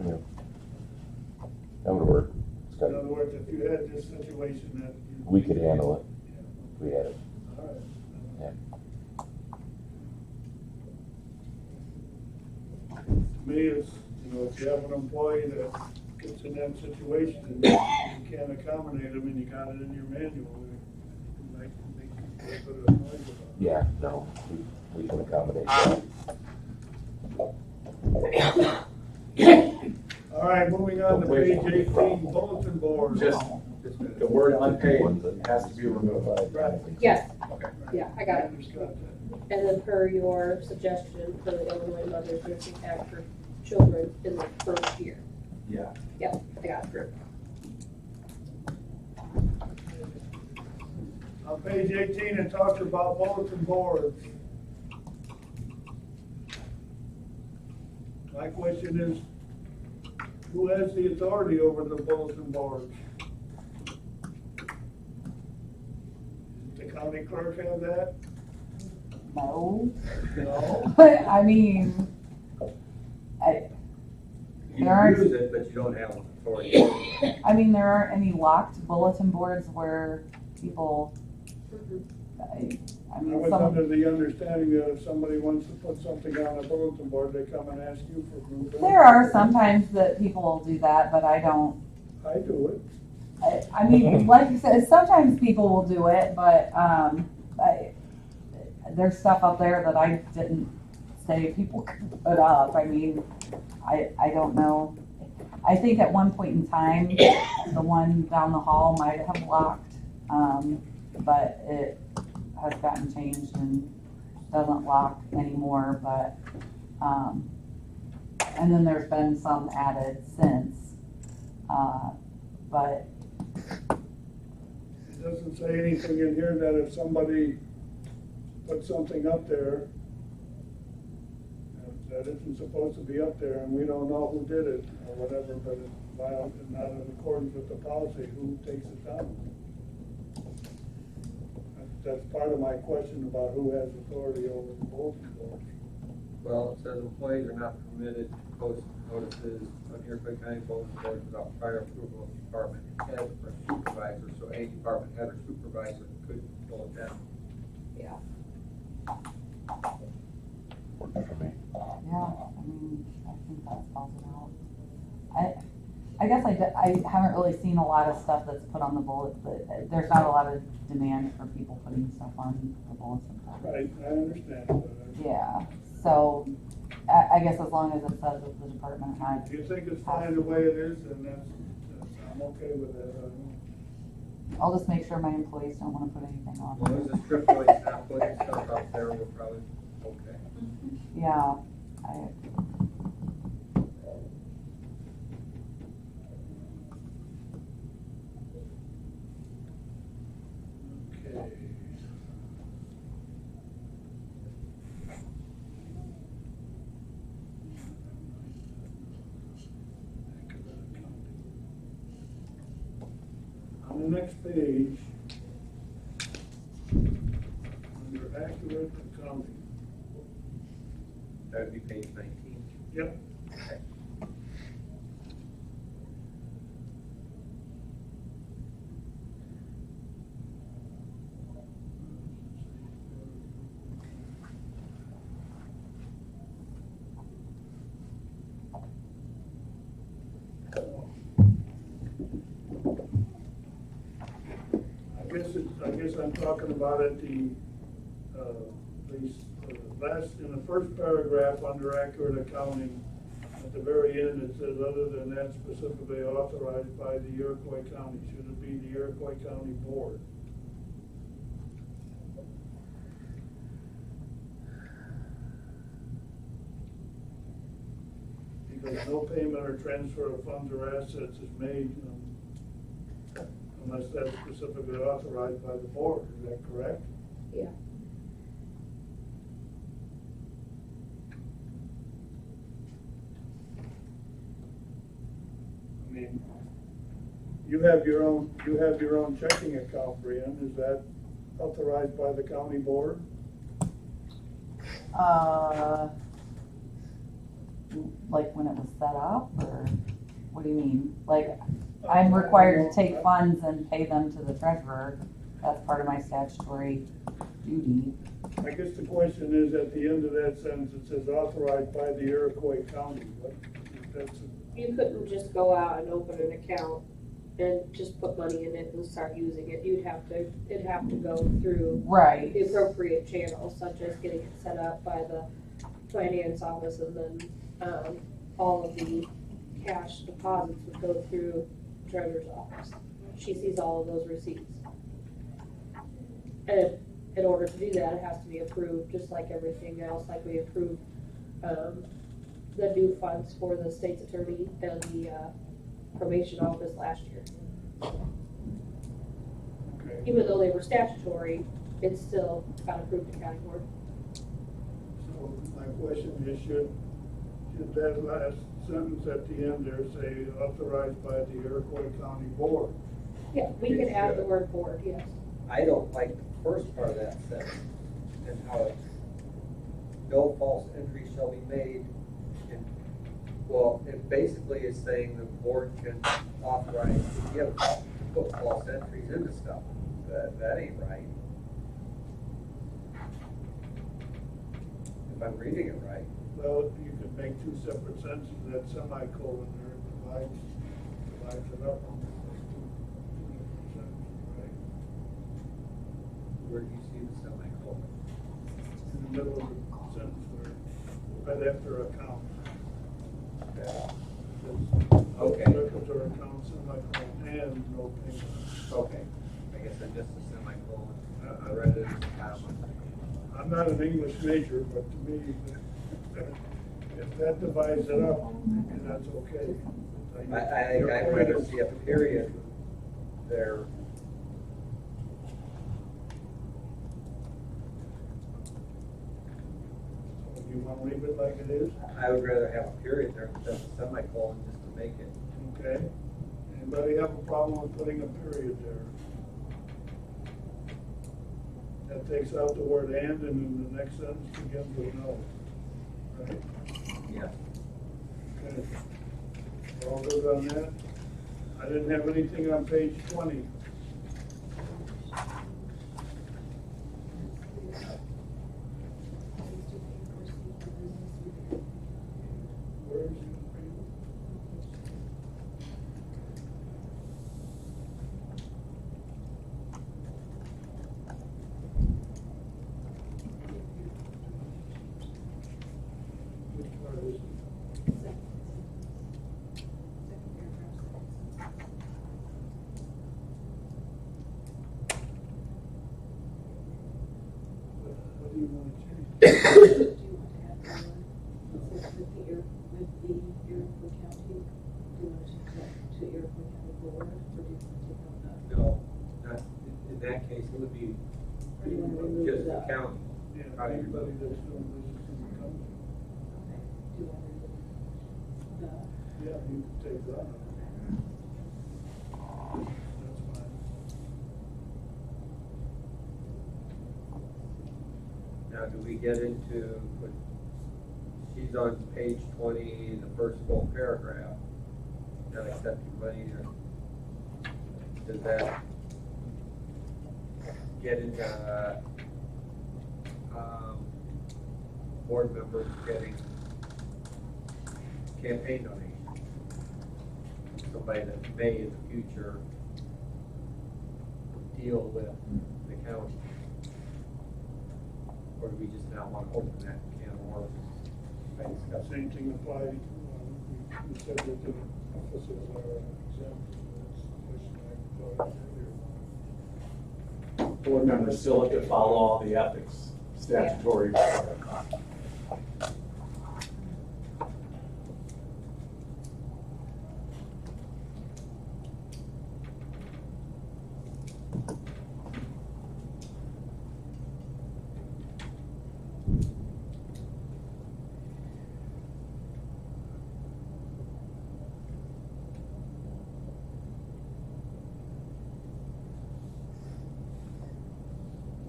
Yeah. That would work. It's In got- other words, if you had this situation that. We could handle it. Yeah. If we had it. All right. Yeah. To me, it's, if you have an employee that gets in that situation and you can't accommodate them and you got it in your manual, it might make people a bit annoyed about it. Yeah, no, we can accommodate that. All right, moving on to Wait. page 18, bulletin board. Just the word unpaid has to be removed. Right. Yes, Okay. yeah, I got it. Andrew's got that. And then per your suggestion for the Illinois Mothers Nursing Act for children in the first year. Yeah. Yep, I got it. Great. On page 18, it talks about bulletin boards. My question is, who has the authority over the bulletin boards? Does the county clerk have that? No. No. But, I mean, You There aren't- use it, but you don't have authority. there aren't any locked bulletin boards where people, I I mean, was some, under the understanding that if somebody wants to put something on a bulletin board, they come and ask you for approval. there are sometimes that people will do that, but I don't, I do it. I mean, like you said, sometimes people will do it, but, there's stuff up there that I didn't say people can put up. I mean, I don't know. I think at one point in time, the one down the hall might have locked, but it has gotten changed and doesn't lock anymore, but, and then there's been some added since, but It doesn't say anything in here that if somebody put something up there that isn't supposed to be up there and we don't know who did it or whatever, but it's not in accordance with the policy, who takes it down? That's part of my question about who has authority over the bulletin board. Well, it says employees are not permitted to post notices on Iroquois County bulletin boards without prior approval of department head or supervisor, so any department head or supervisor could pull it down. yeah, Working for me. yeah, I mean, I think that spells it out. I guess I haven't really seen a lot of stuff that's put on the bullet, but there's not a lot of demand for people putting stuff on the bulletin board. Right, I understand, but Yeah, so I guess as long as it says that the department head. if you think it's fine the way it is, then I'm okay with that. I'll just make sure my employees don't wanna put anything As on. long as the strip joint's not putting stuff out there, we're probably okay. Yeah, Okay. On the next page, under accurate accounting. That'd be page 19. Yep. Okay. I guess I'm talking about it, in the first paragraph under accurate accounting, at the very end, it says, other than that specifically authorized by the Iroquois County. Should it be the Iroquois County Board? Because no payment or transfer of funds or assets is made unless that's specifically authorized by the board, is that correct? Yeah. I mean, you have your own checking account, Brian, is that authorized by the county board? like when it was set up, or what do you mean? Like, I'm required to take funds and pay them to the treasurer. That's part of my statutory duty. I guess the question is, at the end of that sentence, it says authorized by the Iroquois County. You couldn't just go out and open an account and just put money in it and start using it. It'd have to go through Right. the appropriate channels, such as getting it set up by the finance office, and then, all of the cash deposits would go through the treasurer's office. She sees all of those receipts. And in order to do that, it has to be approved, just like everything else, like we approved, the new funds for the state's attorney and the, probation office last year. Okay. Even though they were statutory, it still got approved to county board. So my question is, should that last sentence at the end there say authorized by the Iroquois County Board? Yeah, we could add the word board, yes. I don't like the first part of that sentence, and how it, no false entry shall be made. And, well, it basically is saying the board can authorize, to put false entries into stuff. That ain't right. If I'm reading it right. Well, you could make two separate sentences, that semicolon there divides it up on those two different sentences, right? Where do you see the semicolon? In the middle of the sentence where right after accounts. Okay. Records or accounts, semicolon, and no payment. Okay, I guess I missed the semicolon. I read it as a comma. I'm not an English major, but to me, if that divides it up, then that's okay. I'd rather see a period there. You want to leave it like it is? I would rather have a period there than a semicolon just to make it. Okay. Anybody have a problem with putting a period there? That takes out the word and then the next sentence begins with no. Right? Yeah. Okay. We're all good on that? I didn't have anything on page 20. Where is it? Which part is it? What do you want to change? Do you want to add the word? It says with the Iroquois County, do you want to change that to Iroquois County Board, or do you want to take out the? No, not, in that case, it would be Or do you want to remove just the the? county. Yeah, anybody that's doing business in the county. Okay, do you want to remove the? Yeah, you can take that. That's fine. Now, do we get into, she's on page 20, the first full paragraph, not accepting money, or does that get into, board members getting campaign donations? Somebody that may in the future deal with the county? Or do we just not want to open that can of worms by discussing? Same thing applies, we said that the officers are exempt, that's the question I thought earlier. Board members still have to follow all the ethics statutory.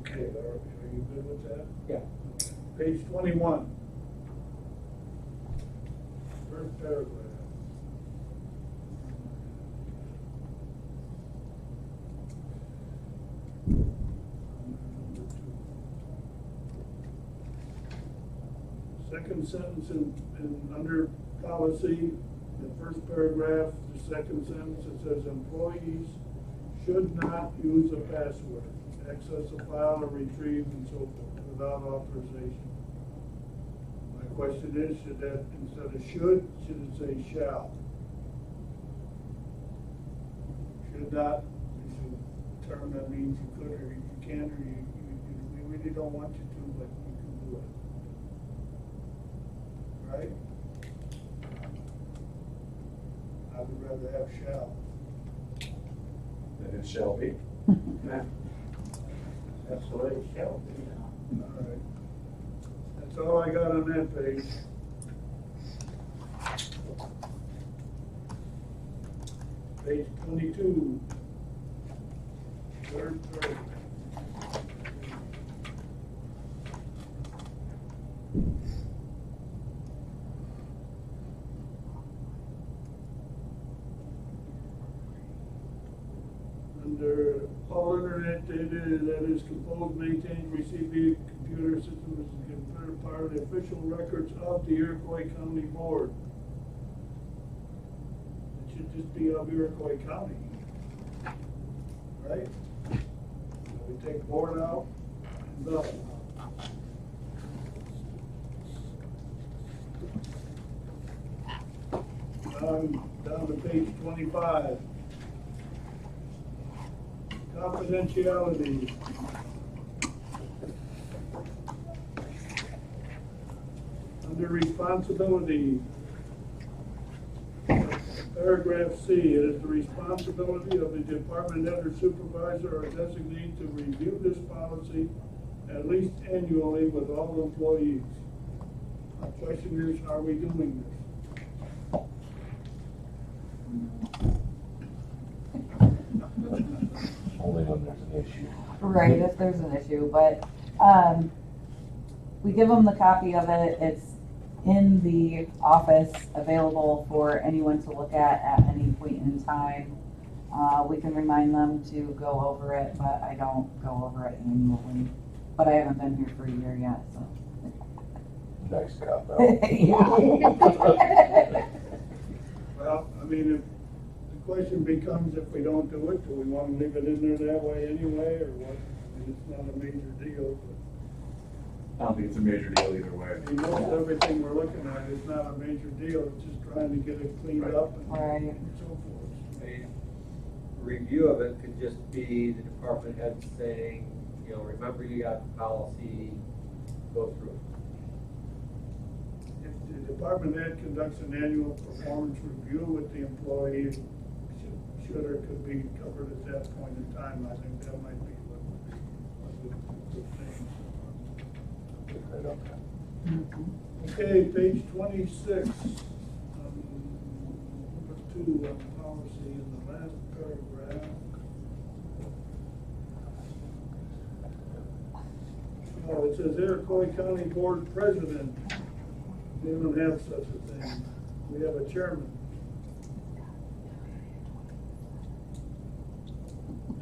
Okay, are you good with that? Yeah. Page 21. First paragraph. Second sentence under policy, the first paragraph, the second sentence, it says employees should not use a password, access a file or retrieve and so forth without authorization. My question is, should that, instead of should it say shall? Should not is a term that means you could or you can or we really don't want you to, but you can do it. Right? I would rather have shall. Then it shall be. That's the way it shall be. All right. That's all I got on that page. Page 22. Third paragraph. Under all internet data that is composed, maintained, received via computer systems is considered part of the official records of the Iroquois County Board. It should just be of Iroquois County. Right? So we take board out and the. on down to page 25. Confidentiality. Under responsibility, paragraph C, it is the responsibility of the department head or supervisor or designee to review this policy at least annually with all employees. My question is, are we doing this? Only when there's an issue. Right, if there's an issue, but, we give them the copy of it, it's in the office, available for anyone to look at any point in time. We can remind them to go over it, but I don't go over it annually, but I haven't been here for a year yet, so. Nice cop out. Yeah. Well, I mean, if the question becomes, if we don't do it, do we want to leave it in there that way anyway, or what? I mean, it's not a major deal, I don't think it's a major deal either way. but, I mean, most everything we're looking at is not a major deal, it's just trying to get it cleaned up Right. and so forth. A review of it could just be the department head saying, you know, remember you got the policy, go through it. If the department head conducts an annual performance review with the employee, should or could be covered at that point in time, I think that might be what we're saying. Okay, page 26, number 2 on policy in the last paragraph. Oh, it says Iroquois County Board President. We don't have such a thing. We have a chairman.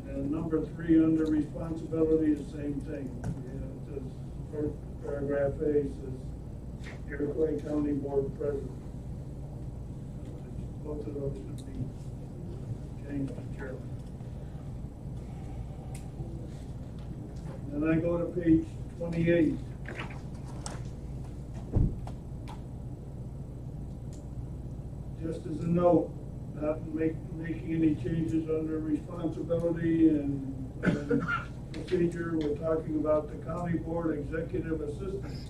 And number 3 under responsibility is the same thing. It says, first paragraph A says Iroquois County Board President. Both of those should be changed to chairman. Then I go to page 28. Just as a note, not making any changes under responsibility and procedure, we're talking about the county board executive assistant.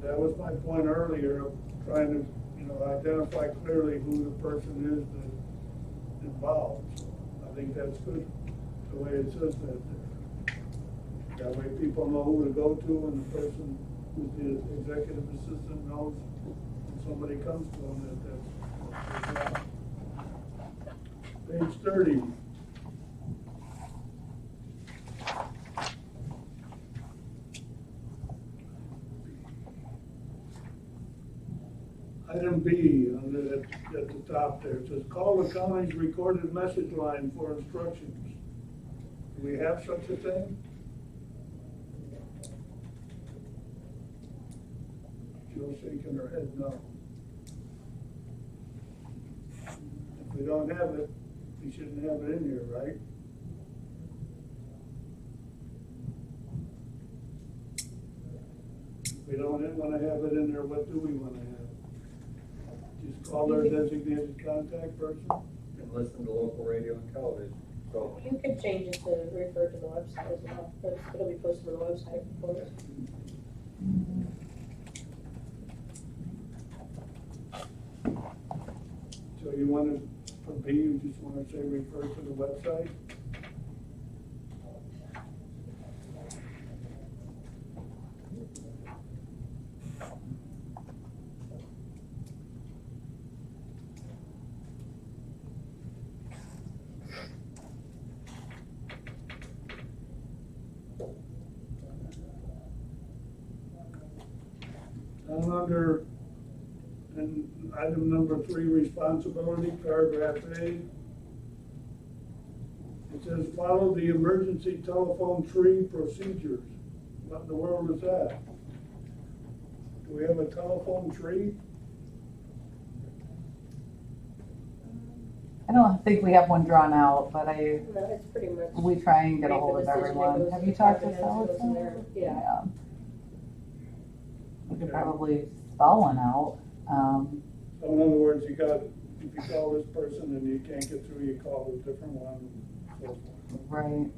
That was my point earlier of trying to, identify clearly who the person is that's involved. So I think that's good, the way it says that there. That way people know who to go to, and the person who's the executive assistant knows when somebody comes to them that's their job. Page 30. Item B, at the top there, it says, call the county's recorded message line for instructions. Do we have such a thing? Jill's shaking her head no. If we don't have it, we shouldn't have it in here, right? If we don't want to have it in there, what do we want to have? Just call their designated contact person? And listen to local radio and television, so. You could change it to refer to the website as well, but it'll be posted on the website for it. So you want to, for B, you just want to say refer to the website? And under item number 3, responsibility, paragraph A, it says follow the emergency telephone tree procedures. What in the world is that? Do we have a telephone tree? I don't think we have one drawn out, but No, it's pretty much. we try and get a Right, hold the of decision everyone. goes Have to you talked to department heads, goes in there. Salvatore? Yeah. We could probably spell one out. So in other words, if you call this person and you can't get through, you call a different one, and so forth. Right.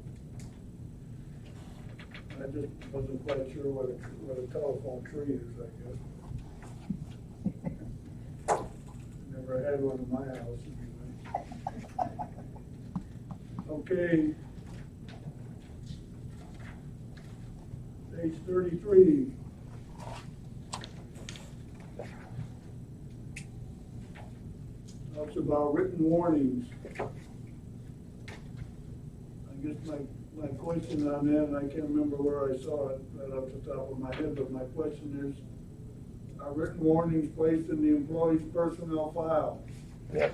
I just wasn't quite sure what a telephone tree is, I guess. Never had one in my house anyway. Okay. Page 33. Talks about written warnings. I guess my question on that, and I can't remember where I saw it right off the top of my head, but my question is, are written warnings placed in the employee's personnel file? Yes.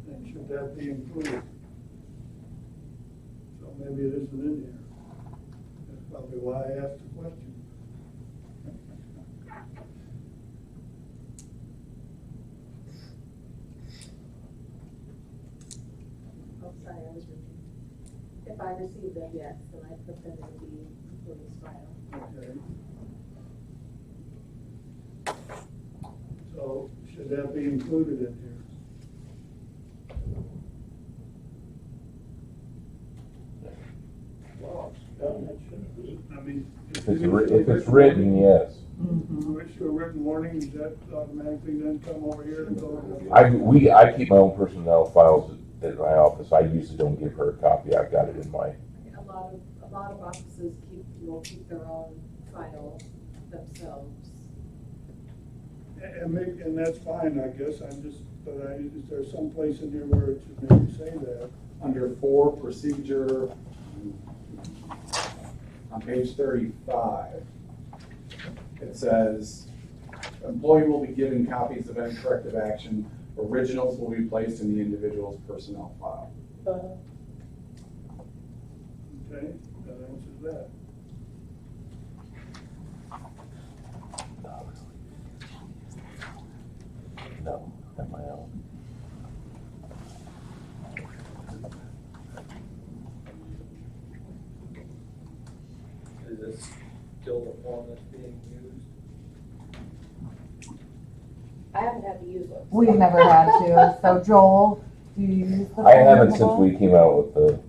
And should that be included? So maybe it isn't in here. That's probably why I asked the question. Oh, sorry, I was reading. If I receive them, yes, then I put them in the employee's file. Okay. So should that be included in here? Well, it's done, it shouldn't be. I mean. If it's written, yes. You issue a written warning, does that automatically then come over here and go? I keep my own personnel files at my office. I usually don't give her a copy. I've got it in my, A lot of offices will keep their own file themselves. And that's fine, I guess, is there some place in here where it should maybe say that? Under 4 procedure, on page 35, it says, employee will be given copies of any corrective action. Originals will be placed in the individual's personnel file. Okay, that answers that. no, not my own. Is this still the form that's being used? I haven't had to use those. We've never had to. So Joel, do you use the? I haven't form? since we came out with the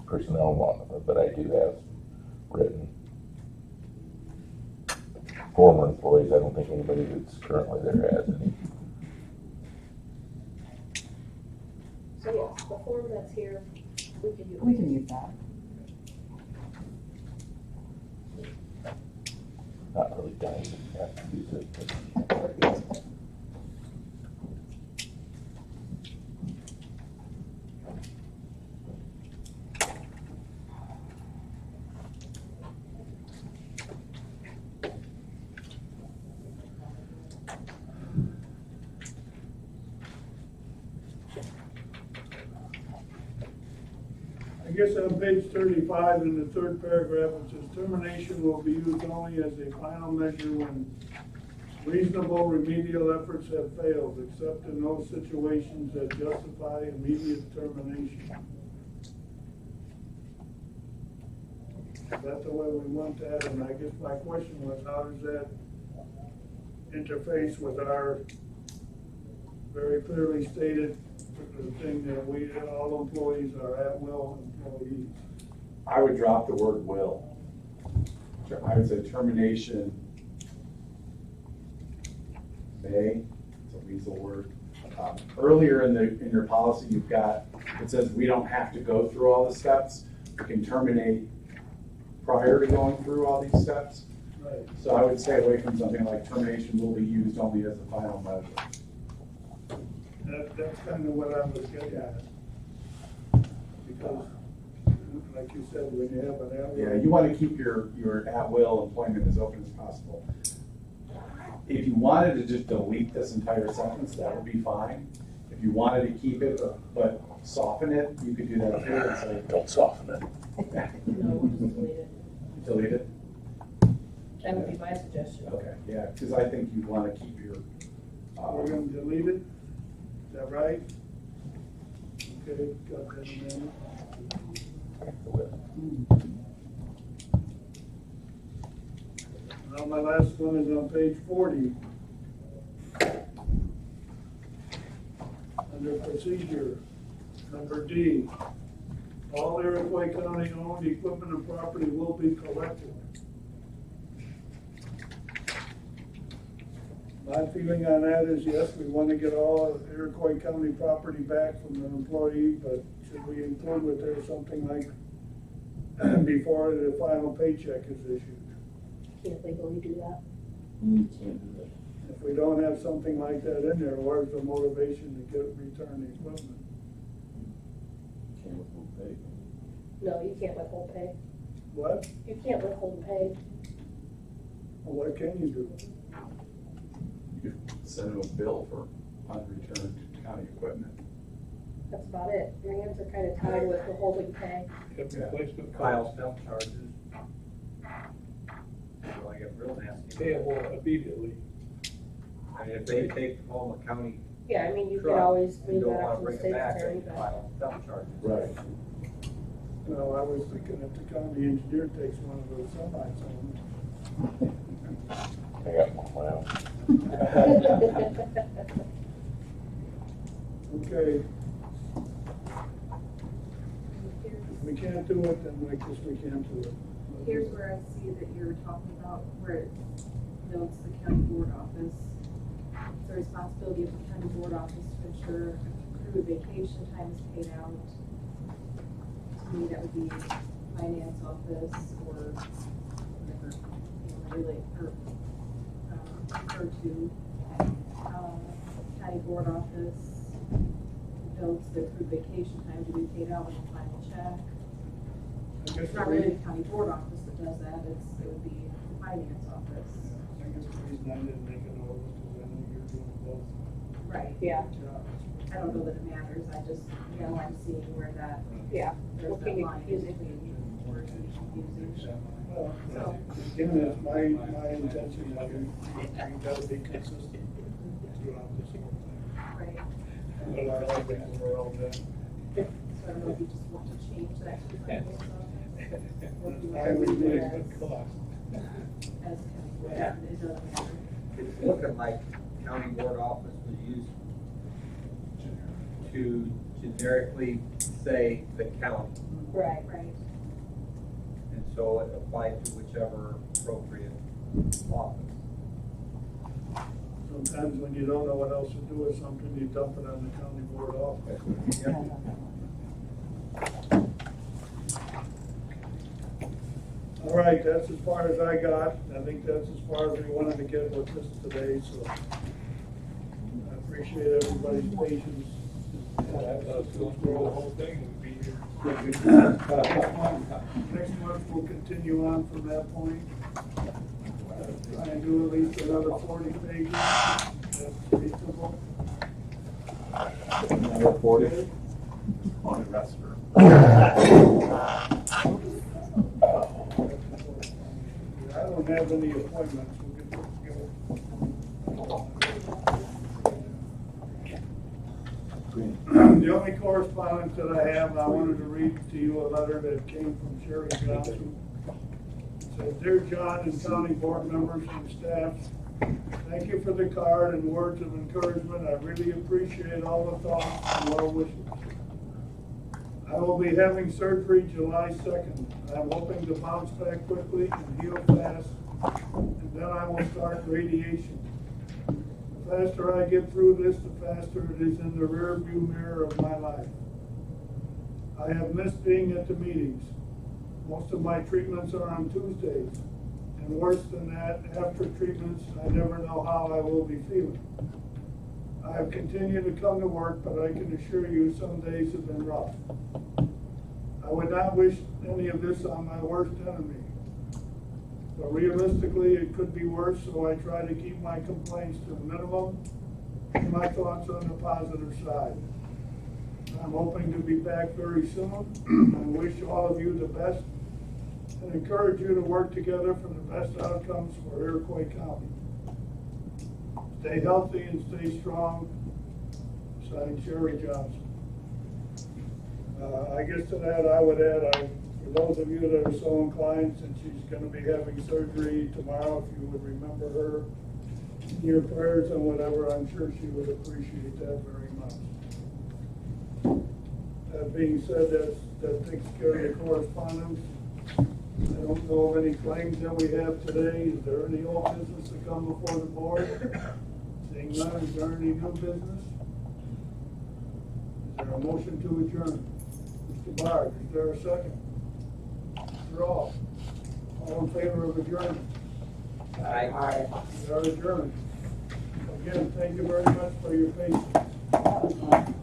personnel one, but I do have written. Former employees, I don't think anybody that's currently there has any. So yes, the form that's here, we can use. We can use that. Not really dying to have to use it. but- I guess on page 35 in the third paragraph, it says termination will be used only as a final measure when reasonable remedial efforts have failed, except in those situations that justify immediate termination. Is that the way we want that? And I guess my question was, how does that interface with our very clearly stated thing that all employees are at-will employees? I would drop the word will. I would say termination may, it's a weasel word. Earlier in your policy, you've got, it says we don't have to go through all the steps. We can terminate prior to going through all these steps. Right. So I would stay away from something like termination will be used only as a final measure. That's kind of what I was getting at. Because, like you said, when you have an at-will. Yeah, you want to keep your at-will employment as open as possible. If you wanted to just delete this entire sentence, that would be fine. If you wanted to keep it, but soften it, you could do that too and say. Don't soften it. No, we'll just delete it. Delete it? That would be my suggestion. Okay, yeah, because I think you want to keep your, We're gonna delete it? Is that right? Okay, got that amendment. Now, my last one is on page 40. Under procedure, number D, all Iroquois County owned equipment and property will be collected. My feeling on that is, yes, we want to get all Iroquois County property back from the employee, but should we include with there something like before the final paycheck is issued? Can't legally do that. You can't do that. If we don't have something like that in there, where's the motivation to return the equipment? Can't withhold pay. No, you can't withhold pay. What? You can't withhold pay. Well, what can you do? You send them a bill for unreturned county equipment. That's about it. Your hands are kind of tied with withholding pay. Replacement File step charges. So I get real nasty. payable immediately. I mean, if they take home a county Yeah, I mean, you could truck always and move don't that wanna up from bring state it back, attorney, they but file step charges. Right. No, I was thinking if the county engineer takes one of those semis home. I got one, wow. Okay. If we can't do it, then I guess we can't do it. Here's where I see that you're talking about where it notes the county board office. It's the responsibility of the county board office to ensure accrued vacation time is paid out. To me, that would be finance office or whatever, relate, or, refer to. County board office notes the accrued vacation time to be paid out with the final check. I guess It's the not really reason, the county board office that does that, it would be the finance office. I guess the reason I didn't make a note was because I know you're doing both Right. yeah, jobs. I don't know that it matters, I just, I'm seeing where that, yeah. there's Well, that can you line confuse it? between word and confusing. Well, So- again, it's my intention that you gotta be consistent throughout this whole thing. Right, But I like that we're all done. so I don't know if you just want to change that to finance office. Or if you I want would to be leave a it good cost. as county board, Yeah. it doesn't matter. It's looking like county board office was used to generically say the county. Right. Right, And so it applied to whichever appropriate office. Sometimes when you don't know what else to do with something, you dump it on the county board office. All right, that's as far as I got. I think that's as far as we wanted to get with this today, so I appreciate everybody's patience. Go through the whole thing and be here. Next month, we'll continue on from that point. Try and do at least another 40 pages. That's reasonable. Number 40. On the rest of I don't have any appointments. We'll get this going. The only correspondence that I have, I wanted to read to you a letter that came from Sherry Johnson. It says, "Dear John and county board members and staff, thank you for the card and words of encouragement. I really appreciate all the thoughts and well wishes. I will be having surgery July 2nd. I'm hoping to bounce back quickly and heal fast, and then I will start radiation. The faster I get through this, the faster it is in the rear view mirror of my life. I have missed being at the meetings. Most of my treatments are on Tuesdays, and worse than that, after treatments, I never know how I will be feeling. I have continued to come to work, but I can assure you some days have been rough. I would not wish any of this on my worst enemy. But realistically, it could be worse, so I try to keep my complaints to a minimum and my thoughts on the positive side. I'm hoping to be back very soon. I wish all of you the best and encourage you to work together for the best outcomes for Iroquois County. Stay healthy and stay strong. Signed, Sherry Johnson. I guess to that I would add, for those of you that are so inclined, since she's going to be having surgery tomorrow, if you would remember her in your prayers and whatever, I'm sure she would appreciate that very much. That being said, that takes care of the correspondence. I don't know of any claims that we have today. Is there any old business to come before the board? Seeing none, is there any new business? Is there a motion to adjourn? Mr. Bard, is there a second? Mr. Ross, all in favor of adjournment? Aye. We are adjourned. Again, thank you very much for your patience. That was fun.